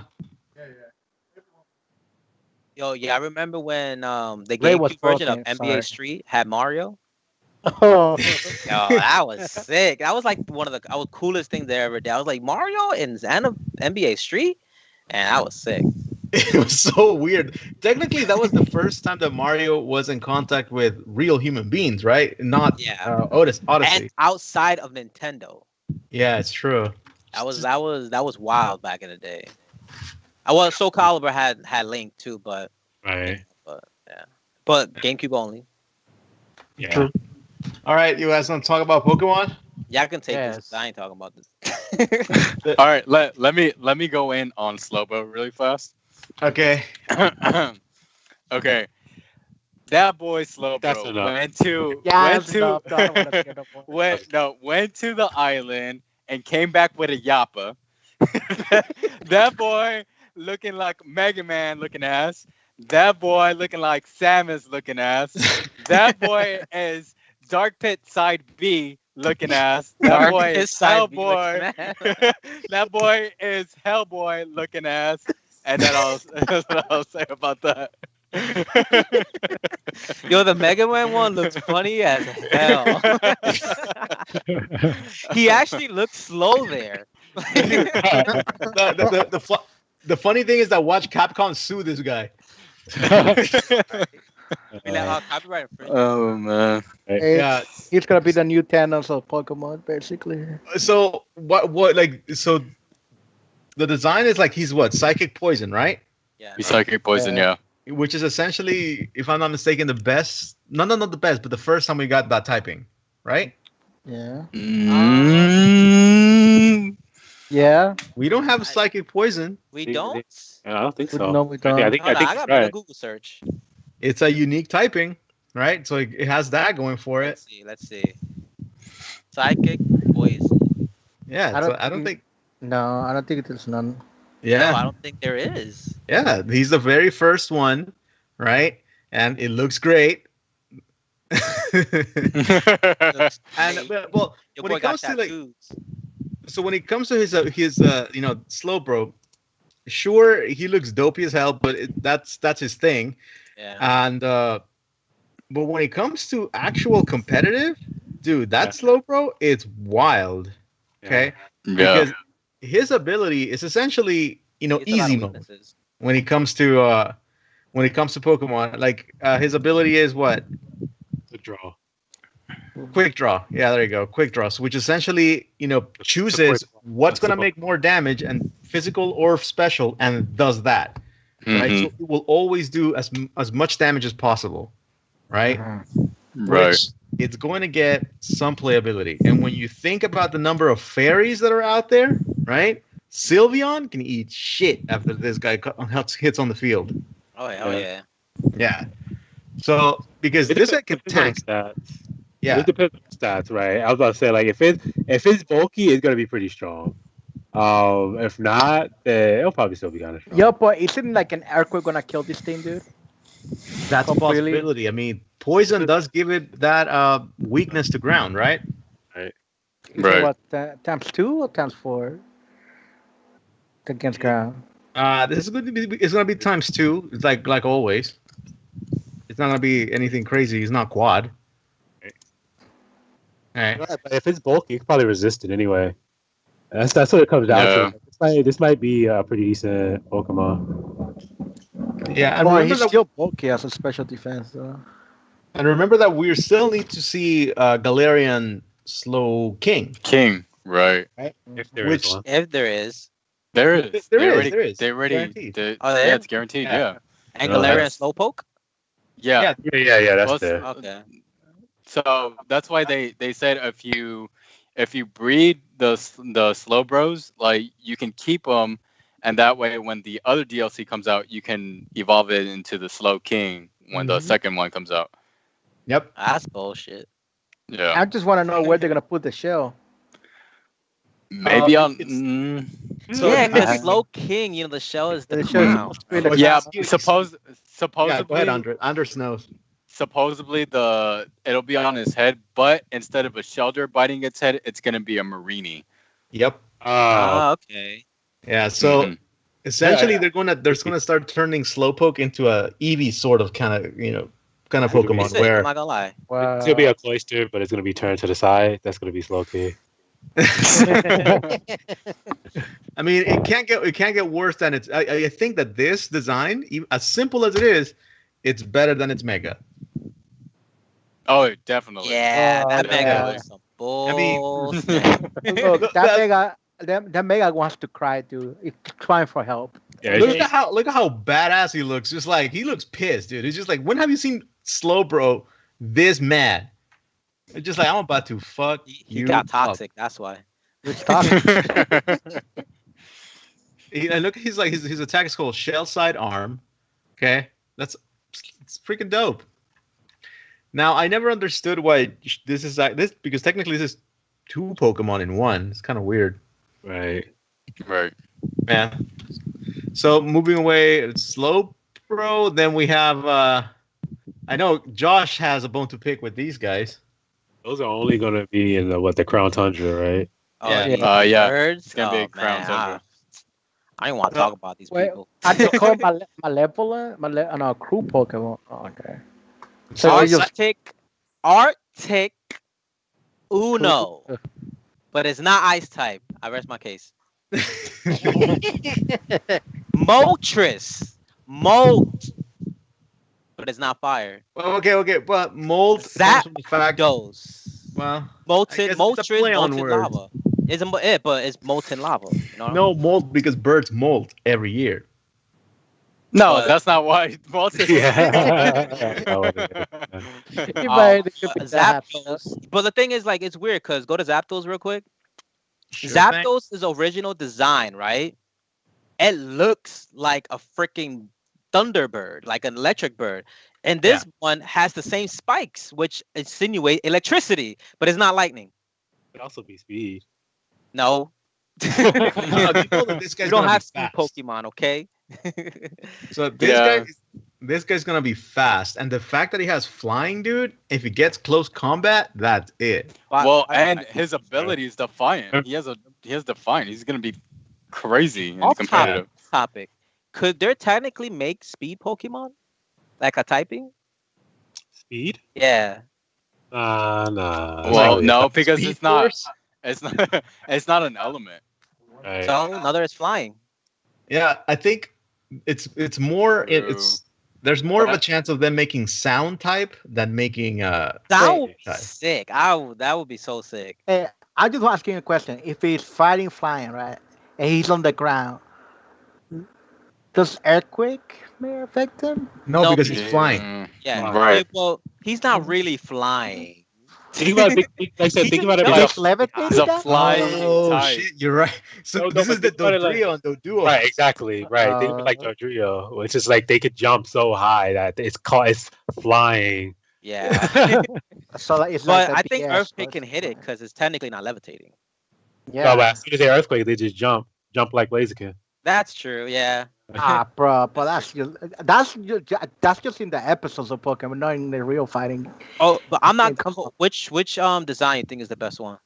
Yo, yeah, I remember when the Ray was GameCube version of broken, NBA sorry. Street had Mario. oh, Yo, that was sick. That was like one of the coolest things they ever did. I was like, Mario in NBA Street? And that was sick. It was so weird. Technically, that was the first time that Mario was in contact with real human beings, right? Not Yeah. Odyssey. And outside of Nintendo. Yeah, it's true. That was wild back in the day. Soul Calibur had Link too, but Right. but GameCube only. Yeah. True. All right, you guys want to talk about Pokemon? Yeah, I can take this. Yes. I ain't talking about this. All right, let me go in on Slowbro really fast. Okay. Okay, that boy That's Slowbro enough. went to the island and came back with a Yappa. That boy looking like Mega Man looking ass. That boy looking like Samus looking ass. That boy is Dark Pit Side B looking ass. That boy is Hellboy. That boy is Hellboy looking ass. And that's what I'll say about that. Yo, the Mega Man one looks funny as hell. He actually looked slow there. The funny thing is that watch Capcom sue this guy. Copyright infringement. Oh man. Yeah. He's gonna be the new Thanos of Pokemon, basically. So so the design is like he's what? Psychic poison, right? Yeah. He's psychic poison, yeah. Which is essentially, if I'm not mistaken, the best. No, not the best, but the first time we got that typing, right? Yeah. Yeah. We don't have psychic poison. We don't? I don't think so. No, we don't. I think Hold on, I it's got right. a Google search. It's a unique typing, right? So it has that going for it. Let's see. Psychic poison. Yeah. I don't think. No, I don't think there's none. Yeah. No, I don't think there is. Yeah. He's the very first one, right? And it looks great. And well, Your when boy it comes got to like, tattoos. so when it comes to his Slowbro, sure he looks dopey as hell, but that's his thing. Yeah. And but when it comes to actual competitive, dude, that Slowbro, it's wild. Okay, because his ability is essentially easy mode when it comes to Pokemon. Like his ability is what? The draw. Quick draw. Yeah, there you go. Quick draw. So which essentially, chooses what's going to make more damage, and physical or special, and does that. Right. So it will always do as much damage as possible. Right. Right. Which it's going to get some playability. And when you think about the number of fairies that are out there, right? Sylveon can eat shit after this guy hits on the field. Oh yeah. Yeah. So because this guy can tank. Stats. Yeah. It depends on stats, right? I was about to say, like, if it's bulky, it's gonna be pretty strong. If not, it'll probably still be kind of strong. Yo, but isn't like an earthquake gonna kill this thing, dude? That's a Completely. possibility. I mean, poison does give it that weakness to ground, right? Is Right. it what, times 2 or times 4? Against ground. This is going to be. It's going to be times 2. It's like always. It's not going to be anything crazy. It's not quad. All right. Right, but if it's bulky, it's probably resistant anyway. That's what it comes down to. This might be a pretty decent Pokemon. Yeah, and Well, remember he's that, still bulky as a special defense, though. and remember that we still need to see Galarian Slow King. King, right. If there Which- is one. If there is. There is. There is. They already. Guaranteed. Oh, there Yeah, is? it's guaranteed. Yeah. Yeah. And No, Galarian that's- Slowpoke? Yeah. Yeah, that's Well, there. Okay. So that's why they said if you breed the Slowbros, like you can keep them, and that way when the other DLC comes out, you can evolve it into the Slow King when the second one comes out. Yep. That's bullshit. Yeah. I just want to know where they're gonna put the shell. Maybe on. So yeah, because I- Slow King, the shell is the The shell is crown. supposed to be like Yeah. Yeah, Supposedly. go ahead, Andre. Anders knows. Supposedly it'll be on his head, but instead of a shelter biting its head, it's gonna be a Marini. Yep. Ah, okay. Yeah. So Mhm. essentially, they're gonna start turning Slowpoke into a Eevee sort of kind of Pretty Pokemon sick, where I'm not gonna lie. Wow. It's gonna be a cloister, but it's gonna be turned to the side. That's gonna be slow key. I mean, it can't get worse than it's. I think that this design, as simple as it is, it's better than its Mega. Oh, definitely. Yeah, that yeah. Mega was some bullshit. Look, that Mega wants to cry, dude. It's crying for help. Yeah, Look at how badass he looks. Just like he looks pissed, dude. It's just like, when have you seen Slowbro this mad? It's just like, I'm about to fuck He you got up. toxic. That's why. It's toxic. And look, he's like his attack is called Shell Side Arm. Okay, it's freaking dope. Now, I never understood why this is like this, because technically this is 2 Pokemon in 1. It's kind of weird. right. Right. Yeah. So moving away, it's Slowbro. Then we have. I know Josh has a bone to pick with these guys. Those are only gonna be in the Crown Tundra, right? Oh, Yeah. these Yeah. birds? It's gonna be Oh, a Crown man, Tundra. I don't want to talk about these Wait, people. I just call Malevolent, no, crew Pokemon. Oh, okay. So they just Arctic Uno, but it's not ice type. I rest my case. Moltres, Molt, but it's not fire. Well, okay, but mold comes from the fact. Those Well, molten, I guess it's a Moltres, play on molten words. lava. But it's molten lava. You know? no mold, because birds molt every year. No, But- that's not why. Yeah. Zapdos. But the thing is, like, it's weird because go to Zapdos real quick. Sure thing. Zapdos is original design, right? It looks like a freaking Thunderbird, like an electric bird. And this one has the same spikes, which insinuate electricity, but it's not lightning. Could also be speed. No. You know that this guy's You don't gonna have be speed fast. Pokemon, okay? So this guy's gonna be fast, and the fact that he has flying, dude. If he gets close combat, that's it. Well, and his ability is Defiant. He has Defiant. He's gonna be crazy and Off competitive. topic. Could there technically make speed Pokemon? Like a typing? Speed? Yeah. Nah. Well, no, because Speed it's not. Force? It's not. It's not an element. Right. So another is flying. Yeah, I think it's more. There's more of a chance of them making sound type than making That would be type. sick. That would be so sick. Hey, I just want to ask you a question. If he's fighting flying, right, and he's on the ground, does earthquake may affect him? No, because he's flying. Yeah. Right. Well, he's not really flying. Think about it, like I said, think about it He's like He's levitating. He's a down? flying Oh type. shit, you're right. So No, this but is the think about it like- Dodrio and Doduo. right, exactly, right. Think of it like Dodrio, which is like they could jump so high that it's flying. Yeah. So like, it's But like I the think BS, earthquake but- can hit it because it's technically not levitating. Yeah. So, but as soon as they earthquake, they just jump like Blaziken. That's true. Yeah. Bro, but that's just in the episodes of Pokemon, not in the real fighting. Oh, but I'm not. Yeah, come on. Which design you think is the best one?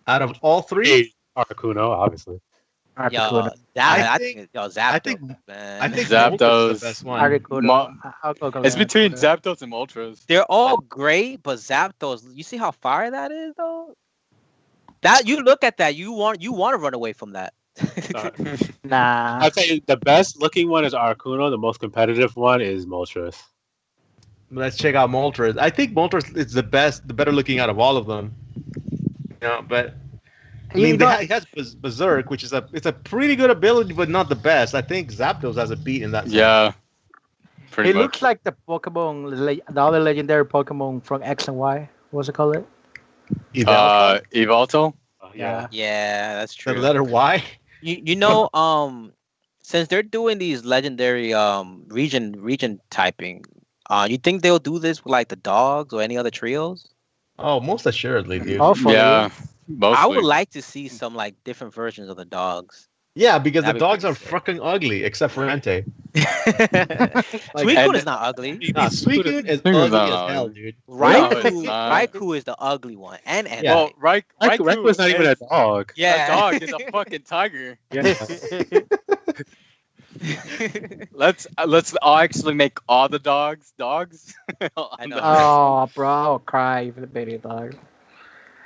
Out of all three, Hey, Articuno, obviously. Articuno. I think- think Zapdos. I Man. think Zapdos. Zapdos is the best one. Articuno. I'll go It's with between Articuno. Zapdos and Moltres. They're all great, but Zapdos. You see how fire that is, though. That you look at that, you want to run away from that. Nah. I'll tell you, the best looking one is Articuno. The most competitive one is Moltres. Let's check out Moltres. I think Moltres is the better looking out of all of them. But I You mean, know- he has Berserk, which is it's a pretty good ability, but not the best. I think Zapdos has a beat in that. sense. Yeah. Pretty It much. looks like the Pokemon, the other legendary Pokemon from X and Y. What's it called? Evolto. Yeah. Yeah, that's the true. letter Y. You know, since they're doing these legendary region typing, you think they'll do this with like the dogs or any other trios? Oh, most assuredly, dude. Hopefully. Yeah. Mostly. I would like to see some like different versions of the dogs. Yeah, because That'd the be dogs are pretty sick. fucking ugly, except for Entei. Suicune and- is not ugly. Nah, Suicune is Suicune's ugly not as hell, ugly. dude. No, Raikou, it's not. Raikou is the ugly one, and Yeah. Well, Raikou is not even a dog. yeah, A dog is a fucking tiger. Yeah. Let's all actually make all the dogs. I know. Oh, bro, I'll cry for the baby dog.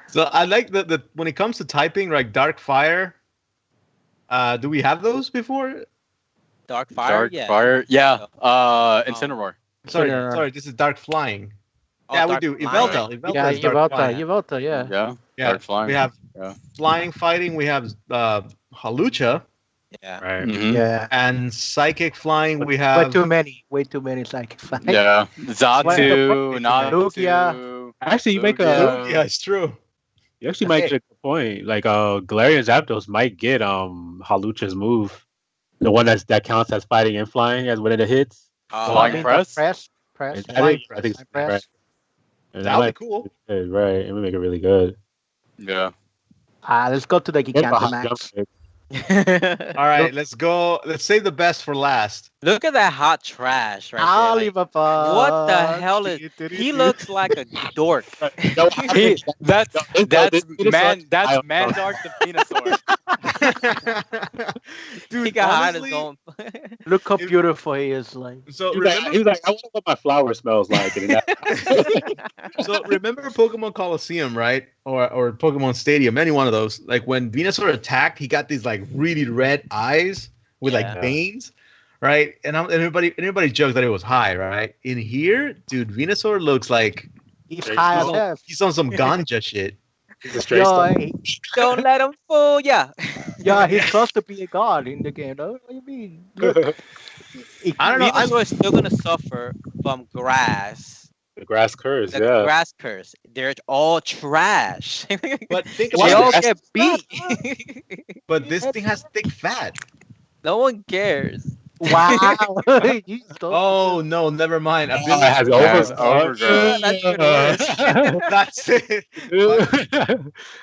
So I like the when it comes to typing, like Dark Fire. Do we have those before? Dark Fire. Dark Fire. Yeah. Incineroar. Sorry, Sure. sorry. This is Dark Flying. Oh, Yeah, we Dark do. Flying. Yveltal. Yveltal Yeah, is Dark Yveltal, Flying. Yveltal, yeah. Yeah. Yeah, Dark Flying. we have Yeah. Flying Fighting. We have Halucha. Yeah. Right. Mhm. Yeah. And Psychic Flying. We Way have. too many. Way too many psychic flies. Yeah. Zatu. Lugia. Natu. Actually, you make Lugia. Yeah, it's true. You actually might get a good point. Like Galarian Zapdos might get Halucha's move. The one that counts as fighting and flying as one of the hits. Flying I mean, Press? Press. I Flying think, I think Flying Press. right. And That would might be cool. good, right. It would make it really good. Yeah. Let's go to the Get a hot Gigantamax. jump kick. All right, let's go. Let's save the best for last. Look at that hot trash right there. Like, Alibaba. what the hell is? He looks like a dork. No, That's this man. Venusaur- That's I- Mandark the Venusaur. Dude, He got hot honestly, his own. Look how If- beautiful he is. Like, so He was remember, like, I wonder what my flower smells like. And so remember Pokemon Coliseum, right? Or Pokemon Stadium, any one of those. Like when Venusaur attacked, he got these like really red eyes with Yeah. like veins, right? And everybody jokes that it was high, right? In here, dude, Venusaur looks like he's high as hell. he's on some ganja shit. he's a straight Yo, stuff. Don't let him fool ya. yeah, he's close to be a god in the game. Though. What do you mean? Look, I don't know. Venusaur is still gonna suffer from grass. The grass curse, The yeah. grass curse. They're all trash. But think they about all it. get beat. But this thing has thick fat. No one cares. wow. You stole- Oh no, never mind. I've Oh, it has Has overgrowth. That's it.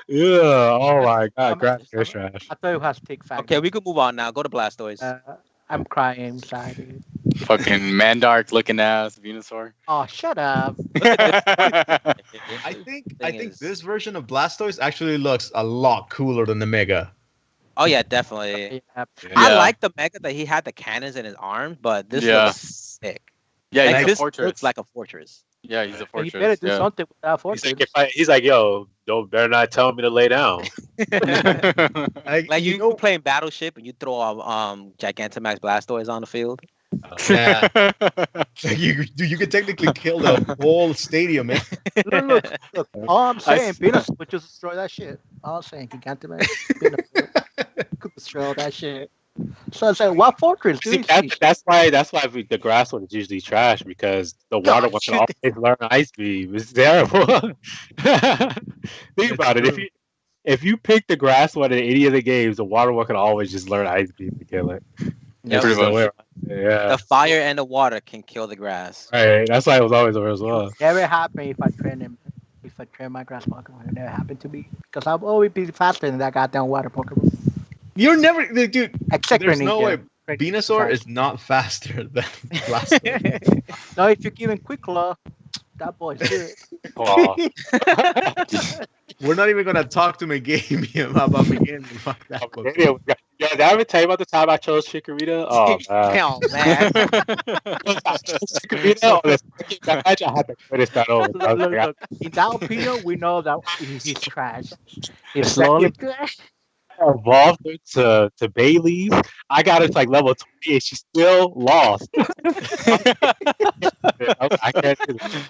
Yeah. Oh my god, grass curse trash. I thought it was thick fat. Okay, we can move on now. Go to Blastoise. I'm crying inside. Dude. Fucking Mandark looking ass Venusaur. Oh, shut up. I think Thing is- this version of Blastoise actually looks a lot cooler than the Mega. Oh yeah, definitely. Yeah. I Yeah. like the Mega that he had the cannons in his arms, but this Yeah. looks sick. Yeah, Like, he's a this fortress. looks like a fortress. Yeah, he's a You fortress. better do yeah. something with that He's fortress. like, he's like, yo, don't better not tell me to lay down. Like you playing Battleship and you throw Gigantamax Blastoise on the field. Yeah. you could technically kill the whole stadium, man. Look. All I'm saying, s- Venus would just destroy that shit. All I'm saying, Gigantamax could destroy that shit. So I said, what fortress, See, dude? that's why the grass one is usually trash because the water one can always learn ice beam. It's terrible. Think about it. If you pick the grass one in any of the games, the water one can always just learn ice beam to kill it. Yep. Pretty Pretty much. much. Yeah. The fire and the water can kill the grass. Right. That's why it was always over as well. Never happened if I train him. If I train my grass Pokemon, it never happened to me because I'll always be faster than that goddamn water Pokemon. You're never, dude. Except There's Greninja. no way. Greninja. Venusaur is not faster than Blastoise. No, if you give him Quick Claw, that boy's good. Oh, We're not even gonna talk to Megamium about Megamium. Fuck that book. yeah, did I ever tell you about the time I chose Chikorita? Oh, man. Hell, man. I chose Chikorita on the second match. I had to finish that over. I was like, Look, in that opinion, we know that he's trash. He's slowly I evolved her to Bailey's. I got her to like level 20 and she still lost. I can't do this.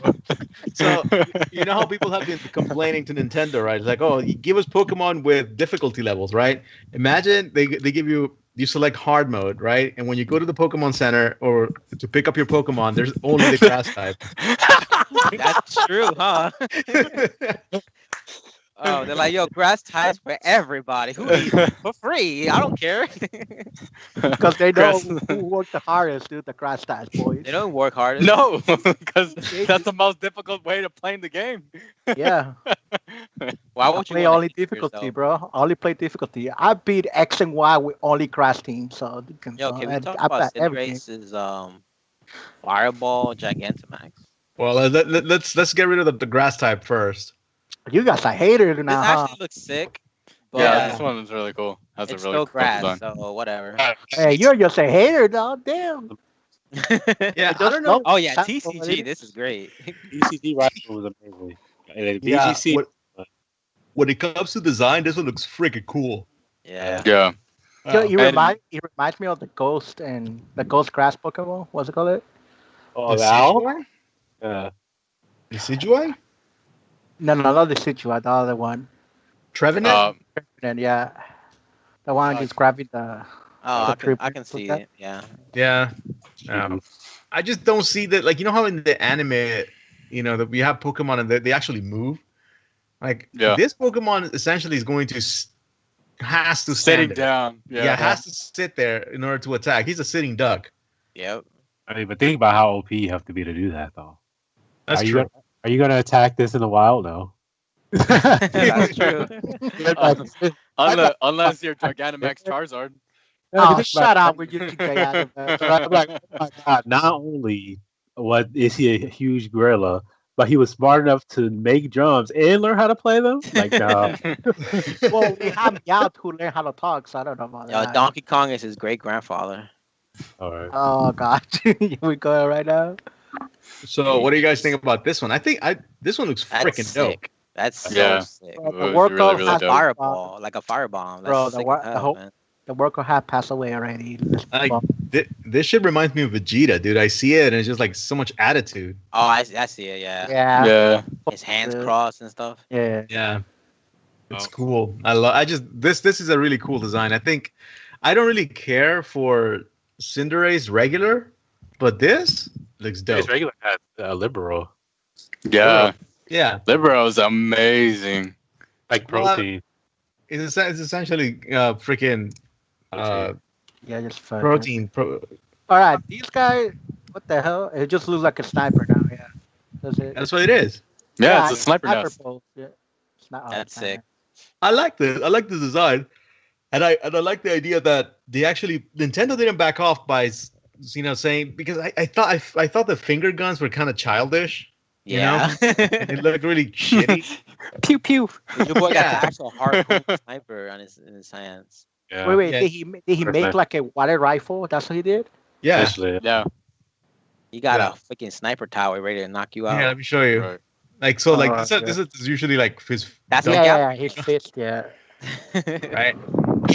So you know how people have been complaining to Nintendo, right? It's like, oh, you give us Pokemon with difficulty levels, right? Imagine they give you select hard mode, right? And when you go to the Pokemon Center or to pick up your Pokemon, there's only the grass type. That's true, huh? Oh, they're like, yo, grass types for everybody. Who needs it? For free? I don't care. because they know Grass- who worked the hardest, dude. The grass types, boys. They don't work hard. No, because that's the most difficult way to play the game. Yeah. Why would you play wanna only injure difficulty, yourself? bro? Only play difficulty. I beat X and Y with only grass teams, so you can. Yo, can we I- talk I about bet everything. Cindrace's Fireball Gigantamax? Well, let's get rid of the grass type first. You guys are haters This now, huh? actually looks sick. But Yeah, this one is really cool. Has it's a really still cool grass, design. so whatever. Hey, you're just a hater, dog. Damn. Yeah, I Just don't know. Oh yeah, That's TCG. This is great. ECG rifle was amazing. And then Yeah, VGC, when it comes to design, this one looks freaking cool. Yeah. Yeah. Yo, it And- reminds me of the Ghost and the Ghost Grass Pokemon. What's it called? Oh, The Val? Decidueye? Yeah. Decidueye? No, not the Situa, the other one. Trevenant? And yeah, the one just grabbing the. Oh, The tree I can see that? it. Yeah. Yeah. I just don't see that. Like, you know how in the anime, that we have Pokemon and they actually move? Like, Yeah. this Pokemon essentially is going to has to Sitting stand there. down. Yeah, has to sit there in order to attack. He's a sitting duck. Yep. I mean, but think about how OP you have to be to do that, though. That's are true. Are you gonna attack this in the wild? No. That's true. Unless you're Gigantamax Charizard. Oh, shut up! Would you think they had I'm like, oh my god! Not only is he a huge gorilla, but he was smart enough to make drums and learn how to play them. Like, no. Well, we have Meowth who learn how to talk, so I don't know about Yo, that. Donkey Kong is his great grandfather. All right. Oh god, here we go right now. So, what do you guys think about this one? I think this one looks That's freaking dope. sick. That's so Yeah. sick. Bro, It the was World really, Cup really has dope. Fireball, like a firebomb. That's Bro, the sick wa- as the hell, whole- man. The worker had passed away already. Like, this shit reminds me of Vegeta, dude. I see it and it's just like so much attitude. Oh, I see it. Yeah. Yeah. Yeah. His hands Yeah. crossed and stuff. Yeah. Yeah. It's Oh. cool. This is a really cool design. I think I don't really care for Cinderace regular, but this looks dope. It's regular at liberal, Yeah. Yeah. Libero's amazing. like Well, protein. It's essentially freaking Yeah, just fun. protein. All right, these guys. What the hell? It just looks like a sniper now. Yeah. Does it? That's what it is. Yeah, it's a sniper nest. bolt, yeah. That's sick. I like this. I like the design, and I like the idea that Nintendo didn't back off by saying, because I thought the finger guns were kind of childish. Yeah. It looked really shitty. Pew pew. Your boy got Yeah. an actual hardcore sniper on in his hands. Yeah. Wait, Yeah. did he make Perfect. like a water rifle? That's what he did. Yeah. Essentially, Yeah. He got Yeah. a freaking sniper tower ready to knock you out. Yeah, let me show you. Right. Like, so, like, Oh, this is usually like his. That's dump, what- Yeah, his fist. Yeah. right.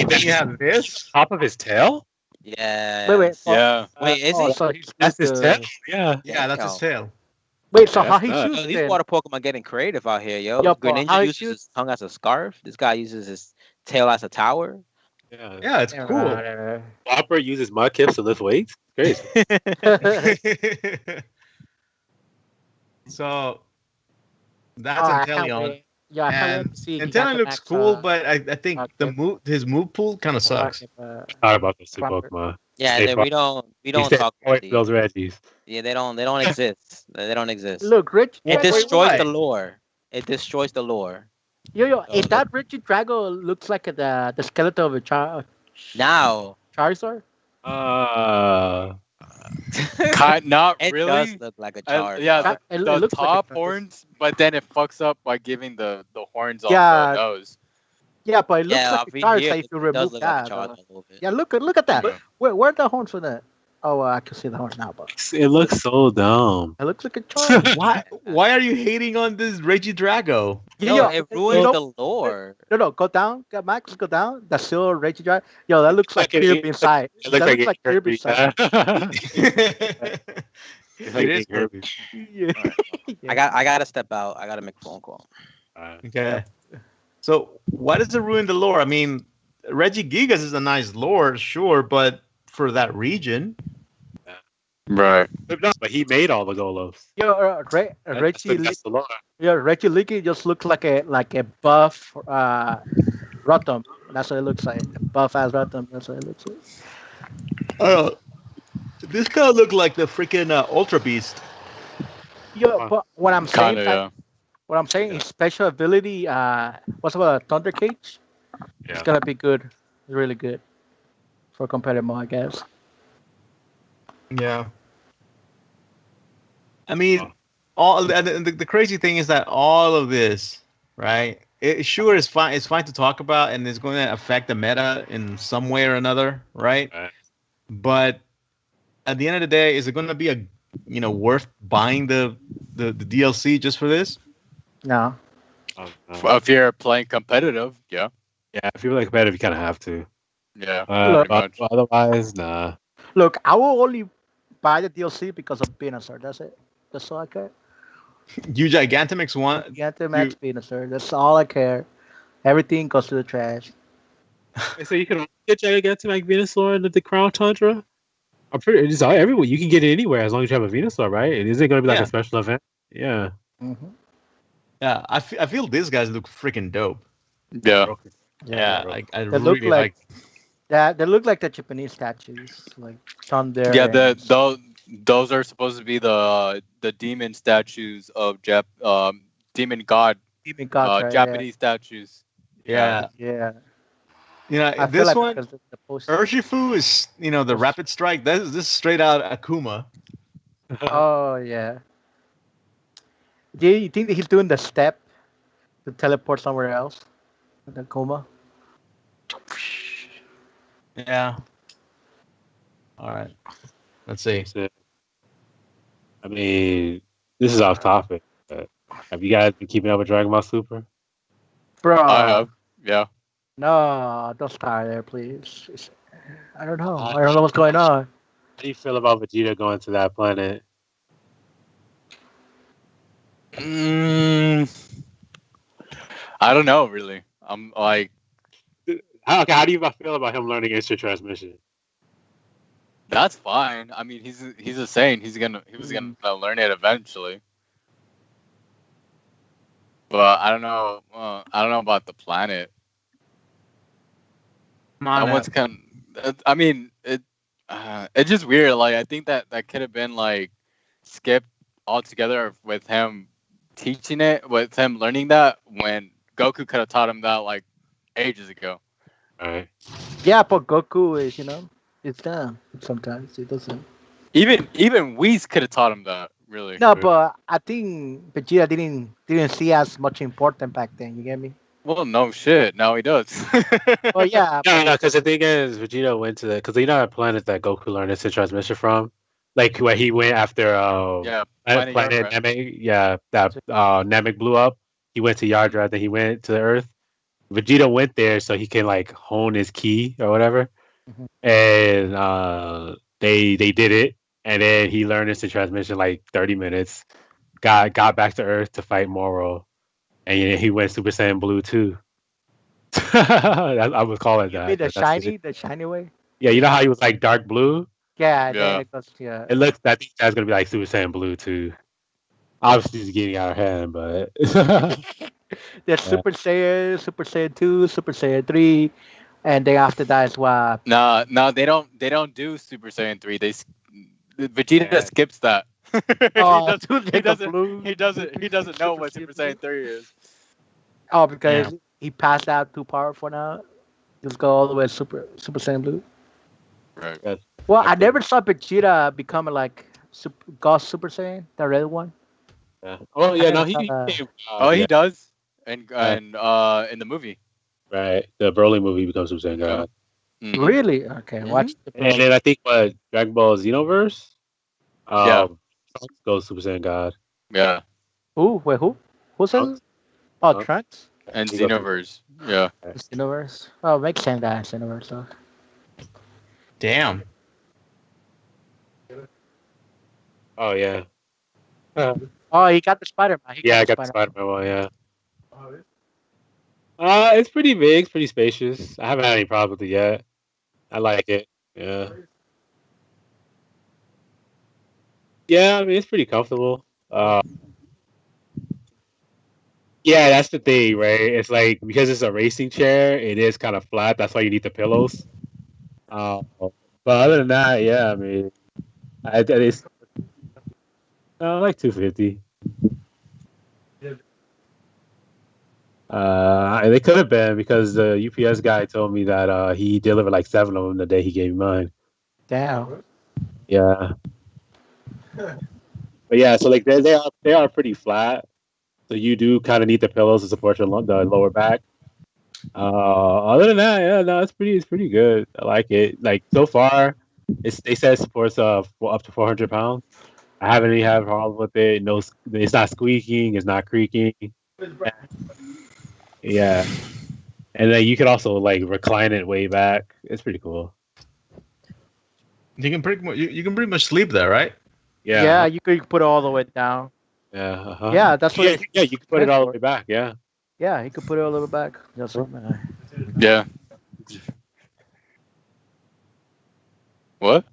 Then you have this. top of his tail. Yeah. Wait. Yeah. Wait, is he? So he's That's his the- tail. Yeah. Yeah, that's his tail. Wait, so Yeah, how that's he nuts. shoots Yo, these then? water Pokemon getting creative out here, yo. Yo, bro, Greninja how he uses shoots- his tongue as a scarf. This guy uses his tail as a tower. Yeah. Yeah, it's cool. Flopper uses mudkips to lift weights. Crazy. So that's Oh, I can't Inteleon. wait. Yeah, I can't wait And to see. Inteleon looks cool, but I think his move pool kind of sucks. Not about those two Flopper. Pokemon. Yeah, Stay we far- don't He talk said, about "Avoid these. those Reggies." Yeah, they don't exist. They don't exist. Look, Rich. It Wait, destroys why? the lore. It destroys the lore. Yo, Oh, if that Richie Drago looks like the skeleton of a Now Charizard. Not it really. does look like a Charizard. Yeah, That- the, it the looks like a top Charizard. horns, but then it fucks up by giving the horns on Yeah. the nose. Yeah, but it looks yeah, like a over Charizard here, if you it does remove look like that. a Charizard a little bit. Yeah, look at that. Yeah. Where are the horns for that? Oh, I can see the horns now, but It looks so dumb. it looks like a Charizard. Why are you hating on this Regidrago? Yo, Yo, it ruins yo, the lore. No, go down. Max, go down. The silver Reggie Drago. Yo, that looks like Like Kirby it- inside. It That looks looks like Kirby inside. It's like It is Big Kirby. Yeah. I gotta step out. I gotta make a phone call. Okay. So why does it ruin the lore? I mean, Regigigas is a nice lore, sure, but for that region, Right. But he made all the Golos. Yo, Reggie. That's the lore. Yeah, Reggie Leaky just looks like a buff Rotom. That's what it looks like. A buff ass Rotom. That's what it looks like. this kind of looked like the freaking Ultra Beast. Yo, but what I'm saying, Kinda, yeah. what I'm saying, his special ability, what's about Thunder Cage? Yeah. It's gonna be good, really good for competitive mode, I guess. Yeah. I mean, the crazy thing is that all of this, right? It sure is fine. It's fine to talk about, and it's going to affect the meta in some way or another, right? Right. But at the end of the day, is it going to be worth buying the DLC just for this? No. If you're playing competitive, yeah. Yeah, if you play competitive, you kind of have to. Yeah, Look, pretty much. Otherwise, nah. Look, I will only buy the DLC because of Venusaur. That's it. That's all I care. You Gigantamax want Gigantamax Venusaur. That's all I care. Everything goes to the trash. So you can get Gigantamax Venusaur into the Crown Tundra? I'm pretty. It's all everywhere. You can get it anywhere as long as you have a Venusaur, right? Is it going to be like Yeah. a special event? Yeah. Mm-hmm. Yeah, I feel these guys look freaking dope. Yeah. Yeah, like I They look really like that. They look like the Japanese statues, like Thunder. Yeah, and- those are supposed to be the demon statues of demon god Demon gods, right? Japanese statues. yeah. Yeah. You know, I feel this like one, because the poster. Urshifu is, the rapid strike. This is straight out Akuma. Oh yeah. Do you think that he's doing the step to teleport somewhere else? The coma. Yeah. All right. Let's see. I mean, this is off topic. But have you guys been keeping up with Dragon Ball Super? Bro. I have. Yeah. No, don't start there, please. I don't know. I don't know what's going on. How do you feel about Vegeta going to that planet? I don't know really. I'm like, How do you feel about him learning instant transmission? that's fine. I mean, he's a Saiyan. He was gonna learn it eventually. But I don't know. I don't know about the planet. That one's kind of, I mean, it's just weird. Like, I think that could have been like skipped altogether with him teaching it, with him learning that when Goku could have taught him that like ages ago. Right. Yeah, but Goku is, it's dumb sometimes. He doesn't. Even Whis could have taught him that. Really. No, but I think Vegeta didn't see as much important back then. You get me? Well, no shit. Now he does. Oh yeah. No, because the thing is, Vegeta went to because you know that planet that Goku learned instant transmission from, like where he went after Yeah, planet Yardrat. Namek, that Namek blew up. He went to Yardrat, then he went to the Earth. Vegeta went there so he can like hone his ki or whatever, and they did it, and then he learned instant transmission like 30 minutes. Got back to Earth to fight Moro, and he went Super Saiyan Blue too. I would call it that. You mean the shiny way? Yeah, you know how he was like dark blue? Yeah, Yeah. then it goes, yeah. It looks, I think that's gonna be like Super Saiyan Blue too. Obviously, it's getting out of hand, but There's Super Saiyan, Super Saiyan 2, Super Saiyan 3, and then after that is what? No, they don't do Super Saiyan 3. Vegeta skips that. Oh, he doesn't know what Super Saiyan 3 is. Oh, because he passed out too powerful now. Just go all the way to Super Saiyan Blue. Right. Well, I never saw Vegeta becoming like Ghost Super Saiyan, the red one. oh yeah, no, he Uh, Oh, he does. And in the movie. right. The Broly movie becomes Super Saiyan God, Mhm. Really? Okay, watch the and then I think what Dragon Ball Xenoverse, Yeah. Trunks goes Super Saiyan God. Yeah. Who? Wait, who? Who says Trunks. it? Oh, Trunks. Trunks? And He goes- Xenoverse. Yeah. Xenoverse. Oh, makes sense that Xenoverse. So. Damn. Oh yeah, Oh, he got the Spider-Man. I got the Spider-Man one. Yeah. It's pretty big, it's pretty spacious. I haven't had any problems with it yet. I like it. Yeah. Yeah, I mean it's pretty comfortable. Yeah, that's the thing, right? It's like because it's a racing chair, it is kind of flat. That's why you need the pillows. But other than that, yeah, I mean, it's like 250. And it could have been because the UPS guy told me that he delivered like 7 of them the day he gave me mine. Damn. Yeah. But yeah, so like they are pretty flat. So you do kind of need the pillows to support the lower back. Other than that, yeah, no, it's pretty good. I like it. Like so far, they said it supports up to 400 pounds. I haven't really had a problem with it. No, it's not squeaking. It's not creaking. Yeah, and then you could also like recline it way back. It's pretty cool. You can pretty much sleep there, right? Yeah, you could put it all the way down. Yeah. Uh-huh. Yeah, that's what. Yeah, you can put it all the way back. Yeah. Yeah, he could put it all the way back. Just like, Yeah. What?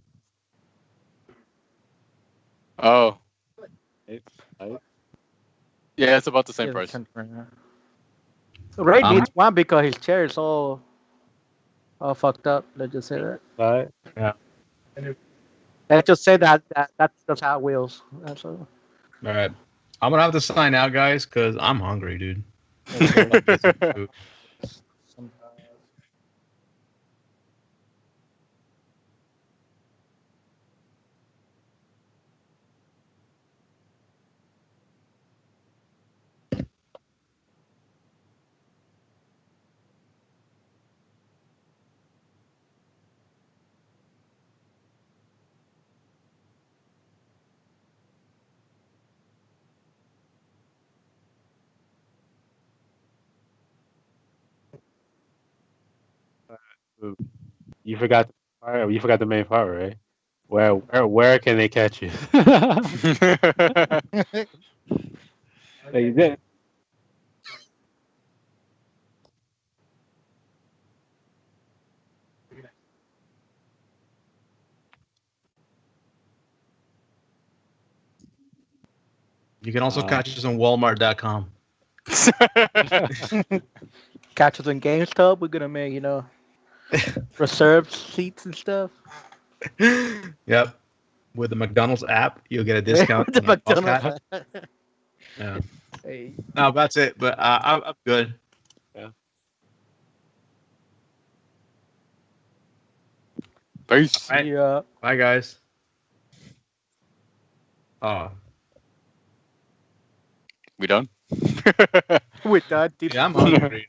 Oh. Yeah, it's about the same price. Ray needs one because his chair is all fucked up. Let's just say that. Right. Yeah. Let's just say that's just Hot Wheels. That's all. All right. I'm gonna have to sign out, guys, because I'm hungry, dude. You forgot the part. You forgot the main part, right? Where can they catch you? They did. You can also catch us on Walmart.com. Catch us in GameStop. We're gonna make reserved seats and stuff. Yep. With the McDonald's app, you'll get a discount. The on a buff McDonald's. hat. Yeah. Hey. No, that's it. But I'm good. Yeah. Peace. Right. Yeah. Bye, guys. Oh. We done? We're done. Yeah, I'm hungry.